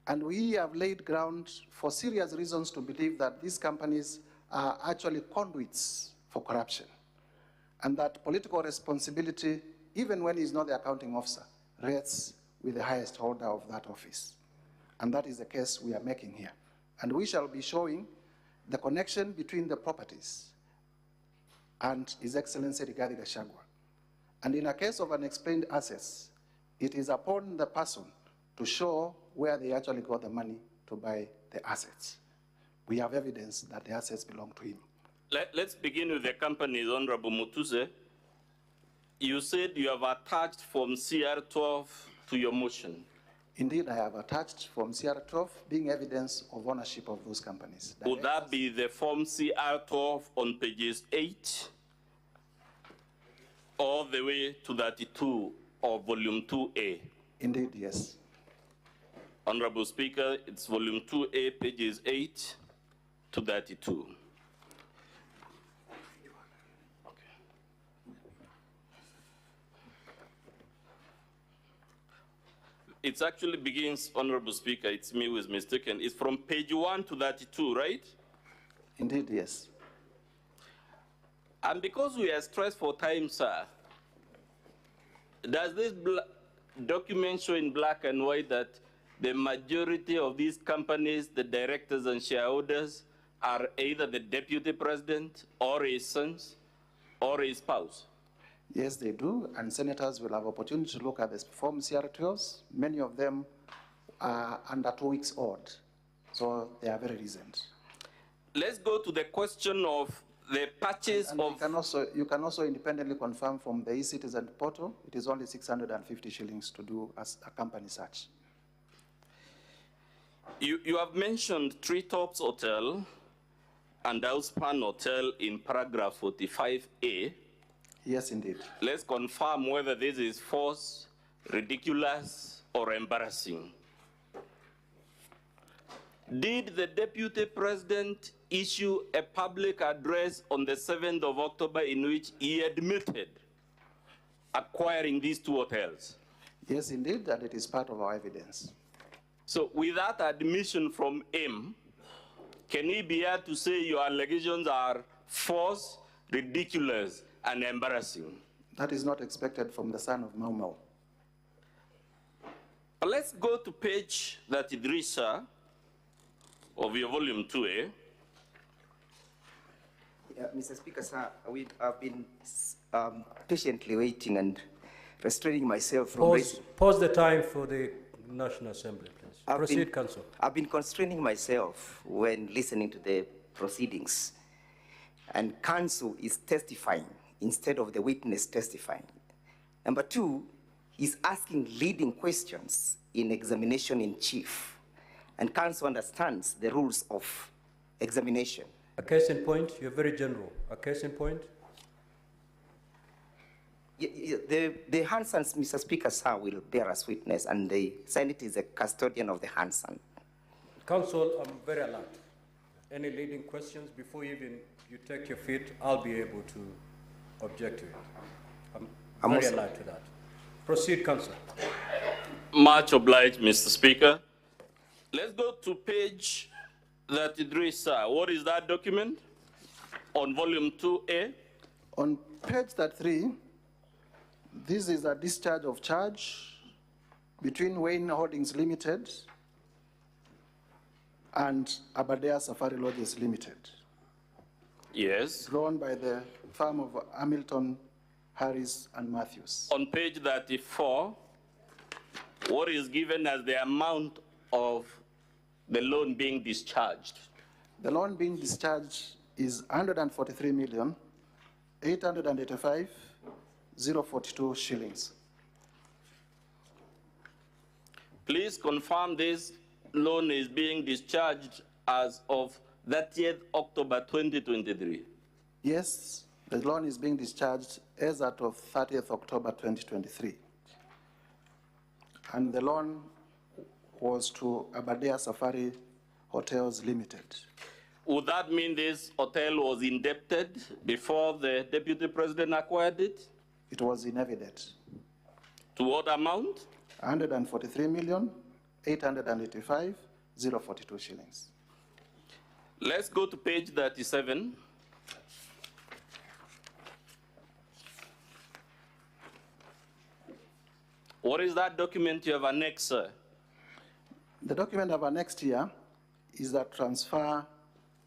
and we have laid ground for serious reasons to believe that these companies are actually conduits for corruption, and that political responsibility, even when he's not the accounting officer, rests with the highest holder of that office. And that is the case we are making here. And we shall be showing the connection between the properties and His Excellency Rigathi Gachagua. And in a case of unexplained assets, it is upon the person to show where they actually got the money to buy the assets. we have evidence that the assets belong to him. Let's begin with the companies, Honorable Mutuse. You said you have attached Form CR12 to your motion. Indeed, I have attached Form CR12 being evidence of ownership of those companies. Would that be the Form CR12 on pages 8 all the way to 32 of Volume 2A? Indeed, yes. Honorable Speaker, it's Volume 2A, pages 8 to 32. It actually begins, Honorable Speaker, it's me who is mistaken. It's from page 1 to 32, right? Indeed, yes. And because we are stressed for time, sir, does this document show in black and white that the majority of these companies, the directors and shareholders, are either the deputy president or his sons or his spouse? Yes, they do, and senators will have opportunity to look at the Form CR12s. Many of them are under 2 weeks old, so they are very recent. Let's go to the question of the purchase and of... You can also independently confirm from the e-citizen portal, it is only 650 shillings to do as a company search. You have mentioned Treetops Hotel and Outspan Hotel in paragraph 45A. Yes, indeed. Let's confirm whether this is false, ridiculous, or embarrassing. Did the Deputy President issue a public address on the 7th of October in which he admitted acquiring these 2 hotels? Yes, indeed, and it is part of our evidence. So with that admission from him, can he be here to say your allegations are false, ridiculous, and embarrassing? That is not expected from the son of Mau Mau. Let's go to page 33, sir, of your volume 2A. Mr. Speaker, sir, I've been patiently waiting and restraining myself from raising. Pause the time for the National Assembly, please. Proceed, Council. I've been constraining myself when listening to the proceedings, and Council is testifying instead of the witness testifying. Number 2, he's asking leading questions in examination in chief, and Council understands the rules of examination. A case in point, you're very general. A case in point? The Hansons, Mr. Speaker, sir, will bear as witness, and the Senate is a custodian of the Hanson. Council, I'm very alert. Any leading questions before even you take your feet, I'll be able to object to it. I'm very alert to that. Proceed, Council. Much obliged, Mr. Speaker. Let's go to page 33, sir. What is that document on volume 2A? On page 33, this is a discharge of charge between Wayne Holdings Limited and Aberdare Safari Lodges Limited. Yes. Drawn by the firm of Hamilton, Harris, and Matthews. On page 34, what is given as the amount of the loan being discharged? The loan being discharged is 143,885,042 shillings. Please confirm this loan is being discharged as of 30th October 2023. Yes, the loan is being discharged as at of 30th October 2023. And the loan was to Aberdare Safari Hotels Limited. Would that mean this hotel was indebted before the Deputy President acquired it? It was in evidence. To what amount? 143,885,042 shillings. Let's go to page 37. What is that document you have annexed, sir? The document I've annexed here is a transfer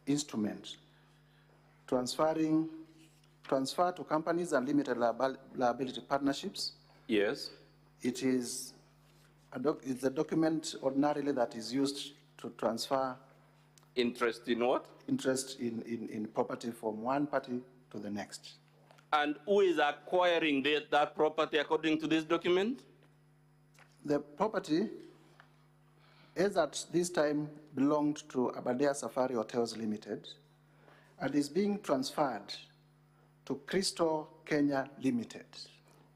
instrument, transfer to companies and limited liability partnerships. Yes. It is it's a document ordinarily that is used to transfer Interest in what? Interest in property from one party to the next. And who is acquiring that property according to this document? The property, as at this time, belonged to Aberdare Safari Hotels Limited and is being transferred to Crystal Kenya Limited.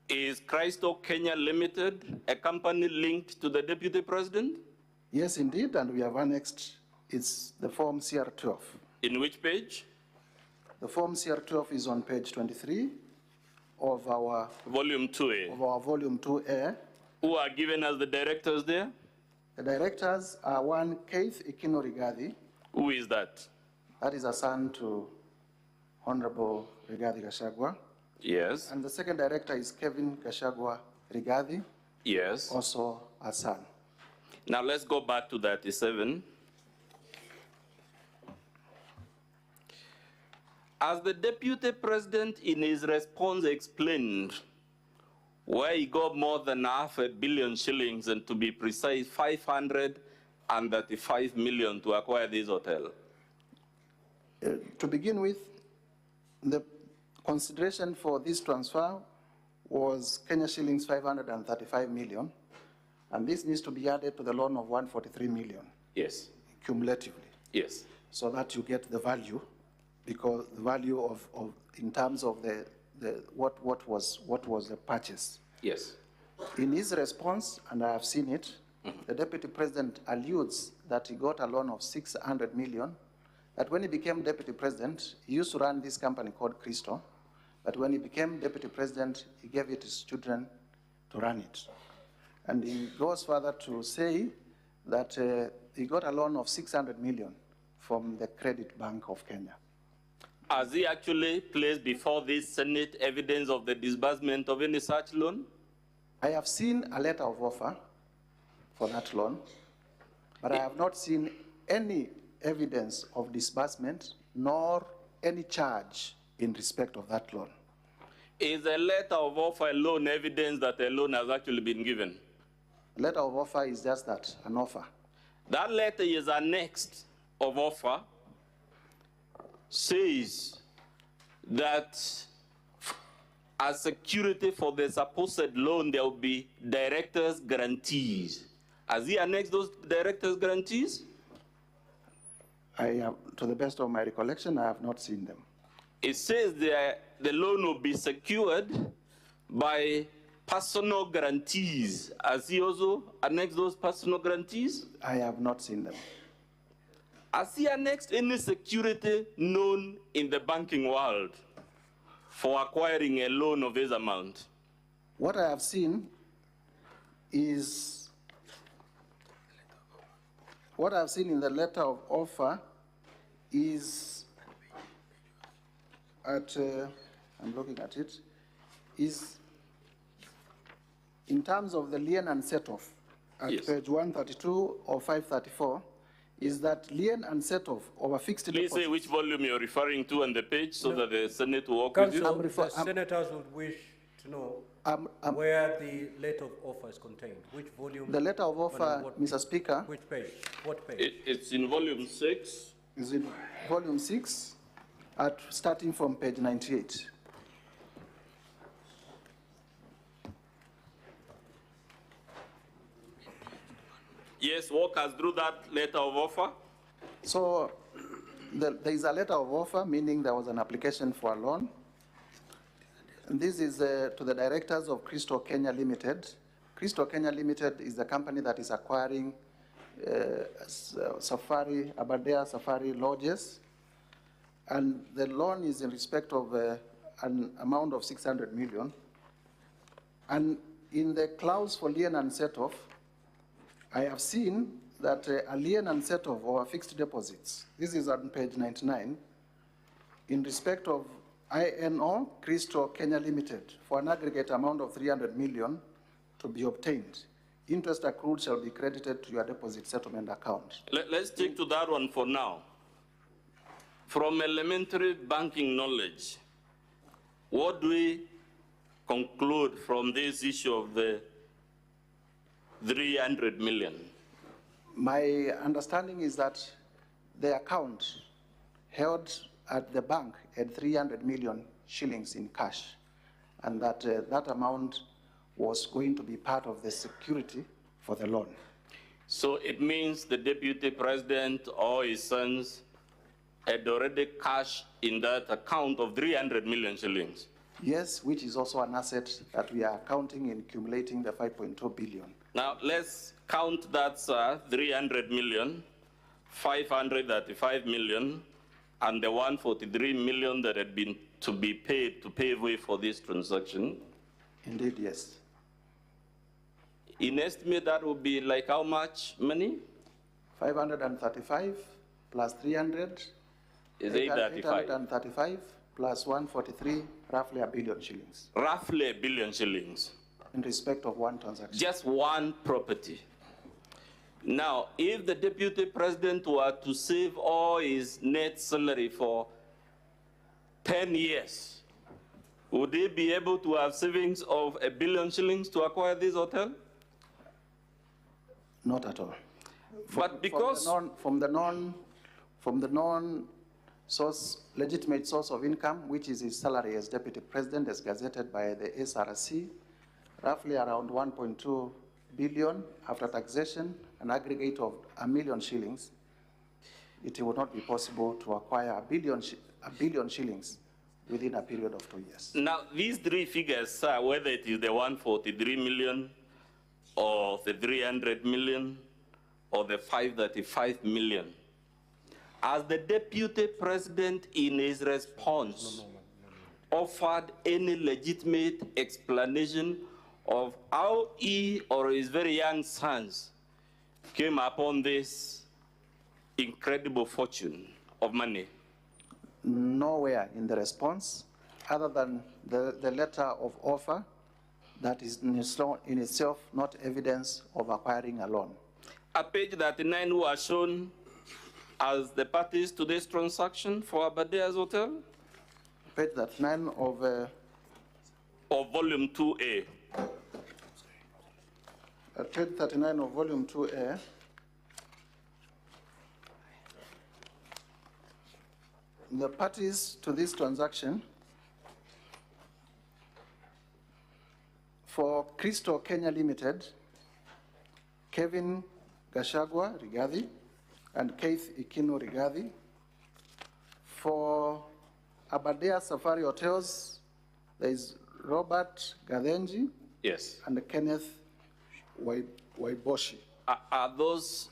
Is Crystal Kenya Limited a company linked to the Deputy President? Yes, indeed, and we have annexed the Form CR12. In which page? The Form CR12 is on page 23 of our Volume 2A. Of our Volume 2A. Who are given as the directors there? The directors are one, H.E Rigathi. Who is that? That is a son to Honorable Rigathi Gachagua. Yes. And the second director is Kevin Gachagua Rigathi. Yes. Also a son. Now let's go back to 37. As the Deputy President in his response explained, where he got more than $500 million shillings, and to be precise, 535 million to acquire this hotel. To begin with, the consideration for this transfer was Kenya shillings 535 million, and this needs to be added to the loan of 143 million. Yes. Cumulatively. Yes. So that you get the value, because the value of in terms of what was the purchase. Yes. In his response, and I have seen it, the Deputy President alludes that he got a loan of 600 million, that when he became Deputy President, he used to run this company called Crystal, but when he became Deputy President, he gave it to his children to run it. And he goes further to say that he got a loan of 600 million from the Credit Bank of Kenya. Has he actually placed before this Senate evidence of the disbursement of any such loan? I have seen a letter of offer for that loan, but I have not seen any evidence of disbursement nor any charge in respect of that loan. Is a letter of offer loan evidence that a loan has actually been given? Letter of offer is just that, an offer. That letter is annexed of offer, says that as security for the supposed loan, there will be directors' guarantees. Has he annexed those directors' guarantees? To the best of my recollection, I have not seen them. It says the loan will be secured by personal guarantees. Has he also annexed those personal guarantees? I have not seen them. Has he annexed any security known in the banking world for acquiring a loan of this amount? What I have seen is, what I have seen in the letter of offer is at, I'm looking at it, is in terms of the lien and set-off at page 132 or 534, is that lien and set-off of a fixed deposit. Please say which volume you're referring to and the page so that the Senate will work with you. The senators would wish to know where the letter of offer is contained. Which volume? The letter of offer, Mr. Speaker. Which page? What page? It's in volume 6. Is in volume 6, starting from page 98. Yes, walk us through that letter of offer. So there is a letter of offer, meaning there was an application for a loan. And this is to the directors of Crystal Kenya Limited. Crystal Kenya Limited is the company that is acquiring Aberdare Safari lodges. And the loan is in respect of an amount of 600 million. And in the clause for lien and set-off, I have seen that a lien and set-off or fixed deposits, this is on page 99, in respect of INO Crystal Kenya Limited for an aggregate amount of 300 million to be obtained. Interest accrued shall be credited to your deposit settlement account. Let's stick to that one for now. From elementary banking knowledge, what do we conclude from this issue of the 300 million? My understanding is that the account held at the bank had 300 million shillings in cash, and that that amount was going to be part of the security for the loan. So it means the deputy president or his sons had already cash in that account of 300 million shillings. Yes, which is also an asset that we are counting in accumulating the 5.2 billion. Now let's count that 300 million, 535 million, and the 143 million that had been to be paid to pave way for this transaction. Indeed, yes. In estimate, that would be like how much money? 535 plus 300 is 835. 835 plus 143, roughly $1 billion shillings. Roughly $1 billion shillings. In respect of one transaction. Just one property. Now, if the deputy president were to save all his net salary for 10 years, would he be able to have savings of $1 billion shillings to acquire this hotel? Not at all. But because from the legitimate source of income, which is his salary as deputy president, as gazetted by the SRC, roughly around 1.2 billion after taxation, an aggregate of $1 million shillings, it would not be possible to acquire $1 billion shillings within a period of 2 years. Now, these three figures, whether it is the 143 million, or the 300 million, or the 535 million, as the deputy president in his response offered any legitimate explanation of how he or his very young sons came upon this incredible fortune of money? Nowhere in the response, other than the letter of offer that is in itself not evidence of acquiring a loan. At page 39, who are shown as the parties to this transaction for Abadea's hotel? Page 39 of volume 2A. At page 39 of volume 2A, the parties to this transaction for Crystal Kenya Limited, Kevin Gachagua Rigathi and Keith Ikino Rigathi. For Abadea Safari Hotels, there is Robert Gadenji, yes, and Kenneth Waiboshi. Are those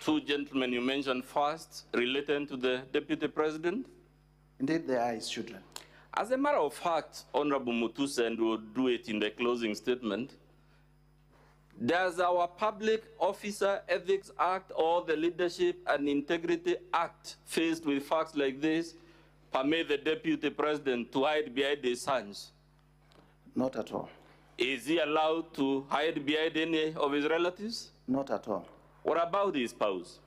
two gentlemen you mentioned first related to the deputy president? Indeed, they are his children. As a matter of fact, Honorable Mutuse, and will do it in the closing statement, does our Public Officer Ethics Act or the Leadership and Integrity Act, faced with facts like this, permit the deputy president to hide behind his sons? Not at all. Is he allowed to hide behind any of his relatives? Not at all. What about his spouse?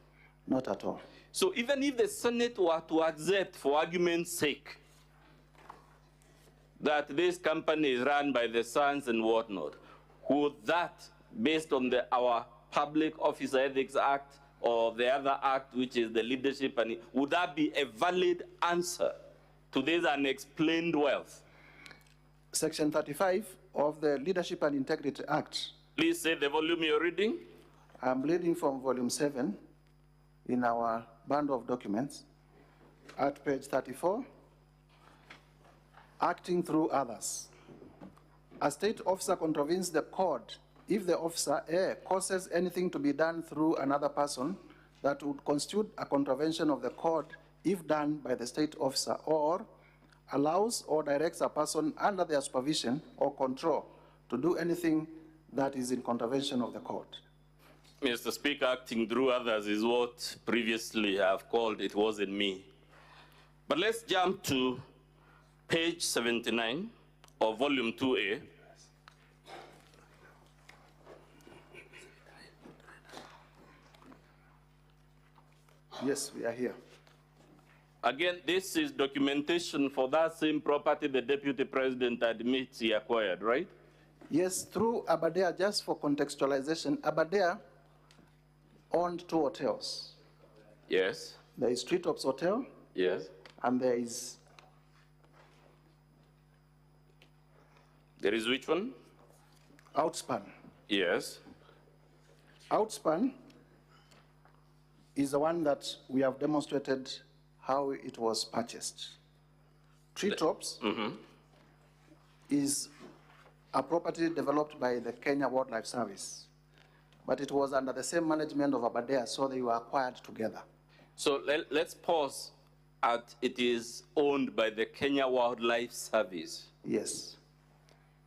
Not at all. So even if the Senate were to accept, for argument's sake, that this company is run by the sons and whatnot, would that, based on our Public Officer Ethics Act or the other act, which is the leadership, and would that be a valid answer to this unexplained wealth? Section 35 of the Leadership and Integrity Act. Please say the volume you're reading. I'm reading from volume 7 in our bundle of documents at page 34. Acting through others. A state officer contravenes the code if the officer A causes anything to be done through another person that would constitute a contravention of the code if done by the state officer, or allows or directs a person under their supervision or control to do anything that is in contravention of the code. Mr. Speaker, acting through others is what previously I've called it wasn't me. But let's jump to page 79 of volume 2A. Yes, we are here. Again, this is documentation for that same property the deputy president admits he acquired, right? Yes, through Abadea. Just for contextualization, Abadea owned 2 hotels. Yes. There is Treetops Hotel. Yes. And there is... There is which one? Outspan. Yes. Outspan is the one that we have demonstrated how it was purchased. Treetops is a property developed by the Kenya Wildlife Service, but it was under the same management of Aberdare, so they were acquired together. So let's pause at it is owned by the Kenya Wildlife Service. Yes.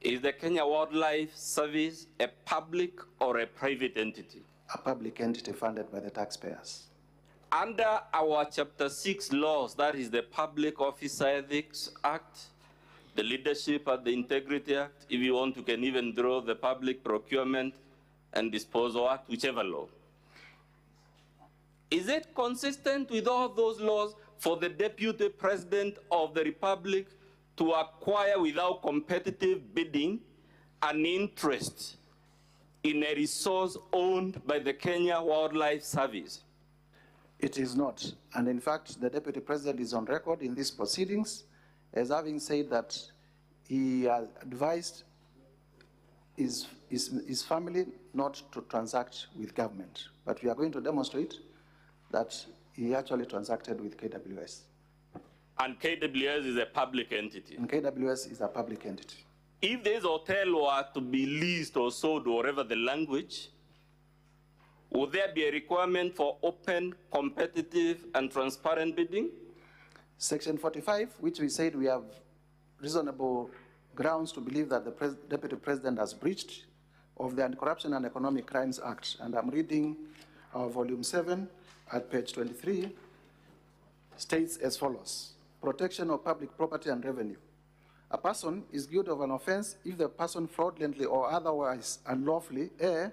Is the Kenya Wildlife Service a public or a private entity? A public entity funded by the taxpayers. Under our Chapter 6 laws, that is the Public Officer Ethics Act, the Leadership and the Integrity Act, if you want, you can even draw the Public Procurement and Disposal Act, whichever law. Is it consistent with all those laws for the Deputy President of the Republic to acquire without competitive bidding an interest in a resource owned by the Kenya Wildlife Service? It is not. And in fact, the Deputy President is on record in these proceedings as having said that he advised his family not to transact with government. But we are going to demonstrate that he actually transacted with KWS. And KWS is a public entity? And KWS is a public entity. If this hotel were to be leased or sold, or whatever the language, would there be a requirement for open, competitive, and transparent bidding? Section 45, which we said we have reasonable grounds to believe that the Deputy President has breached of the Anti-Corruption and Economic Crimes Act. And I'm reading our volume 7 at page 23, states as follows: protection of public property and revenue. A person is guilty of an offense if the person fraudulently or otherwise unlawfully A,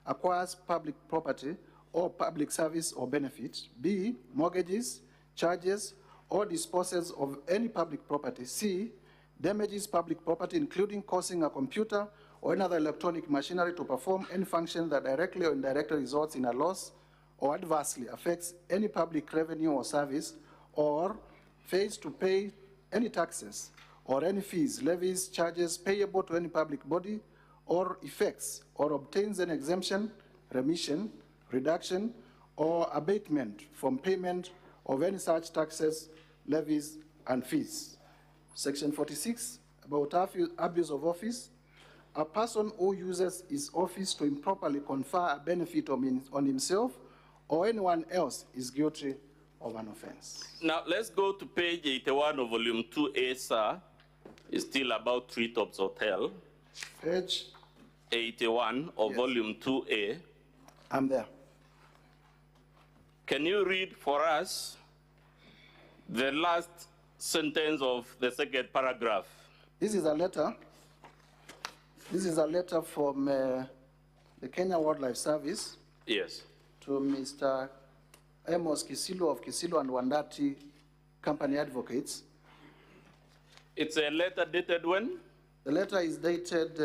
acquires public property or public service or benefit, B, mortgages, charges, or disposes of any public property, C, damages public property including causing a computer or another electronic machinery to perform any function that directly or indirectly results in a loss or adversely affects any public revenue or service, or fails to pay any taxes or any fees, levies, charges payable to any public body, or effects or obtains an exemption, remission, reduction, or abatement from payment of any such taxes, levies, and fees. Section 46, about abuse of office. A person who uses his office to improperly confer a benefit on himself or anyone else is guilty of an offense. Now, let's go to page 81 of volume 2A, sir. It's still about Treetops Hotel. Page 81 of volume 2A. I'm there. Can you read for us the last sentence of the second paragraph? This is a letter. This is a letter from the Kenya Wildlife Service. Yes. To Mr. Amos Kisilu of Kisilu and Wandati Company Advocates. It's a letter dated when? The letter is dated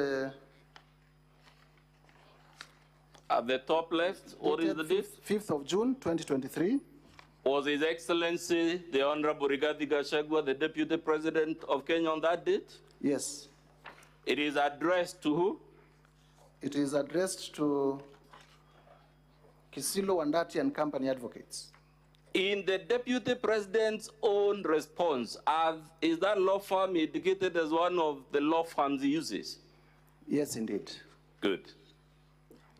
at the top left. What is the date? 5th of June, 2023. Was His Excellency, the Honorable Rigathi Gachagua, the Deputy President of Kenya on that date? Yes. It is addressed to who? It is addressed to Kisilu, Wandati and Company Advocates. In the Deputy President's own response, is that law firm indicated as one of the law firms he uses? Yes, indeed. Good.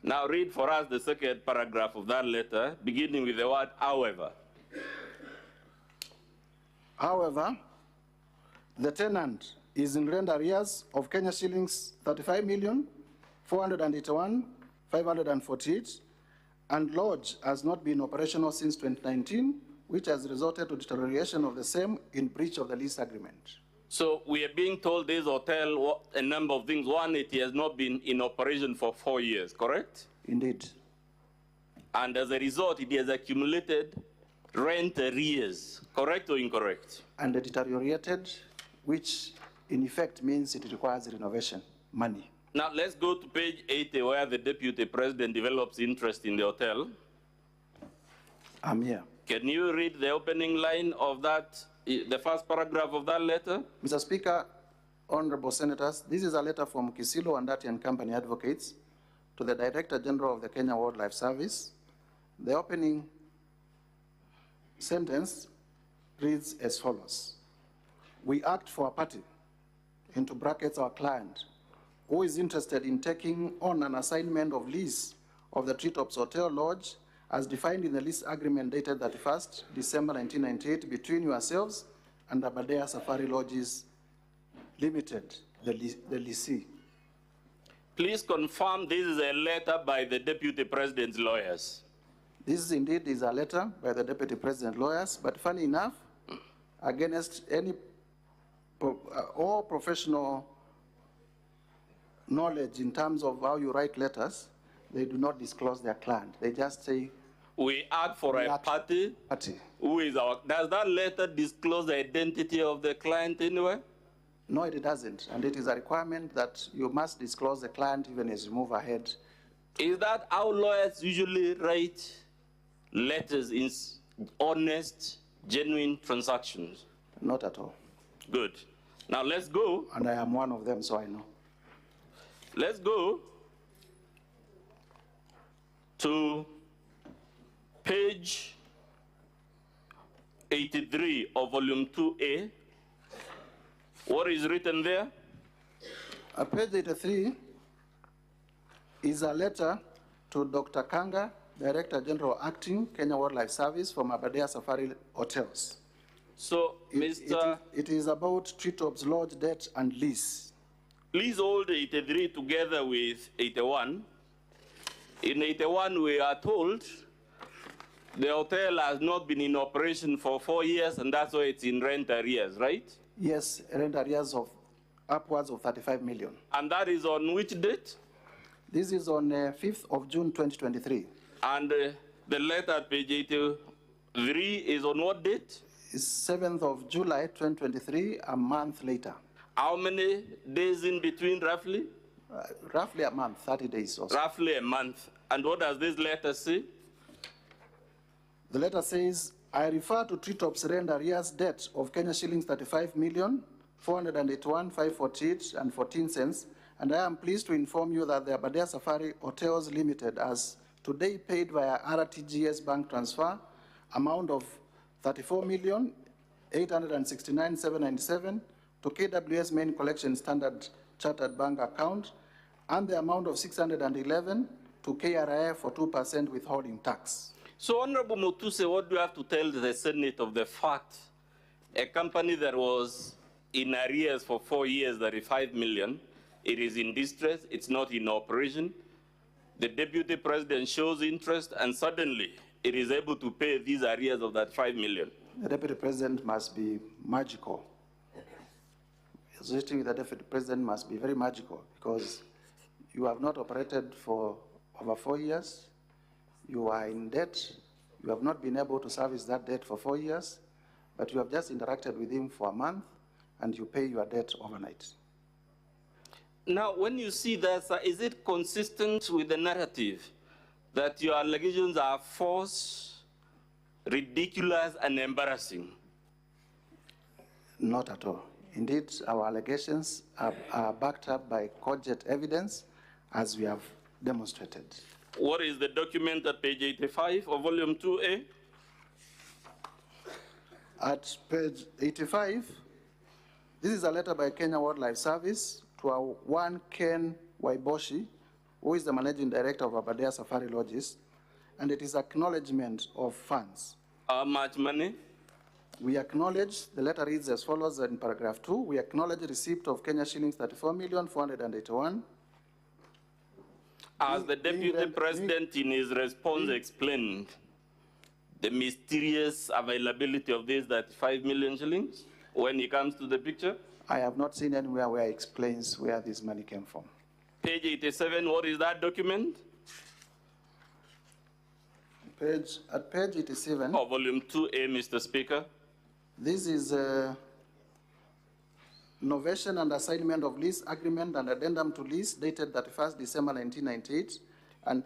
Now read for us the second paragraph of that letter, beginning with the word however. However, the tenant is in rent arrears of Kenya shillings 35,481,548, and lodge has not been operational since 2019, which has resulted to deterioration of the same in breach of the lease agreement. So we are being told this hotel, a number of things. One, it has not been in operation for 4 years, correct? Indeed. And as a result, it has accumulated rent arrears, correct or incorrect? And deteriorated, which in effect means it requires renovation, money. Now let's go to page 80 where the Deputy President develops interest in the hotel. I'm here. Can you read the opening line of that, the first paragraph of that letter? Mr. Speaker, honorable senators, this is a letter from Kisilo Andati and Company Advocates to the Director General of the Kenya Wildlife Service. The opening sentence reads as follows. We act for a party, into brackets our client, who is interested in taking on an assignment of lease of the Treetops Hotel Lodge as defined in the lease agreement dated 31st December 1998 between yourselves and Aberdare Safari Lodges Limited, the lessee. Please confirm this is a letter by the Deputy President's lawyers. This indeed is a letter by the Deputy President lawyers, but funny enough, against any all professional knowledge in terms of how you write letters, they do not disclose their client. They just say, we act for a party. Who is our, does that letter disclose the identity of the client anywhere? No, it doesn't. And it is a requirement that you must disclose the client even as you move ahead. Is that how lawyers usually write letters in honest, genuine transactions? Not at all. Good. Now let's go. And I am one of them, so I know. Let's go to page 83 of volume 2A. What is written there? Page 83 is a letter to Dr. Kanga, Director General Acting, Kenya Wildlife Service from Aberdare Safari Hotels. So, Mr. It is about Treetops Lodge debt and lease. Please hold 83 together with 81. In 81, we are told the hotel has not been in operation for 4 years, and that's why it's in rent arrears, right? Yes, rent arrears of upwards of 35 million. And that is on which date? This is on 5th of June, 2023. And the letter at page 83 is on what date? It's 7th of July, 2023, a month later. How many days in between, roughly? Roughly a month, 30 days or so. Roughly a month. And what does this letter say? The letter says, I refer to Treetops rent arrears debt of Kenya shillings 35,481,548.14, and I am pleased to inform you that the Aberdare Safari Hotels Limited has today paid via RTGS bank transfer amount of 34,869,797 to KWS main collection Standard Chartered Bank account, and the amount of 611 to KRIF for 2% withholding tax. So, Honorable Mutuse, what do you have to tell the Senate of the fact a company that was in arrears for 4 years, 35 million, it is in distress, it's not in operation, the Deputy President shows interest, and suddenly it is able to pay these arrears of that 5 million? The Deputy President must be magical. Associating with the Deputy President must be very magical, because you have not operated for over 4 years, you are in debt, you have not been able to service that debt for 4 years, but you have just interacted with him for a month, and you pay your debt overnight. Now, when you see that, sir, is it consistent with the narrative that your allegations are false, ridiculous, and embarrassing? Not at all. Indeed, our allegations are backed up by cogent evidence, as we have demonstrated. What is the document at page 85 of volume 2A? At page 85, this is a letter by Kenya Wildlife Service to one Ken Waiboshi, who is the managing director of Aberdare Safari Lodges, and it is acknowledgement of funds. How much money? We acknowledge, the letter reads as follows in paragraph 2, we acknowledge receipt of Kenya shillings 34,481. As the Deputy President in his response explained, the mysterious availability of these 35 million shillings when he comes to the picture? I have not seen anywhere where he explains where this money came from. Page 87, what is that document? At page 87. Oh, volume 2A, Mr. Speaker. This is a novation and assignment of lease agreement and addendum to lease dated 31st December 1998 and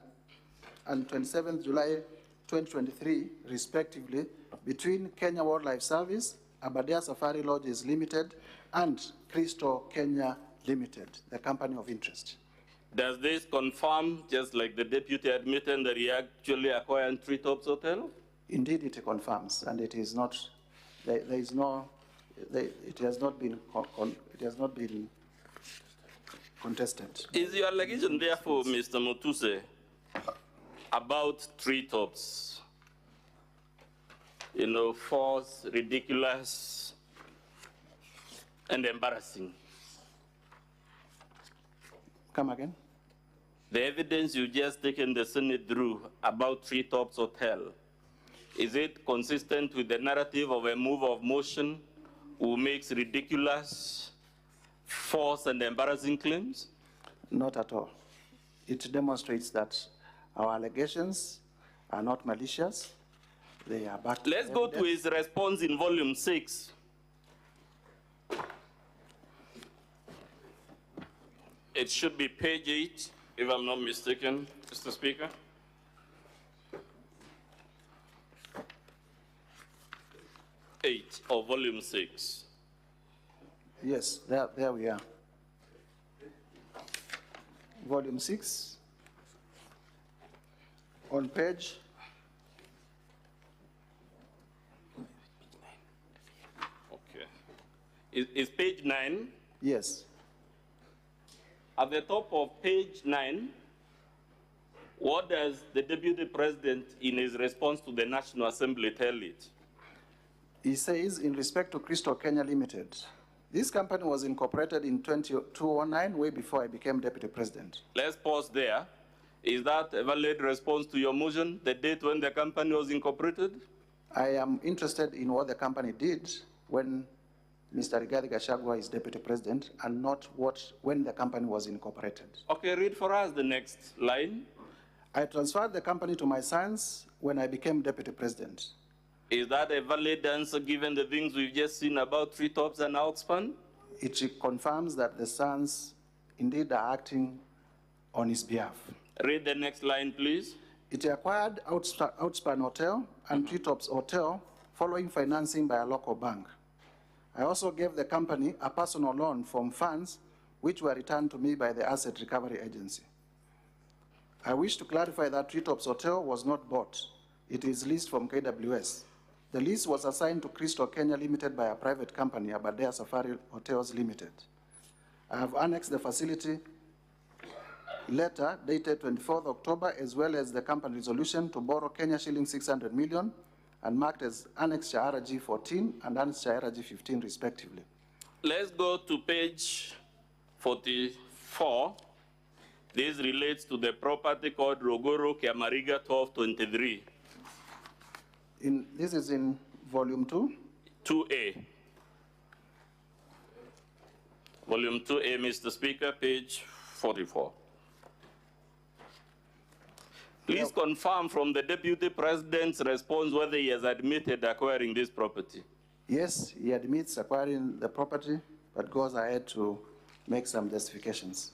27th July 2023, respectively, between Kenya Wildlife Service, Aberdare Safari Lodges Limited, and Crystal Kenya Limited, the company of interest. Does this confirm, just like the deputy admitted, that he actually acquired Treetops Hotel? Indeed, it confirms, and it is not. It has not been contested. Is your allegation, therefore, Mr. Mutuse, about Treetops, false, ridiculous, and embarrassing? Come again? The evidence you just taken the Senate through about Treetops Hotel, is it consistent with the narrative of a move of motion who makes ridiculous, false, and embarrassing claims? Not at all. It demonstrates that our allegations are not malicious. They are backed. Let's go to his response in volume 6. It should be page 8, if I'm not mistaken, Mr. Speaker. Eight of volume 6. Yes, there we are. Volume 6, on page. Okay. Is page 9? Yes. At the top of page 9, what does the Deputy President, in his response to the National Assembly, tell it? He says, in respect to Crystal Kenya Limited, this company was incorporated in 2009, way before I became Deputy President. Let's pause there. Is that a valid response to your motion, the date when the company was incorporated? I am interested in what the company did when Mr. Rigathi Gachagua is Deputy President, and not when the company was incorporated. Okay, read for us the next line. I transferred the company to my sons when I became Deputy President. Is that a valid answer given the things we've just seen about Treetops and Outspan? It confirms that the sons indeed are acting on his behalf. Read the next line, please. It acquired Outspan Hotel and Treetops Hotel following financing by a local bank. I also gave the company a personal loan from funds which were returned to me by the Asset Recovery Agency. I wish to clarify that Treetops Hotel was not bought. It is leased from KWS. The lease was assigned to Crystal Kenya Limited by a private company, Aberdare Safari Hotels Limited. I have annexed the facility letter dated 24th October, as well as the company resolution to borrow Kenya shilling 600 million and marked as Annex RG 14 and Annex RG 15 respectively. Let's go to page 44. This relates to the property called Rogoro Kiamariga 1223. This is in volume 2? 2A. Volume 2A, Mr. Speaker, page 44. Please confirm from the Deputy President's response whether he has admitted acquiring this property. Yes, he admits acquiring the property, but goes ahead to make some justifications.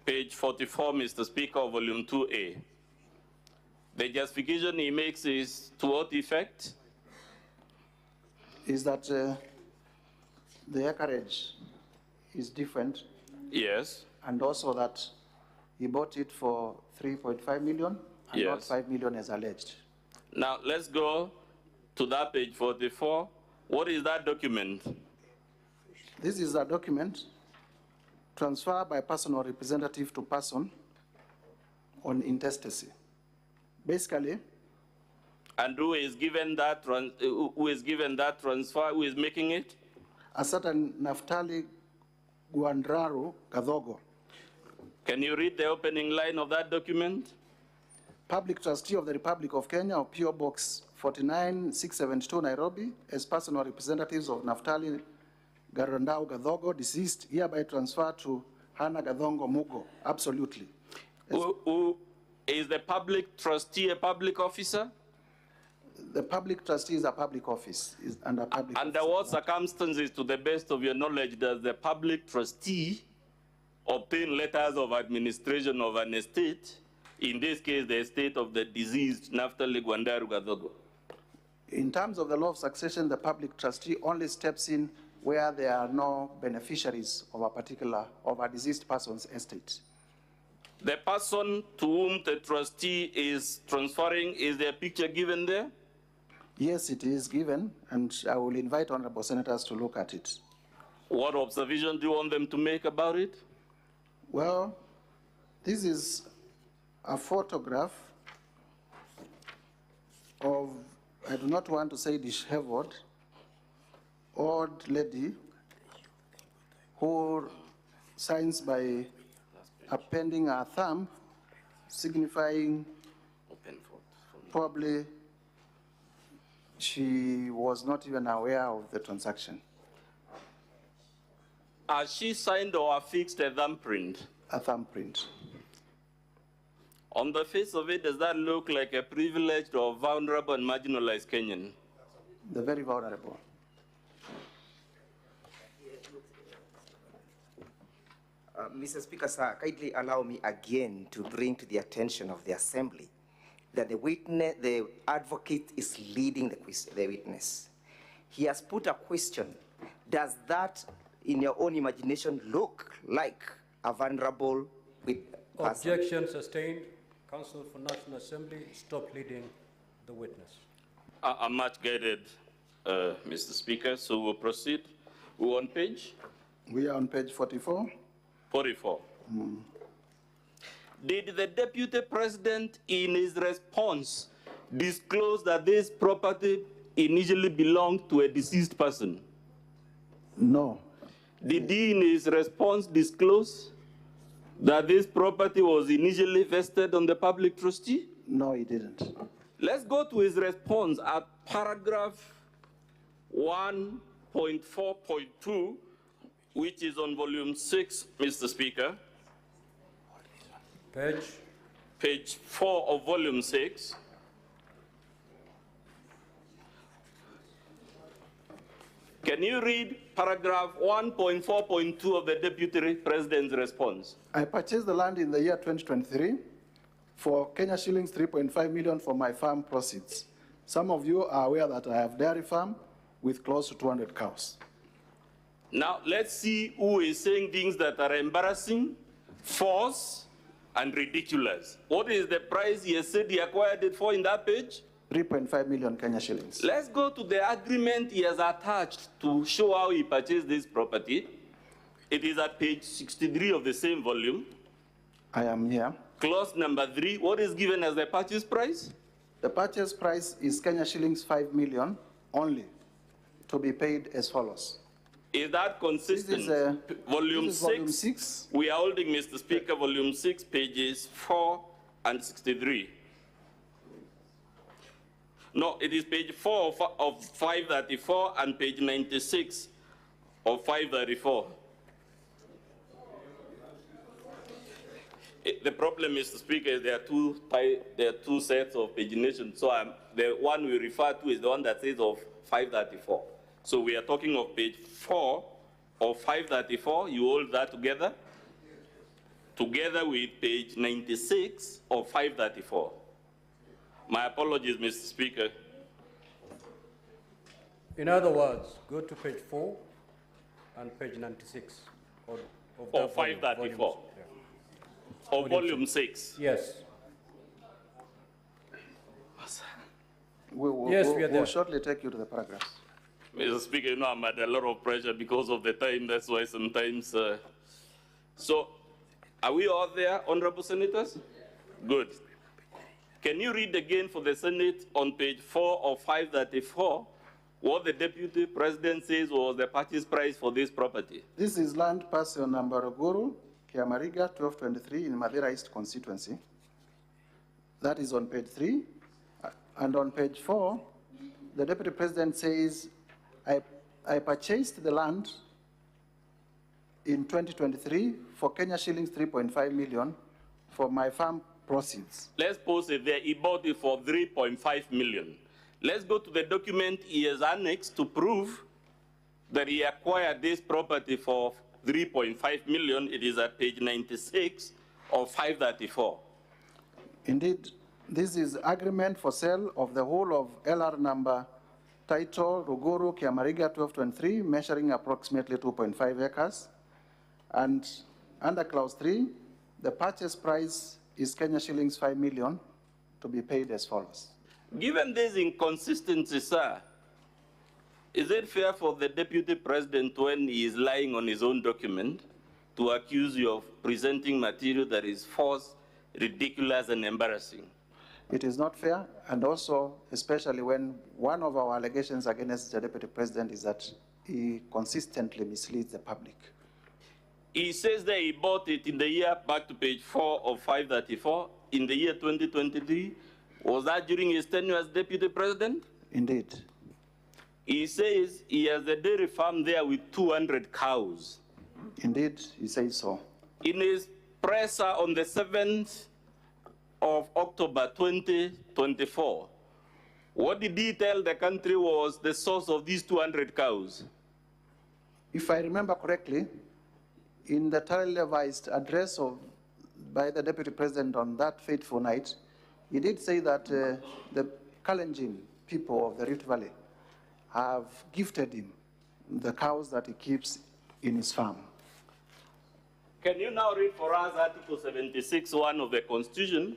Page 44, Mr. Speaker, volume 2A. The justification he makes is to what effect? Is that the acreage is different. Yes. And also that he bought it for 3.5 million and Yes. not 5 million as alleged. Now, let's go to that page 44. What is that document? This is a document transferred by personal representative to person on intestacy. Basically, and who is given that transfer? Who is making it? A certain Naftali Guandraru Gadhogo. Can you read the opening line of that document? Public Trustee of the Republic of Kenya, or PO Box 49672 Nairobi, as personal representatives of Naftali Garandau Gadhogo, deceased, hereby transferred to Hannah Gadhongo Mugo. Absolutely. Who is the public trustee a public officer? The public trustee is a public office. Under what circumstances, to the best of your knowledge, does the public trustee obtain letters of administration of an estate In this case, the estate of the deceased Naftali Gwandaru Gazogo. In terms of the law of succession, the public trustee only steps in where there are no beneficiaries of a deceased person's estate. The person to whom the trustee is transferring, is there a picture given there? Yes, it is given, and I will invite honorable senators to look at it. What observation do you want them to make about it? Well, this is a photograph of, I do not want to say disheveled, old lady who signs by appending her thumb, signifying probably she was not even aware of the transaction. Has she signed or affixed a thumbprint? A thumbprint. On the face of it, does that look like a privileged or vulnerable and marginalized Kenyan? They're very vulnerable. Mr. Speaker, sir, kindly allow me again to bring to the attention of the Assembly that the advocate is leading the witness. He has put a question. Does that, in your own imagination, look like a vulnerable person? Objection sustained. Counsel for National Assembly, stop leading the witness. I'm much guided, Mr. Speaker, so we'll proceed. We're on page? We are on page 44. 44. Did the Deputy President, in his response, disclose that this property initially belonged to a deceased person? No. Did he, in his response, disclose that this property was initially vested on the public trustee? No, he didn't. Let's go to his response at paragraph 1.4.2, which is on volume 6, Mr. Speaker. Page 4 of volume 6. Can you read paragraph 1.4.2 of the Deputy President's response? I purchased the land in the year 2023 for Kenya shillings 3.5 million for my farm proceeds. Some of you are aware that I have dairy farm with close to 200 cows. Now, let's see who is saying things that are embarrassing, false, and ridiculous. What is the price he has said he acquired it for in that page? 3.5 million Kenya shillings. Let's go to the agreement he has attached to show how he purchased this property. It is at page 63 of the same volume. I am here. Clause number 3, what is given as the purchase price? The purchase price is Kenya shillings 5 million only, to be paid as follows. Is that consistent? Volume 6. We are holding, Mr. Speaker, volume 6, pages 4 and 63. No, it is page 4 of 534 and page 96 of 534. The problem, Mr. Speaker, is there are two sets of pagination. So the one we refer to is the one that says of 534. So we are talking of page 4 of 534. You hold that together with page 96 of 534. My apologies, Mr. Speaker. In other words, go to page 4 and page 96 of 534. Of volume 6. Yes. We'll shortly take you to the paragraphs. Mr. Speaker, you know I'm at a lot of pressure because of the time. That's why sometimes. So, are we all there, honorable senators? Good. Can you read again for the Senate on page 4 of 534 what the Deputy President says was the purchase price for this property? This is land parcel number Guru, Kiamariga, 1223 in Madeira East constituency. That is on page 3. And on page 4, the Deputy President says, I purchased the land in 2023 for Kenya shillings 3.5 million for my farm proceeds. Let's pause it there. He bought it for 3.5 million. Let's go to the document he has annexed to prove that he acquired this property for 3.5 million. It is at page 96 of 534. Indeed, this is agreement for sale of the whole of LR number title Ruguru Kiamariga 1223, measuring approximately 2.5 acres. And under clause 3, the purchase price is Kenya shillings 5 million to be paid as follows. Given this inconsistency, sir, is it fair for the Deputy President, when he is lying on his own document, to accuse you of presenting material that is false, ridiculous, and embarrassing? It is not fair, and also, especially when one of our allegations against the Deputy President is that he consistently misleads the public. He says that he bought it in the year, back to page 4 of 534, in the year 2023. Was that during his tenure as Deputy President? Indeed. He says he has a dairy farm there with 200 cows. Indeed, he says so. In his presser on the 7th of October 2024, what did he tell the country was the source of these 200 If I remember correctly, in the televised address by the Deputy President on that fateful night, he did say that the Kalenjin people of the Rift Valley have gifted him the cows that he keeps in his farm. Can you now read for us Article 76(1) of the Constitution,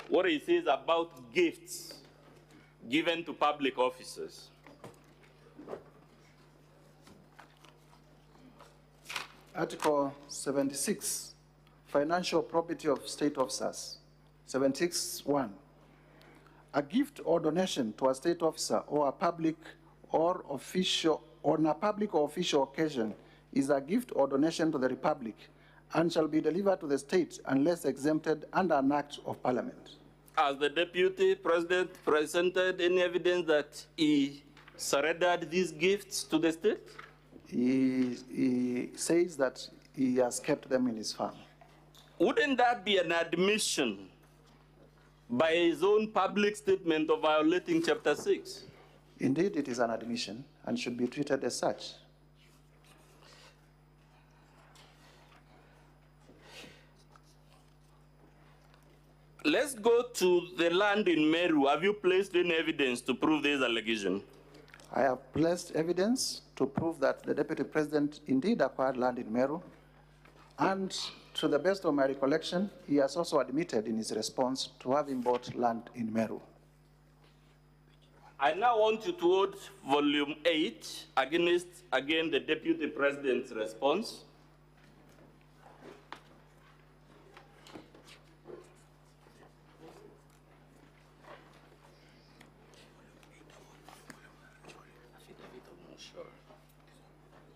what it says about gifts given to public officers? Article 76, Financial Property of State Officers. 76(1). A gift or donation to a state officer or a public or official on a public or official occasion is a gift or donation to the Republic and shall be delivered to the state unless exempted under an act of Parliament. Has the Deputy President presented any evidence that he surrendered these gifts to the state? He says that he has kept them in his farm. Wouldn't that be an admission by his own public statement of violating Chapter 6? Indeed, it is an admission and should be treated as such. Let's go to the land in Meru. Have you placed any evidence to prove this allegation? I have placed evidence to prove that the Deputy President indeed acquired land in Meru, and to the best of my recollection, he has also admitted in his response to having bought land in Meru. I now want you to quote volume 8 against, again, the Deputy President's response.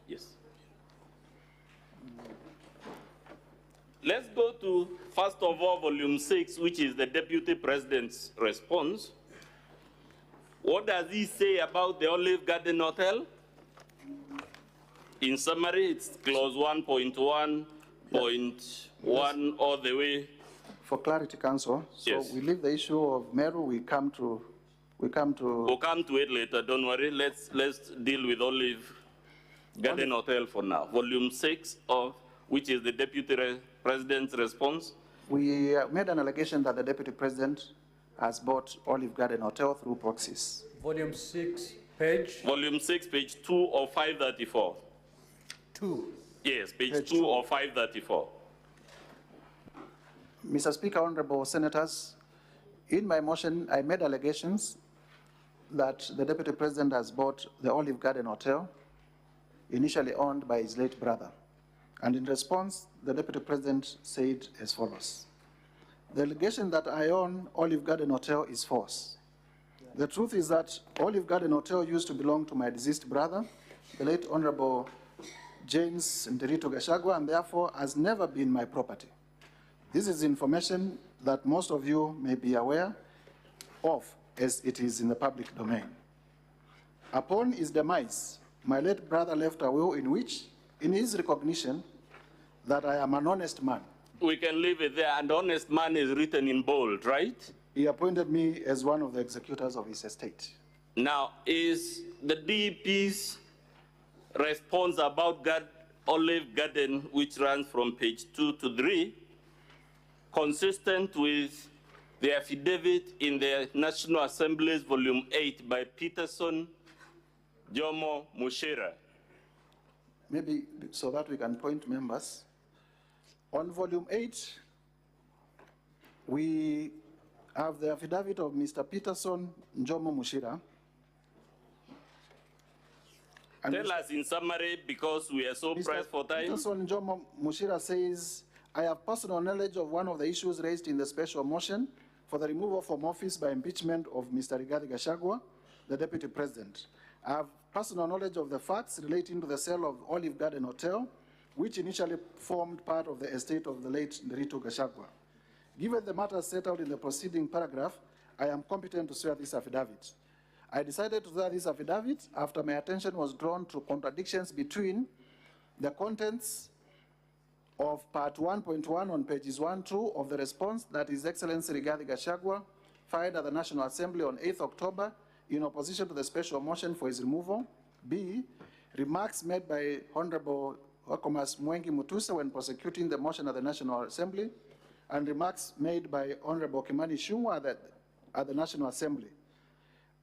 Yes. Let's go to, first of all, volume 6, which is the Deputy President's response. What does he say about the Olive Garden Hotel? In summary, it's clause 1.1.1 all the way. For clarity, Council, so yes. We leave the issue of Meru, we'll come to We'll come to it later, don't worry. Let's deal with Olive Garden Hotel for now. Volume 6 of, which is the Deputy President's response. We made an allegation that the Deputy President has bought Olive Garden Hotel through proxies. Volume 6, page? Volume 6, page 2 of 534. 2? Yes, page 2 of 534. Mr. Speaker, honorable senators, in my motion, I made allegations that the Deputy President has bought the Olive Garden Hotel, initially owned by his late brother. And in response, the Deputy President said as follows. The allegation that I own Olive Garden Hotel is false. The truth is that Olive Garden Hotel used to belong to my deceased brother, the late Honorable James Rigathi Gachagua, and therefore has never been my property. This is information that most of you may be aware of, as it is in the public domain. Upon his demise, my late brother left a will in which, in his recognition, that I am an honest man. We can leave it there, and honest man is written in bold, right? He appointed me as one of the executors of his estate. Now, is the DP's response about Olive Garden, which runs from page 2 to 3, consistent with the affidavit in the National Assembly's Volume 8 by Peterson, Jomo Mushira. Maybe so that we can point members. On Volume 8, we have the affidavit of Mr. Peterson Jomo Mushira. And Tell us in summary, because we are so pressed for time. Peterson Jomo Mushira says, I have personal knowledge of one of the issues raised in the special motion for the removal from office by impeachment of Mr. Rigathi Gachagua, the Deputy President. I have personal knowledge of the facts relating to the sale of Olive Garden Hotel, which initially formed part of the estate of the late Rigathi Gachagua. Given the matters set out in the preceding paragraph, I am competent to swear this affidavit. I decided to swear this affidavit after my attention was drawn to contradictions between the contents of Part 1.1 on pages 1-2 of the response that His Excellency Rigathi Gachagua filed at the National Assembly on 8th October in opposition to the special motion for his removal. B, remarks made by Honorable Okomas Mwengi Mutuse when prosecuting the motion at the National Assembly, and remarks made by Honorable Kimani Ichung'wah at the National Assembly.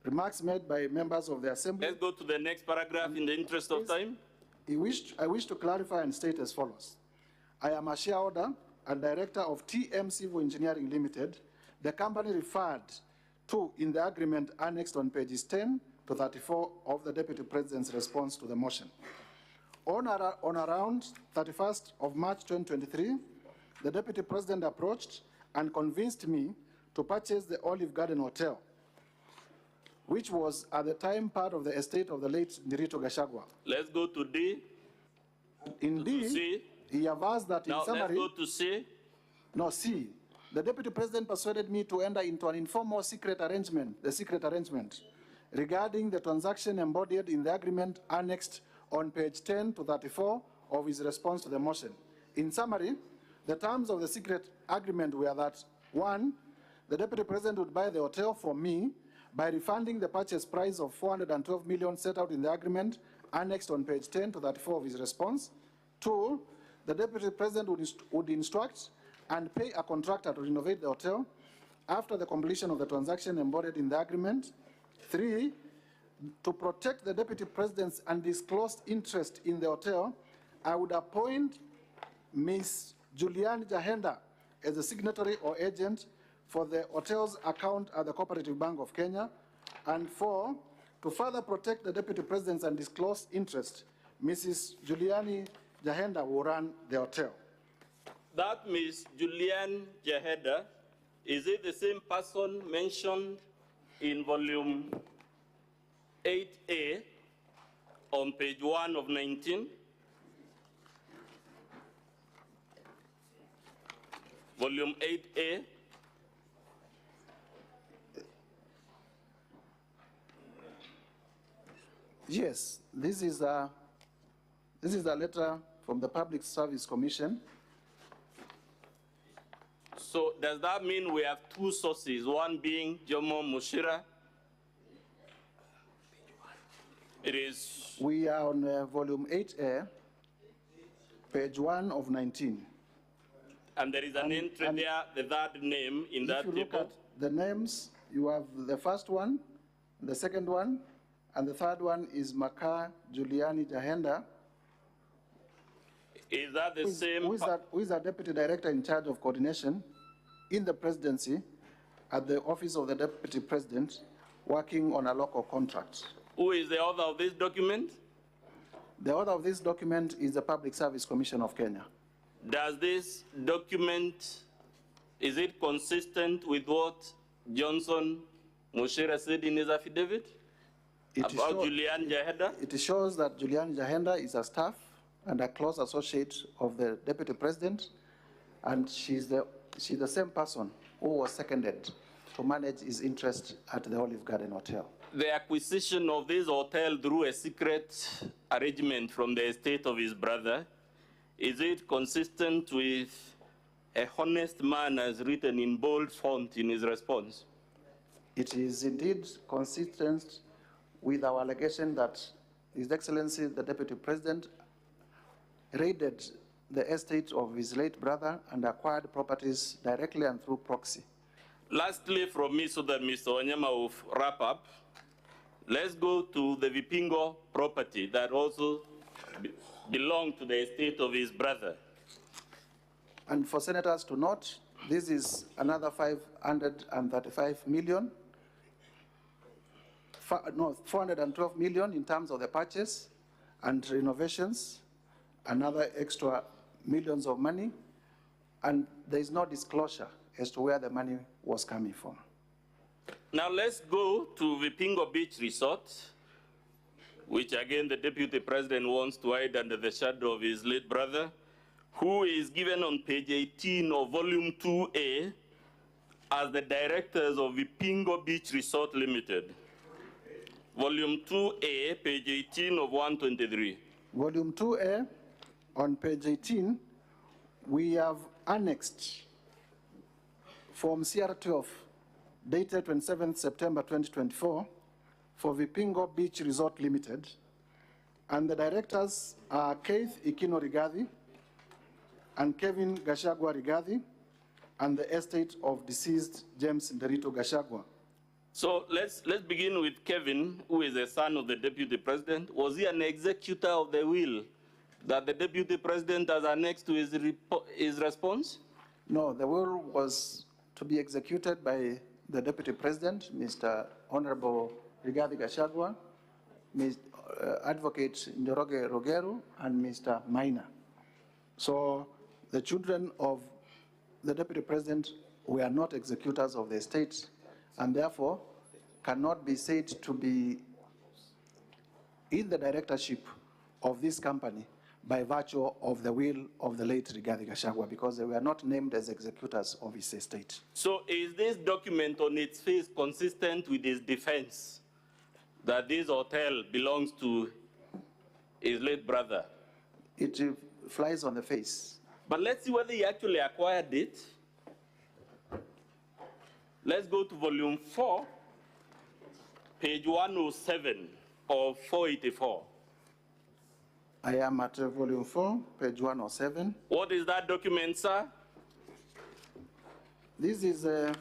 Remarks made by members of the Assembly. Let's go to the next paragraph in the interest of time. I wish to clarify and state as follows. I am a shareholder and director of TM Civil Engineering Limited, the company referred to in the agreement annexed on pages 10 to 34 of the Deputy President's response to the motion. On around 31st of March 2023, the Deputy President approached and convinced me to purchase the Olive Garden Hotel, which was at the time part of the estate of the late Rigathi Gachagua. Let's go to D. In D, he averts that in summary... Now let's go to C. No, C. The Deputy President persuaded me to enter into an informal secret arrangement, regarding the transaction embodied in the agreement annexed on page 10 to 34 of his response to the motion. In summary, the terms of the secret agreement were that, 1, the Deputy President would buy the hotel from me by refunding the purchase price of 412 million set out in the agreement annexed on page 10 to 34 of his response. 2, the Deputy President would instruct and pay a contractor to renovate the hotel after the completion of the transaction embodied in the agreement. 3, to protect the Deputy President's undisclosed interest in the hotel, I would appoint Ms. Juliani Jahenda as the signatory or agent for the hotel's account at the Cooperative Bank of Kenya. And 4, to further protect the Deputy President's undisclosed interest, Mrs. Juliani Jahenda will run the hotel. That Ms. Julian Jahenda, is it the same person mentioned in volume 8A on page 1 of 19? Volume 8A. Yes, this is a letter from the Public Service Commission. So does that mean we have two sources, one being Jomo Mushira? It is... We are on volume 8A, page 1 of 19. And there is an entry there, the third name in that table. If you look at the names, you have the first one, the second one, and the third one is Maka Juliani Jahenda. Is that the same? Who is our Deputy Director in charge of coordination in the presidency at the Office of the Deputy President, working on a local contract. Who is the author of this document? The author of this document is the Public Service Commission of Kenya. Does this document, is it consistent with what Johnson Mushira said in his affidavit about Julian Jahenda? It shows that Julian Jahenda is a staff and a close associate of the Deputy President, and she's the same person who was seconded to manage his interest at the Olive Garden Hotel. The acquisition of this hotel through a secret arrangement from the estate of his brother, is it consistent with a honest man as written in bold font in his response? It is indeed consistent with our allegation that His Excellency the Deputy President raided the estate of his late brother and acquired properties directly and through proxy Lastly, from me, so that Mr. Wanyama will wrap up, let's go to the Vipingo property that also belonged to the estate of his brother. And for senators to note, this is another 535 million, 412 million in terms of the purchase and renovations, another extra millions of money, and there is no disclosure as to where the money was coming from. Now let's go to Vipingo Beach Resort, which again the Deputy President wants to hide under the shadow of his late brother, who is given on page 18 of volume 2A as the directors of Vipingo Beach Resort Limited. Volume 2A, page 18 of 123. Volume 2A, on page 18, we have annexed Form CR12, dated 27th September 2024, for Vipingo Beach Resort Limited, and the directors are Keith Ikino Rigathi and Kevin Gachagua Rigathi, and the estate of deceased James Nderito Gachagua. So let's begin with Kevin, who is a son of the Deputy President. Was he an executor of the will that the Deputy President has annexed to his response? No, the will was to be executed by the Deputy President, Mr. Honorable Rigathi Gachagua, Advocate Njoroge Rogeru, and Mr. Maina. So the children of the Deputy President were not executors of the estate, and therefore cannot be said to be in the directorship of this company by virtue of the will of the late Rigathi Gachagua, because they were not named as executors of his estate. So is this document on its face consistent with his defense that this hotel belongs to his late brother? It flies on the face. But let's see whether he actually acquired it. Let's go to volume 4, page 107 of 484. I am at volume 4, page 107. What is that document, sir? This is a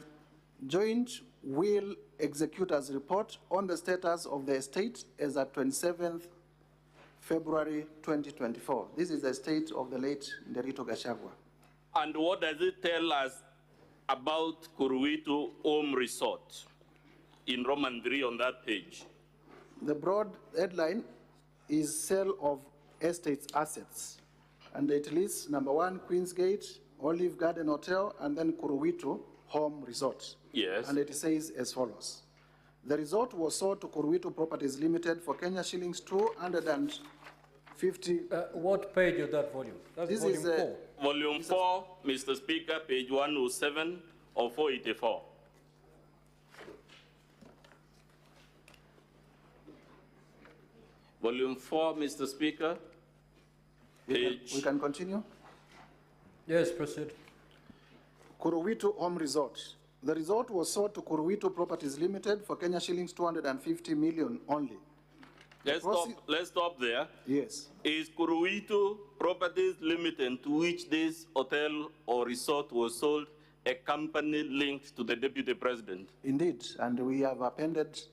joint will executors report on the status of the estate as at 27th February 2024. This is the estate of the late Nderito Gachagua. And what does it tell us about Kuruwitu Home Resort in Roman 3 on that page? The broad headline is sale of estates assets. And it lists number 1, Queensgate, Olive Garden Hotel, and then Kuruwitu Home Resort. Yes. And it says as follows. The resort was sold to Kuruwitu Properties Limited for Kenya shillings 250. What page is that volume? That's this volume is 4. Volume 4, Mr. Speaker, page 107 of 484. Volume 4, Mr. Speaker. We can continue? Yes, proceed. Kuruwitu Home Resort. The resort was sold to Kuruwitu Properties Limited for Kenya shillings 250 million only. Let's stop there. Yes. Is Kuruwitu Properties Limited, to which this hotel or resort was sold, a company linked to the Deputy President? Indeed, and we have annexed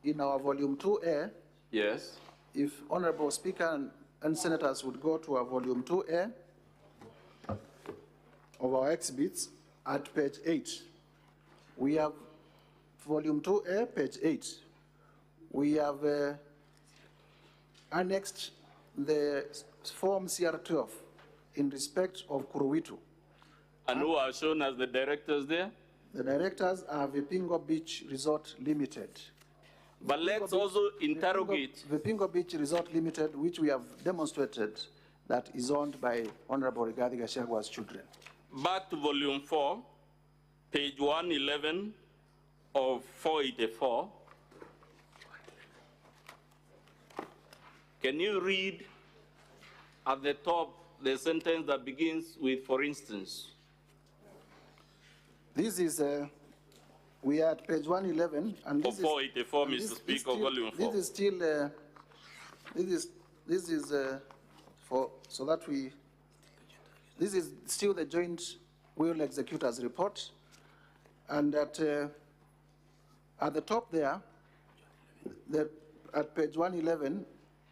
in our volume 2A. Yes. If Honorable Speaker and Senators would go to our volume 2A of our exhibits at page 8. We have volume 2A, page 8. We have annexed the form CR12 in respect of Kuruwitu. And who are shown as the directors there? The directors are Vipingo Beach Resort Limited. But let's also interrogate. Vipingo Beach Resort Limited, which we have demonstrated that is owned by Honorable Rigathi Gachagua's children. Back to volume 4, page 111 of 484. Can you read at the top the sentence that begins with, for instance? This is, we are at page 111, and this of 484, Mr. Speaker, volume 4. This is still, this is for, so that we, this is still the joint will executors report, And at the top there, at page 111,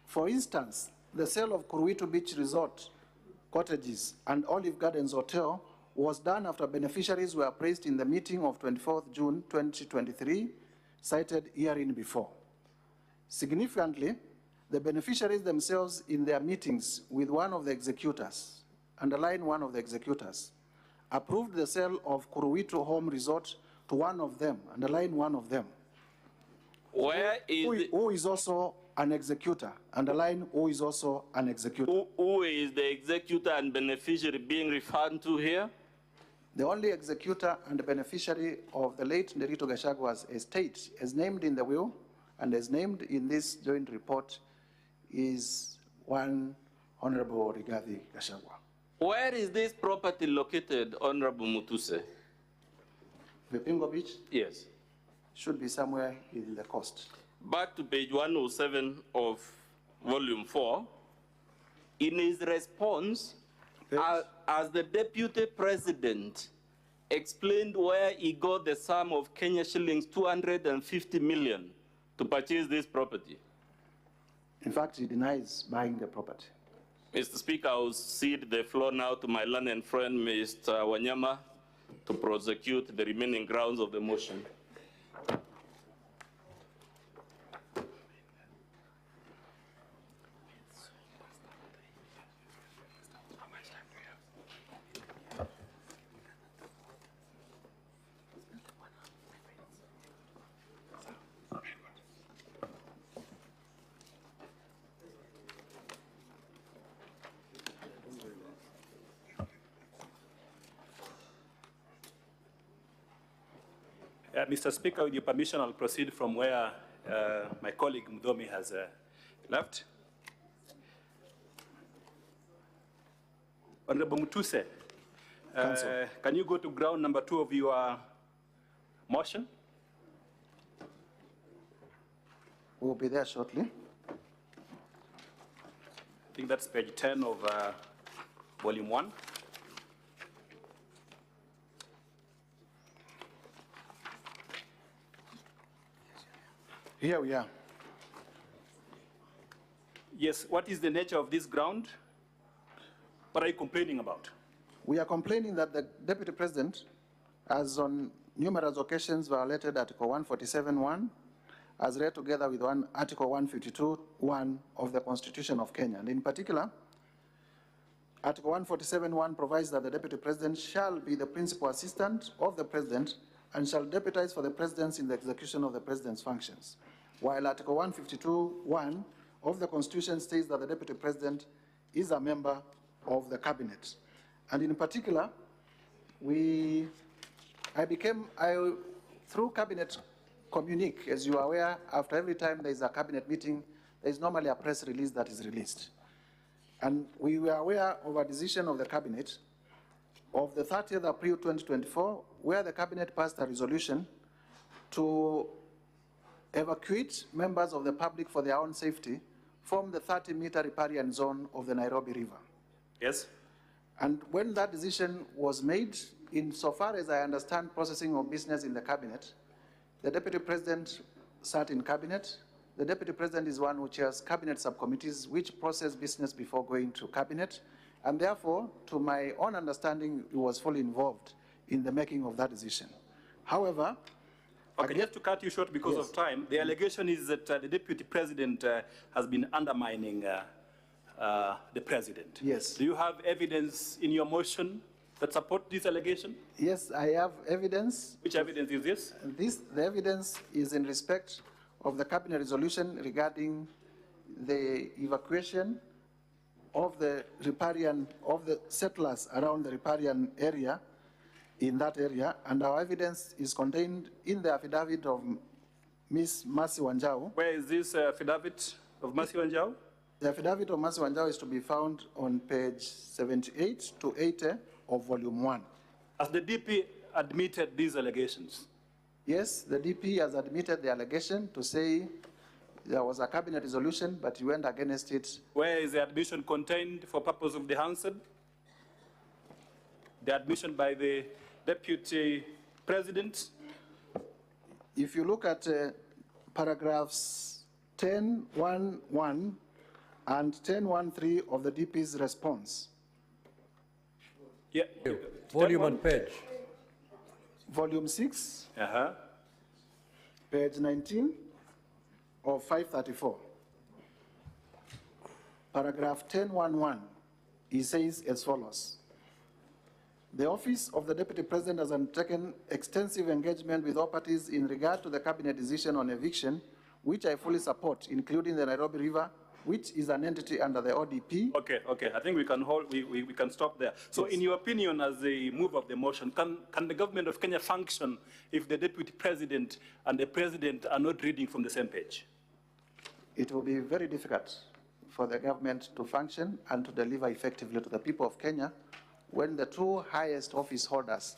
for instance, the sale of Kuruwitu Beach Resort cottages and Olive Gardens Hotel was done after beneficiaries were appraised in the meeting of 24th June 2023, cited herein before. Significantly, the beneficiaries themselves in their meetings with one of the executors, underline one of the executors, approved the sale of Kuruwitu Home Resort to one of them, underline one of them. Who is also an executor, underline who is also an executor. Who is the executor and beneficiary being referred to here? The only executor and beneficiary of the late Rigathi Gachagua's estate, as named in the will and as named in this joint report, is one Honorable Rigathi Gachagua. Where is this property located, Honorable Mutuse? Vipingo Beach? Yes. Should be somewhere in the coast. Back to page 107 of volume 4. In his response, as the deputy president explained where he got the sum of Kenya shillings 250 million to purchase this property. In fact, he denies buying the property. Mr. Speaker, I will cede the floor now to my learned friend, Mr. Wanyama, to prosecute the remaining grounds of the motion. Mr. Speaker, with your permission, I'll proceed from where my colleague Mudhomi has left. Honorable Mutuse, can you go to ground number 2 of your motion? We'll be there shortly. I think that's page 10 of volume 1. Here we are. Yes, what is the nature of this ground? What are you complaining about? We are complaining that the Deputy President has on numerous occasions violated Article 147(1), as read together with Article 152(1) of the Constitution of Kenya. And in particular, Article 147(1) provides that the Deputy President shall be the principal assistant of the President and shall deputize for the Presidency in the execution of the President's functions. While Article 152(1) of the Constitution states that the Deputy President is a member of the Cabinet. And in particular, through Cabinet communique, as you are aware, after every time there is a Cabinet meeting, there is normally a press release that is released. And we were aware of a decision of the Cabinet of the 30th April 2024, where the Cabinet passed a resolution to evacuate members of the public for their own safety from the 30-meter riparian zone of the Nairobi River. Yes. And when that decision was made, insofar as I understand processing of business in the Cabinet, the Deputy President sat in Cabinet. The Deputy President is one who chairs Cabinet subcommittees which process business before going to Cabinet. And therefore, to my own understanding, he was fully involved in the making of that decision. However, okay, just to cut you short because of time, the allegation is that the Deputy President has been undermining the President. Yes. Do you have evidence in your motion that support this allegation? Yes, I have evidence. Which evidence is this? The evidence is in respect of the Cabinet resolution regarding the evacuation of the riparian, of the settlers around the riparian area, in that area, and our evidence is contained in the affidavit of Ms. Mercy Wanjau. Where is this affidavit of Mercy Wanjau? The affidavit of Mercy Wanjau is to be found on page 78 to 80 of volume 1. Has the DP admitted these allegations? Yes, the DP has admitted the allegation to say there was a Cabinet resolution, but he went against it. Where is the admission contained for purpose of the Hansard? The admission by the Deputy president? If you look at paragraphs 10.1.1 and 10.1.3 of the DP's response. Yeah. Volume and page. Volume 6, page 19 of 534. Paragraph 10.1.1, he says as follows. The Office of the Deputy President has undertaken extensive engagement with all parties in regard to the Cabinet decision on eviction, which I fully support, including the Nairobi River, which is an entity under the ODP. Okay. I think we can we can stop there. So yes. In your opinion, as a move of the motion, can the government of Kenya function if the Deputy President and the President are not reading from the same page? It will be very difficult for the government to function and to deliver effectively to the people of Kenya when the two highest office holders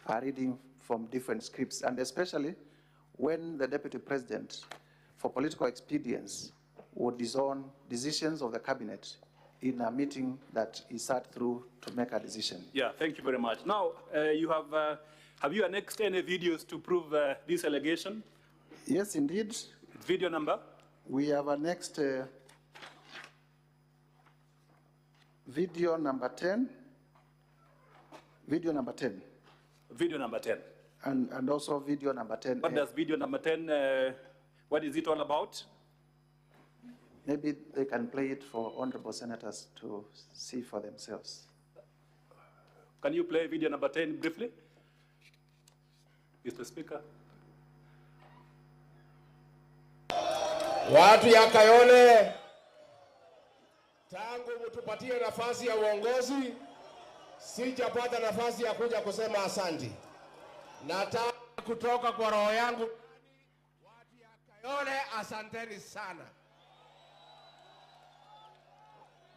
are reading from different scripts, and especially when the Deputy President, for political expedience, would disown decisions of the cabinet in a meeting that he sat through to make a decision. Yeah, thank you very much. Now, you have you annexed any videos to prove this allegation? Yes, indeed. Video number? We have annexed video number 10. Video number 10. Video number 10. And also video number 10. What does video number 10, what is it all about? Maybe they can play it for honorable senators to see for themselves. Can you play video number 10 briefly? Mr. Speaker. Watu ya Kayole, tangu mtupatie nafasi ya uongozi, sijapata nafasi ya kuja kusema asanti. Nataka kutoka kwa roho yangu, watu ya Kayole, asanteni sana.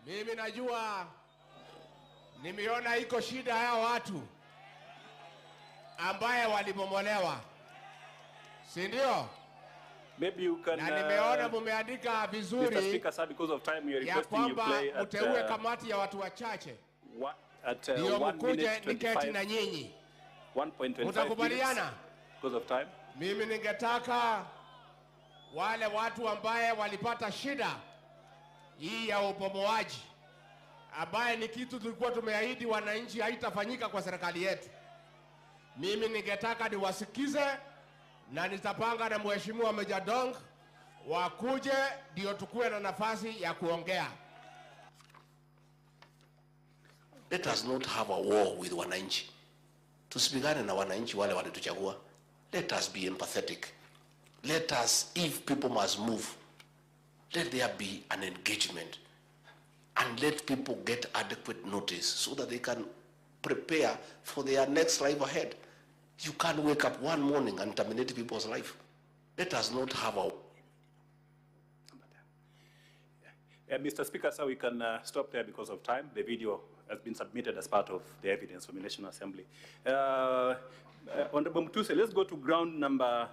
Mimi najua, nimeona iko shida ya watu ambaye walibomolewa, si ndio? Maybe you can, na nimeona mumeandika vizuri Mr. Speaker, sir, because of time, we are ya requesting you play at mteue kamati ya watu wachache at ndio 1 mkuje minute niketi 25. na nyinyi. 1.25 Mtakubaliana? Because of time. Mimi ningetaka wale watu ambaye walipata shida hii ya ubomoaji, ambaye ni kitu tulikuwa tumeahidi wananchi haitafanyika kwa serikali yetu. Mimi ningetaka niwasikize na nitapanga na Mheshimiwa Meja Dong wakuje ndio tukue na nafasi ya kuongea. Let us not have a war with wananchi. Tusipigane na wananchi wale walituchagua. Let us be empathetic. Let us, if people must move, let there be an engagement. And let people get adequate notice so that they can prepare for their next life ahead. You can't wake up one morning and terminate people's life. Let us not have a... Mr. Speaker, sir, we can stop there because of time. The video has been submitted as part of the evidence from the National Assembly. Honorable Mutuse, let's go to ground number,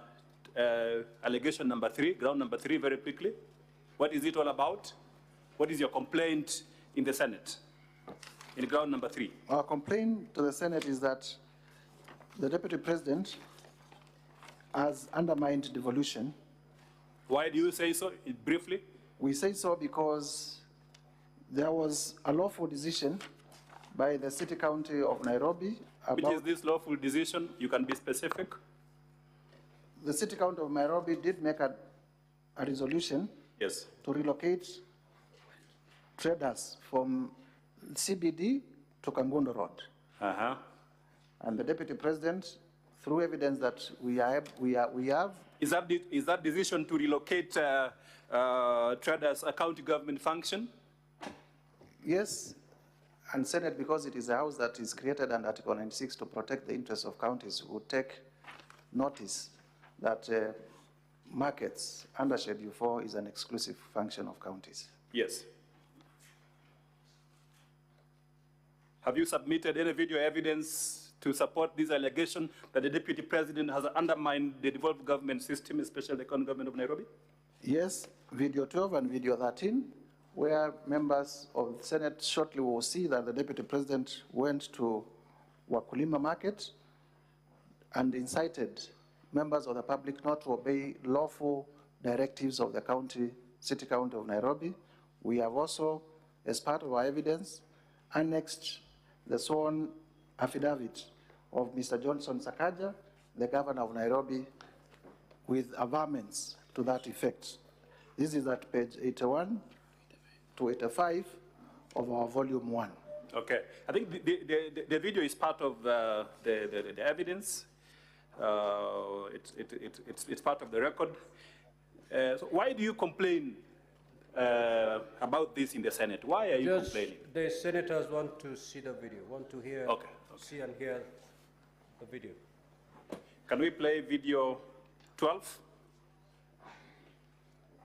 allegation number 3, ground number 3 very quickly. What is it all about? What is your complaint in the Senate? In ground number 3. Our complaint to the Senate is that the Deputy President has undermined devolution. Why do you say so, briefly? We say so because there was a lawful decision by the City County of Nairobi about... Which is this lawful decision? You can be specific. The City County of Nairobi did make a resolution yes, to relocate traders from CBD to Kangundo Road. And the Deputy President, through evidence that we have... Is that decision to relocate traders a county government function? Yes, and Senate, because it is a house that is created under Article 96 to protect the interests of counties, would take notice that markets under Schedule 4 is an exclusive function of counties. Yes. Have you submitted any video evidence to support this allegation that the Deputy President has undermined the devolved government system, especially the county government of Nairobi? Yes, video 12 and video 13, where members of the Senate shortly will see that the Deputy President went to Wakulima Market and incited members of the public not to obey lawful directives of the City County of Nairobi. We have also, as part of our evidence, annexed the sworn affidavit of Mr. Johnson Sakaja, the governor of Nairobi, with averments to that effect. This is at page 81 to 85 of our volume 1. Okay, I think the video is part of the evidence. It's part of the record. So why do you complain about this in the Senate? Why are you complaining? The senators want to see the video, want to hear, see and hear the video. Can we play video 12?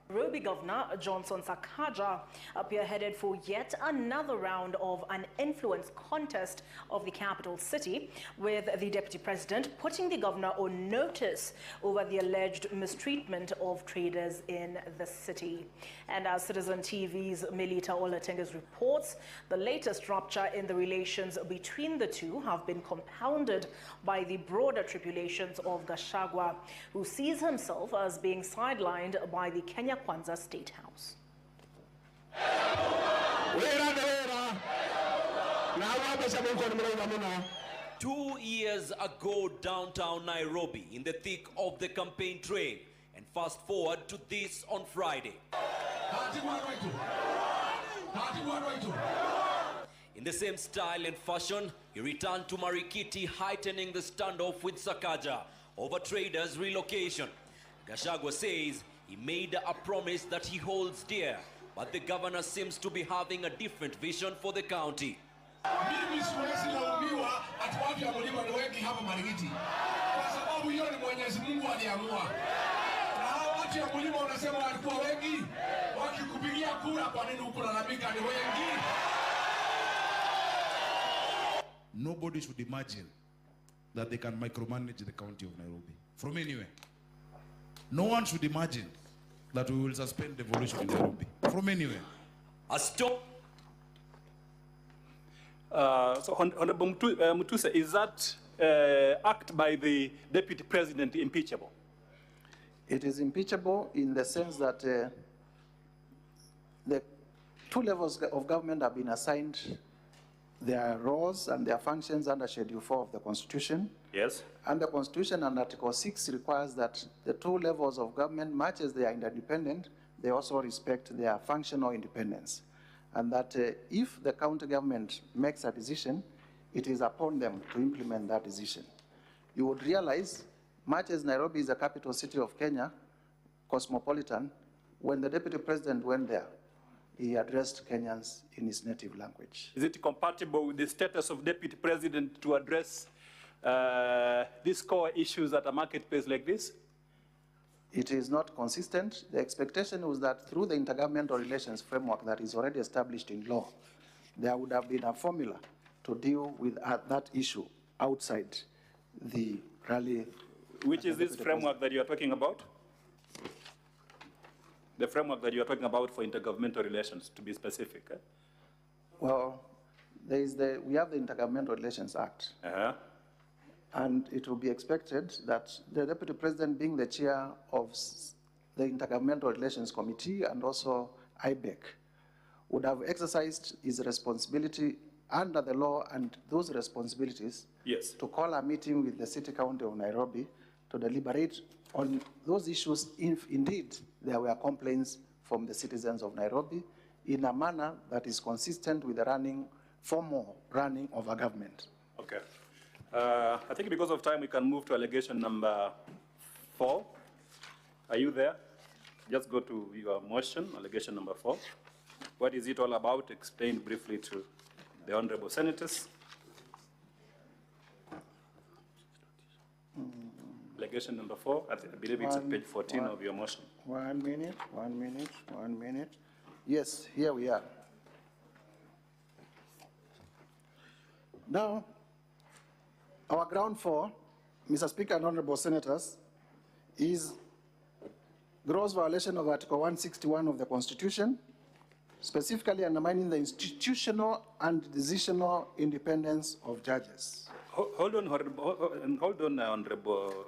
Nairobi Governor Johnson Sakaja spearheaded for yet another round of an influence contest of the capital city, with the deputy president putting the governor on notice over the alleged mistreatment of traders in the city. And as Citizen TV's Melita Olatengas reports, the latest rupture in the relations between the two have been compounded by the broader tribulations of Gachagua, who sees himself as being sidelined by the Kenya Kwanza State House. 2 years ago, downtown Nairobi, in the thick of the campaign train, and fast forward to this on Friday. In the same style and fashion, he returned to Marikiti, heightening the standoff with Sakaja over traders' relocation. Gachagua says he made a promise that he holds dear, but the governor seems to be having a different vision for the county. Nobody should imagine that they can micromanage the county of Nairobi from anywhere. No one should imagine that we will suspend devolution in Nairobi from anywhere. A stop. So, Honorable Mutuse, is that act by the deputy president impeachable? It is impeachable in the sense that the two levels of government have been assigned their roles and their functions under Schedule 4 of the Constitution. Yes. And the Constitution and Article 6 requires that the two levels of government, much as they are interdependent, they also respect their functional independence. And that if the county government makes a decision, it is upon them to implement that decision. You would realize, much as Nairobi is the capital city of Kenya, cosmopolitan, when the deputy president went there, he addressed Kenyans in his native language. Is it compatible with the status of deputy president to address these core issues at a marketplace like this? It is not consistent. The expectation was that through the intergovernmental relations framework that is already established in law, there would have been a formula to deal with that issue outside the rally. Which is this framework that you are talking about? The framework that you are talking about for intergovernmental relations, to be specific. Eh? Well, we have the Intergovernmental Relations Act. And it will be expected that the Deputy President, being the chair of the Intergovernmental Relations Committee and also IBEC, would have exercised his responsibility under the law and those responsibilities to call a meeting with the City County of Nairobi to deliberate on those issues if indeed there were complaints from the citizens of Nairobi in a manner that is consistent with the formal running of a government. Okay. I think because of time, we can move to allegation number 4. Are you there? Just go to your motion, allegation number 4. What is it all about? Explain briefly to the honorable senators. Allegation number 4, I believe it's at page 14 of your motion. 1 minute, 1 minute, 1 minute. Yes, here we are. Now, our ground 4, Mr. Speaker and honorable senators, is gross violation of Article 161 of the Constitution, specifically undermining the institutional and decisional independence of judges. Hold on, Honorable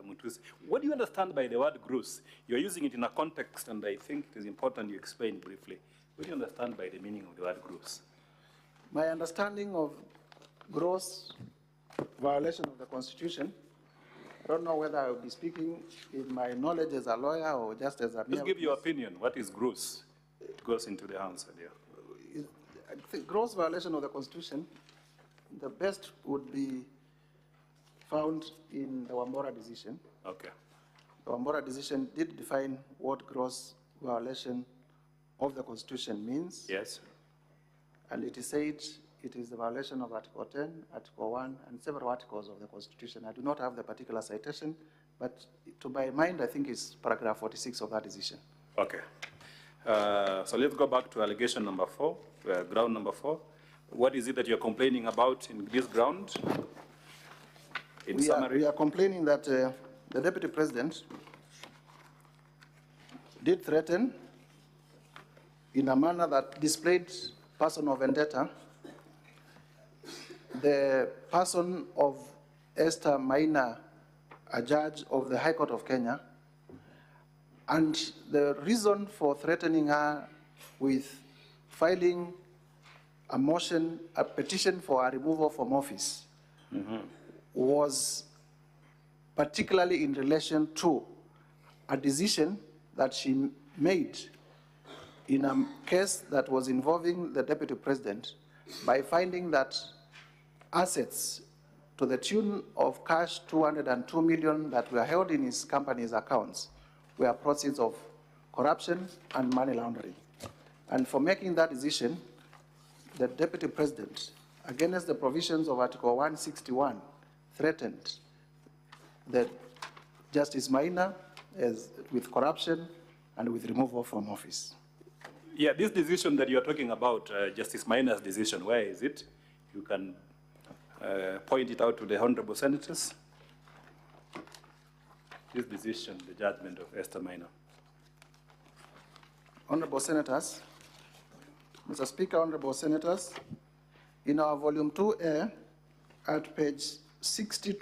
Mutuse. What do you understand by the word gross? You're using it in a context, and I think it is important you explain briefly. What do you understand by the meaning of the word gross? My understanding of gross violation of the Constitution, I don't know whether I will be speaking in my knowledge as a lawyer or just as a Just give your opinion. What is gross? It goes into the answer there. I think gross violation of the Constitution, the best would be found in the Wambora decision. Okay. The Wambora decision did define what gross violation of the Constitution means. Yes. And it is said it is the violation of Article 10, Article 1, and several articles of the Constitution. I do not have the particular citation, but to my mind, I think it's paragraph 46 of that decision. Okay. So let's go back to allegation number 4, ground number 4. What is it that you're complaining about in this ground? In summary? We are complaining that the Deputy President did threaten in a manner that displayed personal vendetta the person of Esther Maina, a judge of the High Court of Kenya, and the reason for threatening her with filing a motion, a petition for a removal from office, was particularly in relation to a decision that she made in a case that was involving the Deputy President by finding that assets to the tune of cash 202 million that were held in his company's accounts were proceeds of corruption and money laundering. And for making that decision, the Deputy President, against the provisions of Article 161, threatened the Justice Maina with corruption and with removal from office. Yeah, this decision that you're talking about, Justice Maina's decision, where is it? You can point it out to the honorable senators. This decision, the judgment of Esther Maina. Honorable Senators, Mr. Speaker, Honorable Senators, in our volume 2A, at page 60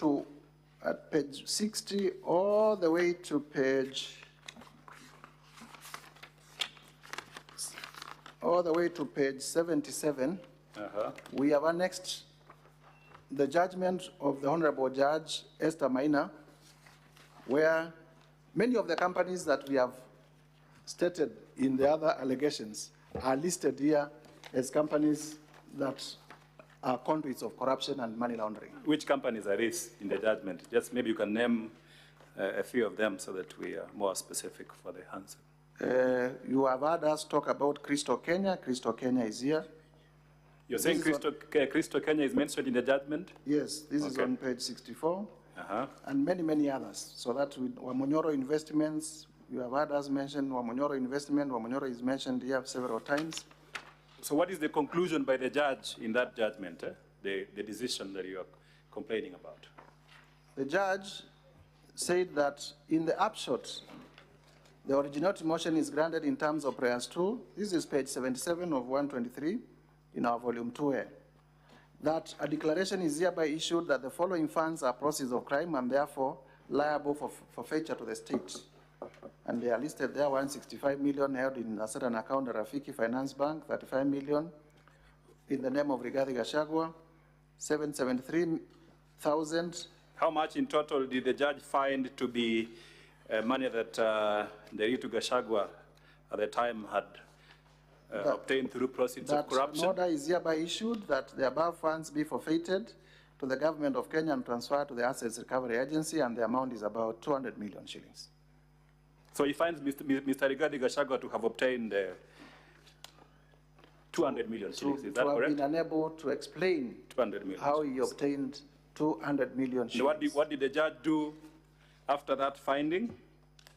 all the way to page 77, we have annexed the judgment of the Honorable Judge Esther Maina, where many of the companies that we have stated in the other allegations are listed here as companies that are conduits of corruption and money laundering. Which companies are these in the judgment? Just maybe you can name a few of them so that we are more specific for the answer. You have heard us talk about Crystal Kenya. Crystal Kenya is here. You're saying Crystal Kenya is mentioned in the judgment? Yes, this is on page 64, and many, many others. So that with Wamonyoro Investments, you have heard us mention Wamonyoro Investment. Wamonyoro is mentioned here several times. So what is the conclusion by the judge in that judgment, the decision that you are complaining about? The judge said that in the upshot, the originality motion is granted in terms of prayers 2. This is page 77 of 123 in our volume 2A. That a declaration is hereby issued that the following funds are proceeds of crime and therefore liable for forfeiture to the state. And they are listed there, 165 million held in a certain account at Rafiki Finance Bank, 35 million in the name of Rigathi Gachagua, 773,000. How much in total did the judge find to be money that Rigathi Gachagua at the time had obtained through proceeds of corruption? An order is hereby issued that the above funds be forfeited to the government of Kenya and transferred to the Assets Recovery Agency, and the amount is about 200 million shillings. So he finds Mr. Rigathi Gachagua to have obtained 200 million shillings, is that correct? To have been unable to explain 200 million how he obtained 200 million shillings. What did the judge do after that finding?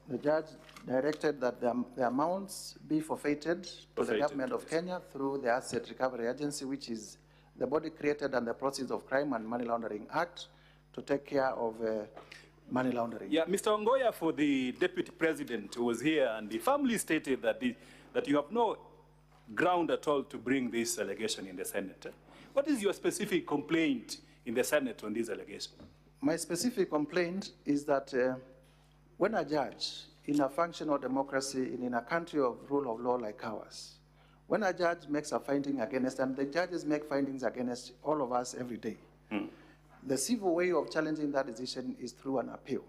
The judge directed that the amounts be forfeited to the government of Kenya through the Asset Recovery Agency, which is the body created under the Proceeds of Crime and Money Laundering Act to take care of money laundering. Yeah, Mr. Ongoya, for the Deputy President who was here, and the family stated that, that you have no ground at all to bring this allegation in the Senate. What is your specific complaint in the Senate on this allegation? My specific complaint is that when a judge in a functional democracy in a country of rule of law like ours, when a judge makes a finding against, and the judges make findings against all of us every day, the civil way of challenging that decision is through an appeal.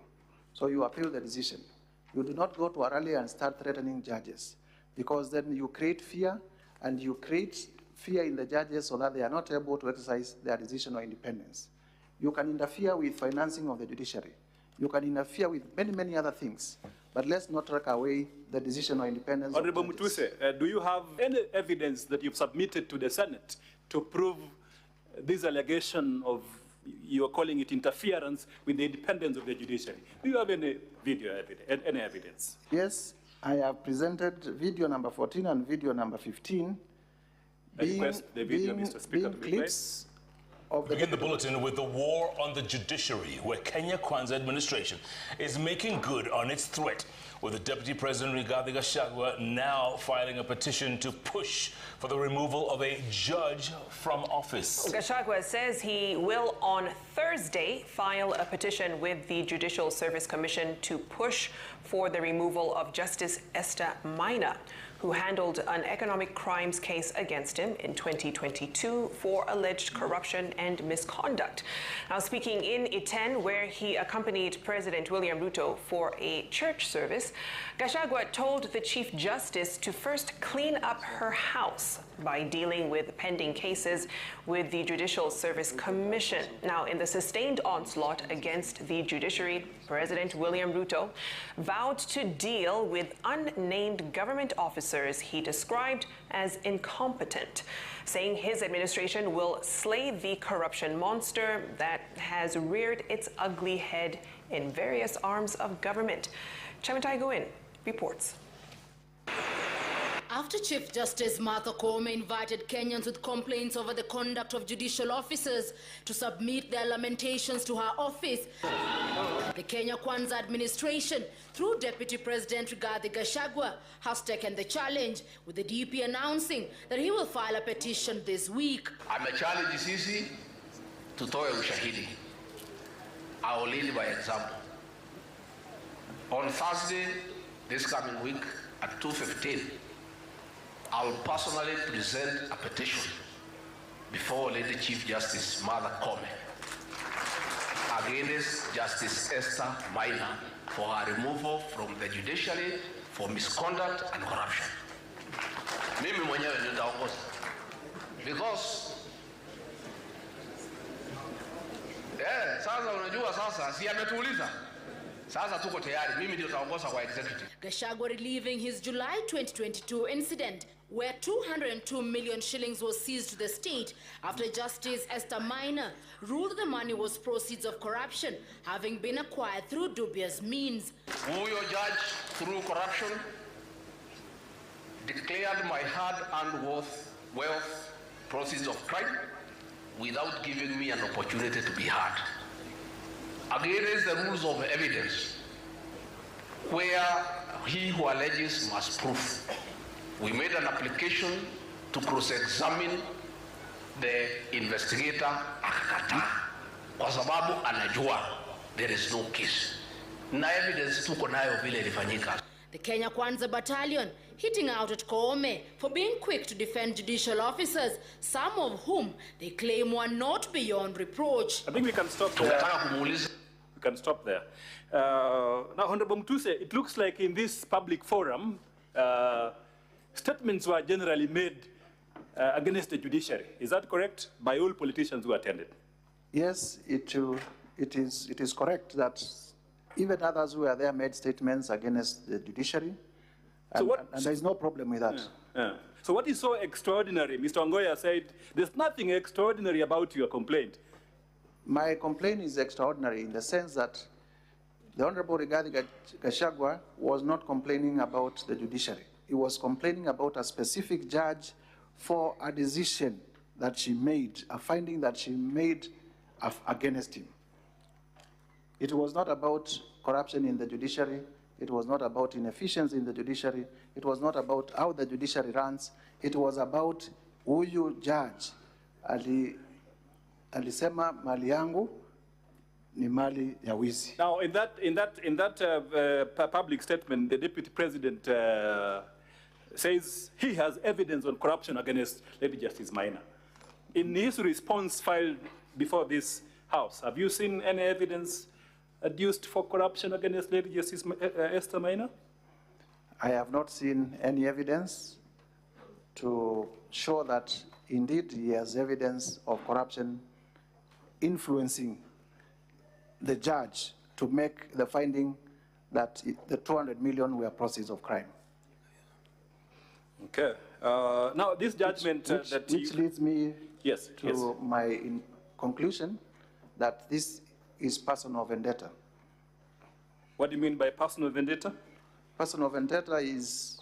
So you appeal the decision. You do not go to a rally and start threatening judges, because then you create fear, and you create fear in the judges so that they are not able to exercise their decision or independence. You can interfere with financing of the judiciary. You can interfere with many, many other things. But let's not take away the decision or independence. Honorable Mutuse, do you have any evidence that you've submitted to the Senate to prove this allegation of, you're calling it interference with the independence of the judiciary? Do you have any video evidence, any evidence? Yes, I have presented video number 14 and video number 15. I request the video, Mr. Speaker, to be clips of the... Begin the bulletin with the war on the judiciary, where Kenya Kwanza administration is making good on its threat, with the Deputy President Rigathi Gachagua now filing a petition to push for the removal of a judge from office. Gachagua says he will on Thursday file a petition with the Judicial Service Commission to push for the removal of Justice Esther Maina, who handled an economic crimes case against him in 2022 for alleged corruption and misconduct. Now, speaking in Iten, where he accompanied President William Ruto for a church service, Gachagua told the Chief Justice to first clean up her house by dealing with pending cases with the Judicial Service Commission. Now, in the sustained onslaught against the judiciary, President William Ruto vowed to deal with unnamed government officers he described as incompetent, saying his administration will slay the corruption monster that has reared its ugly head in various arms of government. Chamitai Goin reports. After Chief Justice Martha Koome invited Kenyans with complaints over the conduct of judicial officers to submit their lamentations to her office, the Kenya Kwanza administration, through Deputy President Rigathi Gachagua, has taken the challenge, with the DP announcing that he will file a petition this week. Amechallenge sisi tutoe ushahidi. I will lead by example. On Thursday, this coming week at 2:15, I will personally present a petition before Lady Chief Justice Martha Koome against Justice Esther Maina for her removal from the judiciary for misconduct and corruption. Mimi mwenyewe ndio nitaongoza, because sasa unajua, sasa si ametuuliza, sasa tuko tayari, mimi ndio nitaongoza kwa executive. Gachagua reliving his July 2022 incident where 202 million shillings was seized to the state after Justice Esther Maina ruled the money was proceeds of corruption, having been acquired through dubious means. Huyo judge, through corruption, declared my hard-earned wealth proceeds of crime without giving me an opportunity to be heard. Against the rules of evidence, where he who alleges must prove. We made an application to cross-examine the investigator, akakataa, kwa sababu anajua there is no case. Na evidence tuko nayo vile ilifanyika. The Kenya Kwanza Battalion hitting out at Koome for being quick to defend judicial officers, some of whom they claim were not beyond reproach. I think we can stop there. We can stop there. Now, Honorable Mutuse, it looks like in this public forum, statements were generally made against the judiciary. Is that correct? By all politicians who attended? Yes, it is correct that even others who were there made statements against the judiciary, and there is no problem with that. Yeah. So what is so extraordinary? Mr. Ongoya said, there's nothing extraordinary about your complaint. My complaint is extraordinary in the sense that the Honorable Rigathi Gachagua was not complaining about the judiciary. He was complaining about a specific judge for a decision that she made, a finding that she made against him. It was not about corruption in the judiciary. It was not about inefficiency in the judiciary. It was not about how the judiciary runs. It was about huyu judge alisema mali yangu ni mali ya wizi. Now, in that public statement, the deputy president says he has evidence on corruption against Lady Justice Maina. In his response filed before this House, have you seen any evidence adduced for corruption against Lady Justice Esther Maina? I have not seen any evidence to show that indeed he has evidence of corruption influencing the judge to make the finding that the 200 million were proceeds of crime. Okay. Now, this judgment which leads me to my conclusion that this is personal vendetta. What do you mean by personal vendetta? Personal vendetta is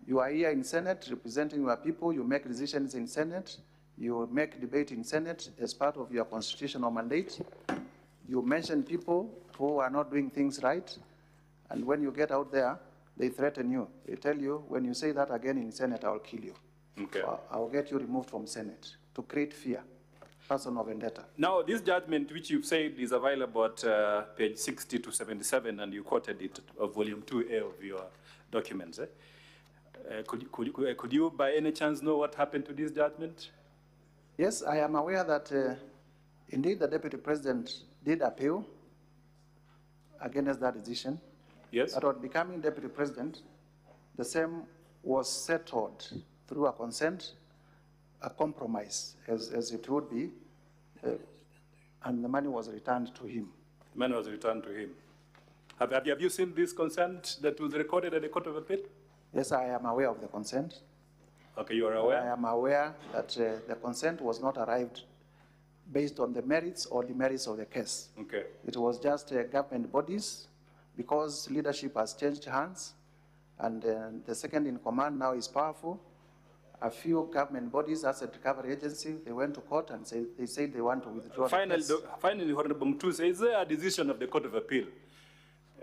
you are here in Senate representing your people, you make decisions in Senate, you make debate in Senate as part of your constitutional mandate. You mention people who are not doing things right, and when you get out there, they threaten you. They tell you, when you say that again in Senate, I'll kill you. Okay. I'll get you removed from Senate to create fear. Personal vendetta. Now, this judgment, which you've said is available at page 60 to 77, and you quoted it of volume 2A of your documents. Could you by any chance know what happened to this judgment? Yes, I am aware that indeed the Deputy President did appeal against that decision. Yes. But on becoming Deputy President, the same was settled through a consent, a compromise, as it would be, and the money was returned to him. The money was returned to him. Have you seen this consent that was recorded at the Court of Appeal? Yes, I am aware of the consent. Okay, you are aware? I am aware that the consent was not arrived based on the merits or demerits of the case. Okay. It was just government bodies, because leadership has changed hands, and the second in command now is powerful. A few government bodies, Asset Recovery Agency, they went to court and they said they want to withdraw the case. Finally, Honorable Mutuse, is there a decision of the Court of Appeal?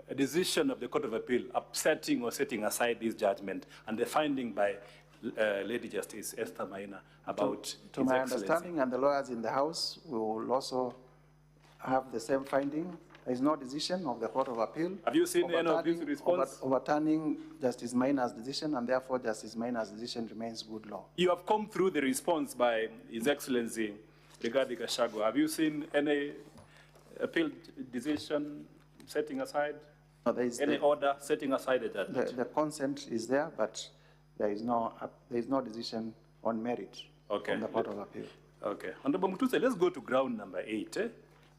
A decision of the Court of Appeal upsetting or setting aside this judgment and the finding by Lady Justice Esther Maina about to my understanding, and the lawyers in the House will also have the same finding. There is no decision of the Court of Appeal. Have you seen any of this response? Overturning Justice Maina's decision, and therefore Justice Maina's decision remains good law. You have come through the response by His Excellency Rigathi Gachagua. Have you seen any appeal decision setting aside? No, there is any order setting aside the judgment? The consent is there, but there is no decision on merit from the Court of Appeal. Okay. Honorable Mutuse, let's go to ground number 8,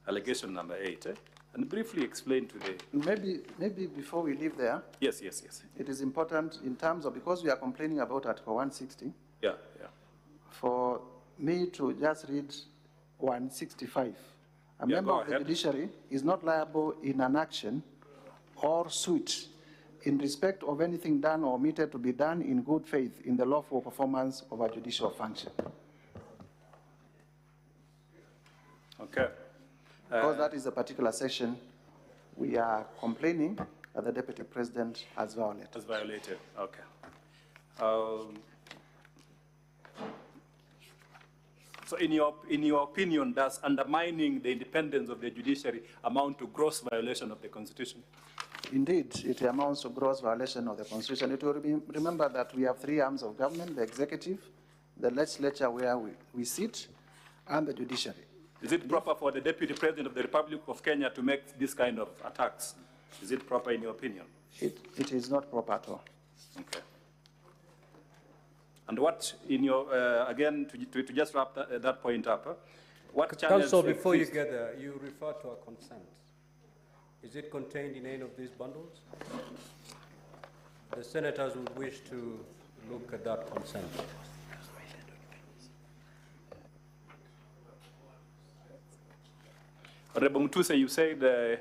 allegation number 8, and briefly explain to the... Maybe before we leave there. Yes. It is important in terms of, because we are complaining about Article 160. Yeah. For me to just read 165. A member of the judiciary is not liable in an action or suit in respect of anything done or omitted to be done in good faith in the lawful performance of a judicial function. Okay. Because that is a particular section we are complaining that the Deputy President has violated. Has violated, okay. So in your opinion, does undermining the independence of the judiciary amount to gross violation of the Constitution? Indeed, it amounts to gross violation of the Constitution. It will remember that we have three arms of government: the executive, the legislature where we sit, and the judiciary. Is it proper for the Deputy President of the Republic of Kenya to make this kind of attacks? Is it proper in your opinion? It is not proper at all. Okay. And what, in your, again, to just wrap that point up, what channels... Counsel, before you get there, you refer to a consent. Is it contained in any of these bundles? The senators would wish to look at that consent. Honorable Mutuse, you said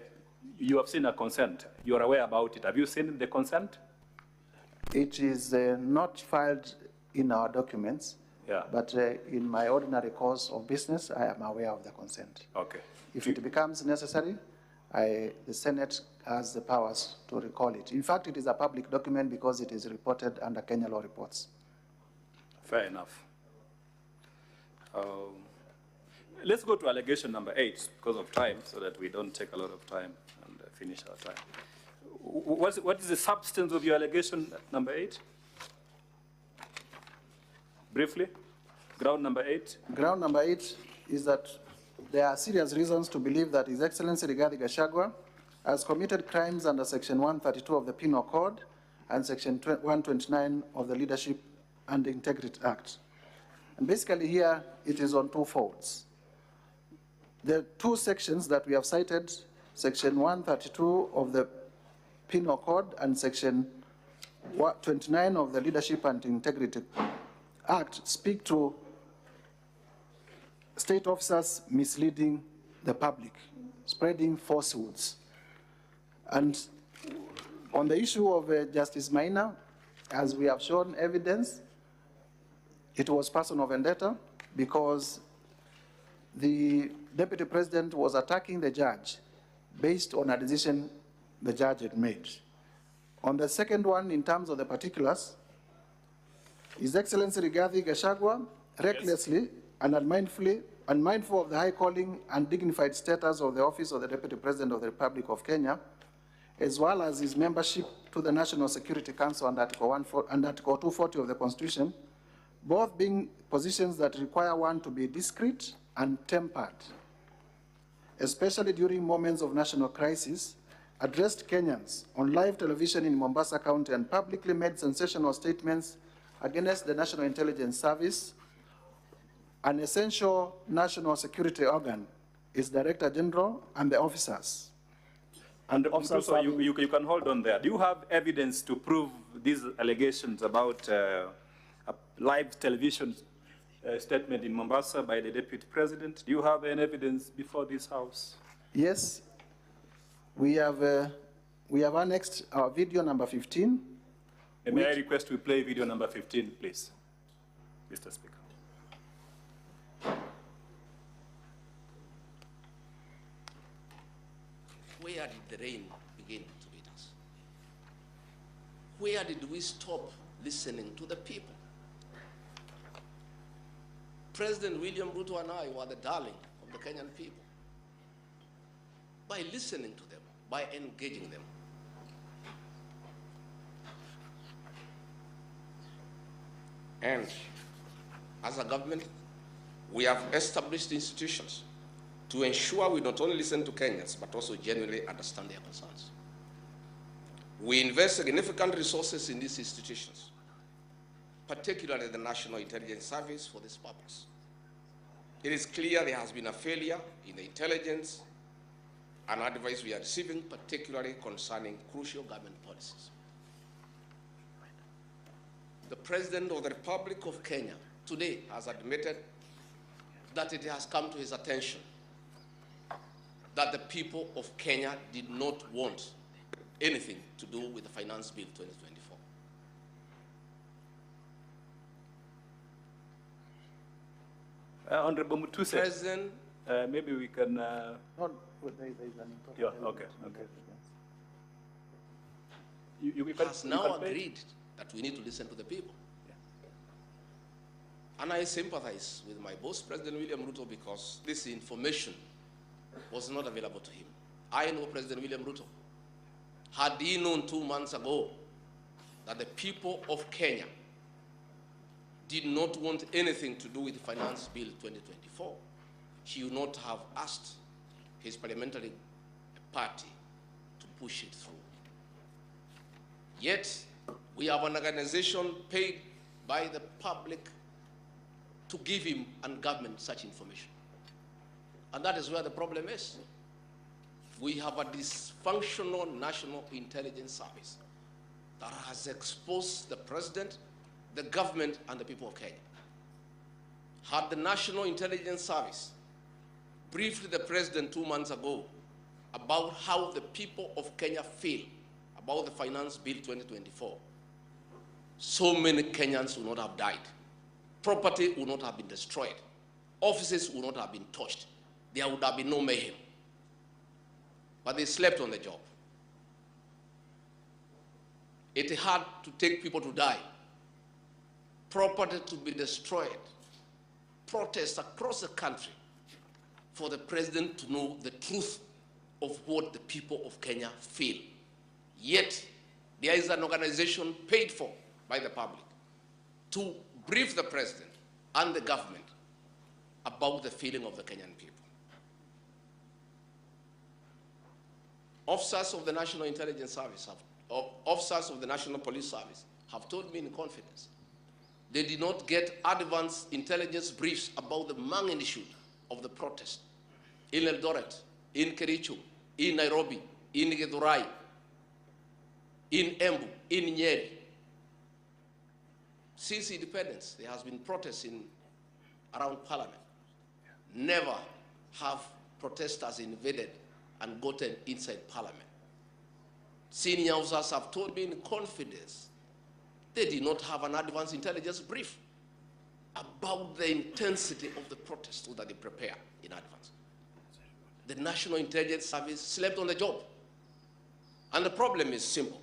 you have seen a consent. You are aware about it. Have you seen the consent? It is not filed in our documents, but in my ordinary course of business, I am aware of the consent. Okay. If it becomes necessary, the Senate has the powers to recall it. In fact, it is a public document because it is reported under Kenya law reports. Fair enough. Let's go to allegation number 8 because of time, so that we don't take a lot of time and finish our time. What is the substance of your allegation number 8? Briefly, ground number 8. Ground number 8 is that there are serious reasons to believe that His Excellency Rigathi Gachagua has committed crimes under Section 132 of the Penal Code and Section 129 of the Leadership and Integrity Act. And basically here, it is on two folds. The two sections that we have cited, Section 132 of the Penal Code and Section 29 of the Leadership and Integrity Act, speak to state officers misleading the public, spreading falsehoods. And on the issue of Justice Maina, as we have shown evidence, it was personal vendetta because the Deputy President was attacking the judge based on a decision the judge had made. On the second one, in terms of the particulars, His Excellency Rigathi Gachagua recklessly and unmindful of the high calling and dignified status of the office of the Deputy President of the Republic of Kenya, as well as his membership to the National Security Council under Article 240 of the Constitution, both being positions that require one to be discreet and tempered, especially during moments of national crisis, addressed Kenyans on live television in Mombasa County and publicly made sensational statements against the National Intelligence Service, an essential national security organ, its Director General and the officers. And also, you can hold on there. Do you have evidence to prove these allegations about a live television statement in Mombasa by the Deputy President? Do you have any evidence before this House? Yes. We have annexed our video number 15. May I request we play video number 15, please, Mr. Speaker? Where did the rain begin to hit us? Where did we stop listening to the people? President William Ruto and I were the darling of the Kenyan people. By listening to them, by engaging them. And as a government, we have established institutions to ensure we not only listen to Kenyans, but also genuinely understand their concerns. We invest significant resources in these institutions, particularly the National Intelligence Service, for this purpose. It is clear there has been a failure in the intelligence and advice we are receiving, particularly concerning crucial government policies. The President of the Republic of Kenya today has admitted that it has come to his attention that the people of Kenya did not want anything to do with the Finance Bill 2024. Honorable Mutuse, President, maybe we can... No, there is an important yeah, okay. You has now agreed that we need to listen to the people. Yeah. And I sympathize with my boss, President William Ruto, because this information was not available to him. I know President William Ruto. Had he known 2 months ago that the people of Kenya did not want anything to do with the Finance Bill 2024, he would not have asked his parliamentary party to push it through. Yet, we have an organization paid by the public to give him and government such information. And that is where the problem is. We have a dysfunctional National Intelligence Service that has exposed the President, the government, and the people of Kenya. Had the National Intelligence Service briefed the President 2 months ago about how the people of Kenya feel about the Finance Bill 2024, so many Kenyans would not have died. Property would not have been destroyed. Offices would not have been touched. There would have been no mayhem. But they slept on the job. It had to take people to die, property to be destroyed, protests across the country for the president to know the truth of what the people of Kenya feel. Yet, there is an organization paid for by the public to brief the president and the government about the feeling of the Kenyan people. Officers of the National Intelligence Service, officers of the National Police Service have told me in confidence they did not get advance intelligence briefs about the magnitude of the protest in Eldoret, in Kericho, in Nairobi, in Githurai, in Embu, in Nyeri. Since independence, there has been protests around Parliament. Never have protesters invaded and gotten inside Parliament. Senior officers have told me in confidence they did not have an advance intelligence brief about the intensity of the protest so that they prepare in advance. The National Intelligence Service slept on the job. And the problem is simple.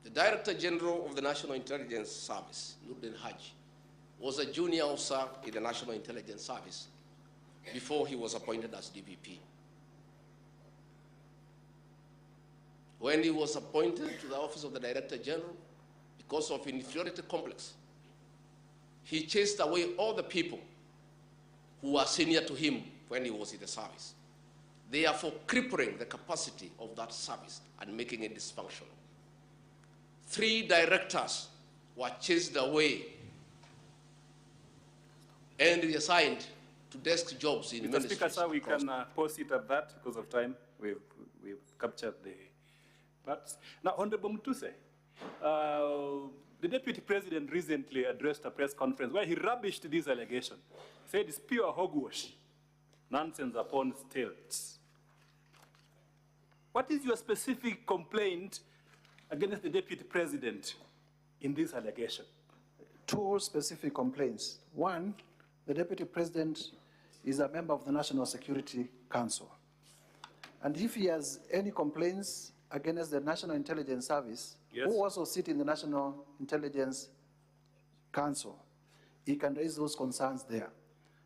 The Director General of the National Intelligence Service, Nuruddin Haji, was a junior officer in the National Intelligence Service before he was appointed as DPP. When he was appointed to the office of the Director General, because of inferiority complex, he chased away all the people who were senior to him when he was in the service, therefore crippling the capacity of that service and making it dysfunctional. 3 directors were chased away and reassigned to desk jobs in ministries. Mr. Speaker, sir, we can pause it at that because of time. We've captured the parts. Now, Honorable Mutuse, the Deputy President recently addressed a press conference where he rubbished this allegation, said it's pure hogwash, nonsense upon stilts. What is your specific complaint against the Deputy President in this allegation? 2 specific complaints. One, the Deputy President is a member of the National Security Council. And if he has any complaints against the National Intelligence Service, yes, who also sit in the National Intelligence Council, he can raise those concerns there.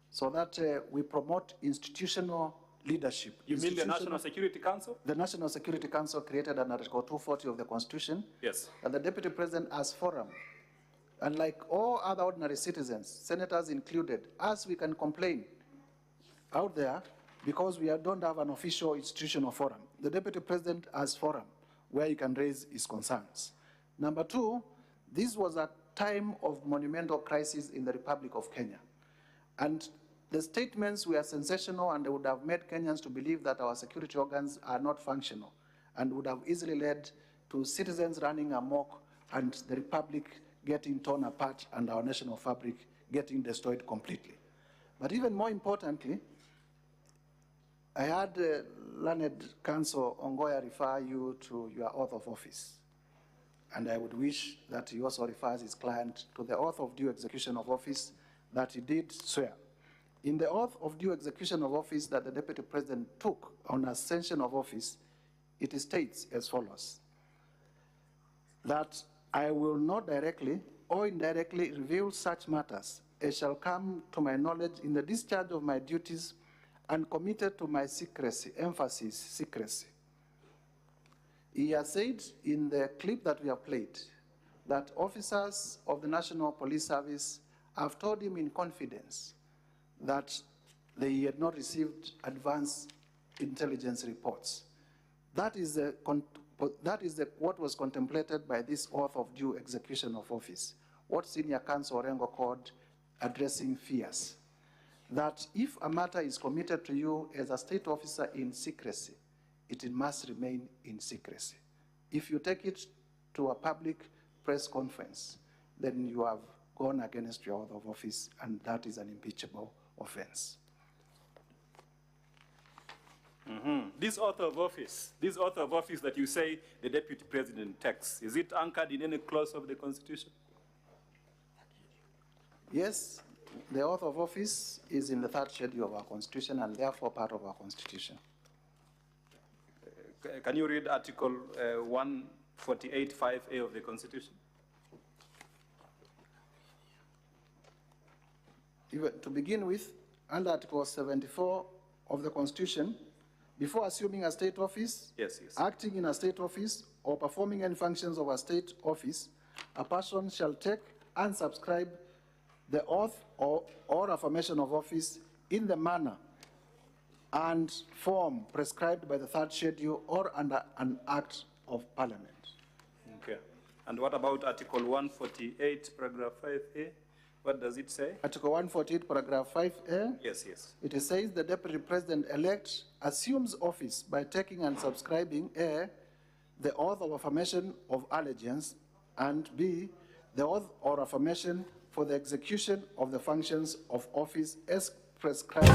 So that we promote institutional leadership. You mean the National Security Council? The National Security Council created under Article 240 of the Constitution. Yes. And the Deputy President has forum. And like all other ordinary citizens, senators included, us, we can complain out there because we don't have an official institutional forum. The Deputy President has forum where he can raise his concerns. Number 2, this was a time of monumental crisis in the Republic of Kenya. And the statements were sensational and they would have made Kenyans to believe that our security organs are not functional and would have easily led to citizens running amok and the Republic getting torn apart and our national fabric getting destroyed completely. But even more importantly, I had learned counsel Ongoya refer you to your oath of office. And I would wish that he also refers his client to the oath of due execution of office that he did swear. In the oath of due execution of office that the Deputy President took on ascension of office, it states as follows, that I will not directly or indirectly reveal such matters as shall come to my knowledge in the discharge of my duties and committed to my secrecy, emphasis, secrecy. He has said in the clip that we have played that officers of the National Police Service have told him in confidence that they had not received advance intelligence reports. That is what was contemplated by this oath of due execution of office, what Senior Counsel Orengo called addressing fears. That if a matter is committed to you as a state officer in secrecy, it must remain in secrecy. If you take it to a public press conference, then you have gone against your oath of office, and that is an impeachable offense. This oath of office that you say the Deputy President takes, is it anchored in any clause of the Constitution? Yes, the oath of office is in the 3rd schedule of our Constitution and therefore part of our Constitution. Can you read Article 148(5)(a) of the Constitution? To begin with, under Article 74 of the Constitution, before assuming a state office, yes, yes, acting in a state office, or performing any functions of a state office, a person shall take and subscribe the oath or affirmation of office in the manner and form prescribed by the third schedule or under an act of parliament. Okay. And what about Article 148, paragraph 5A? What does it say? Article 148, paragraph 5A. Yes, yes. It says the deputy president-elect assumes office by taking and subscribing A, the oath of affirmation of allegiance, and B, the oath or affirmation for the execution of the functions of office as prescribed.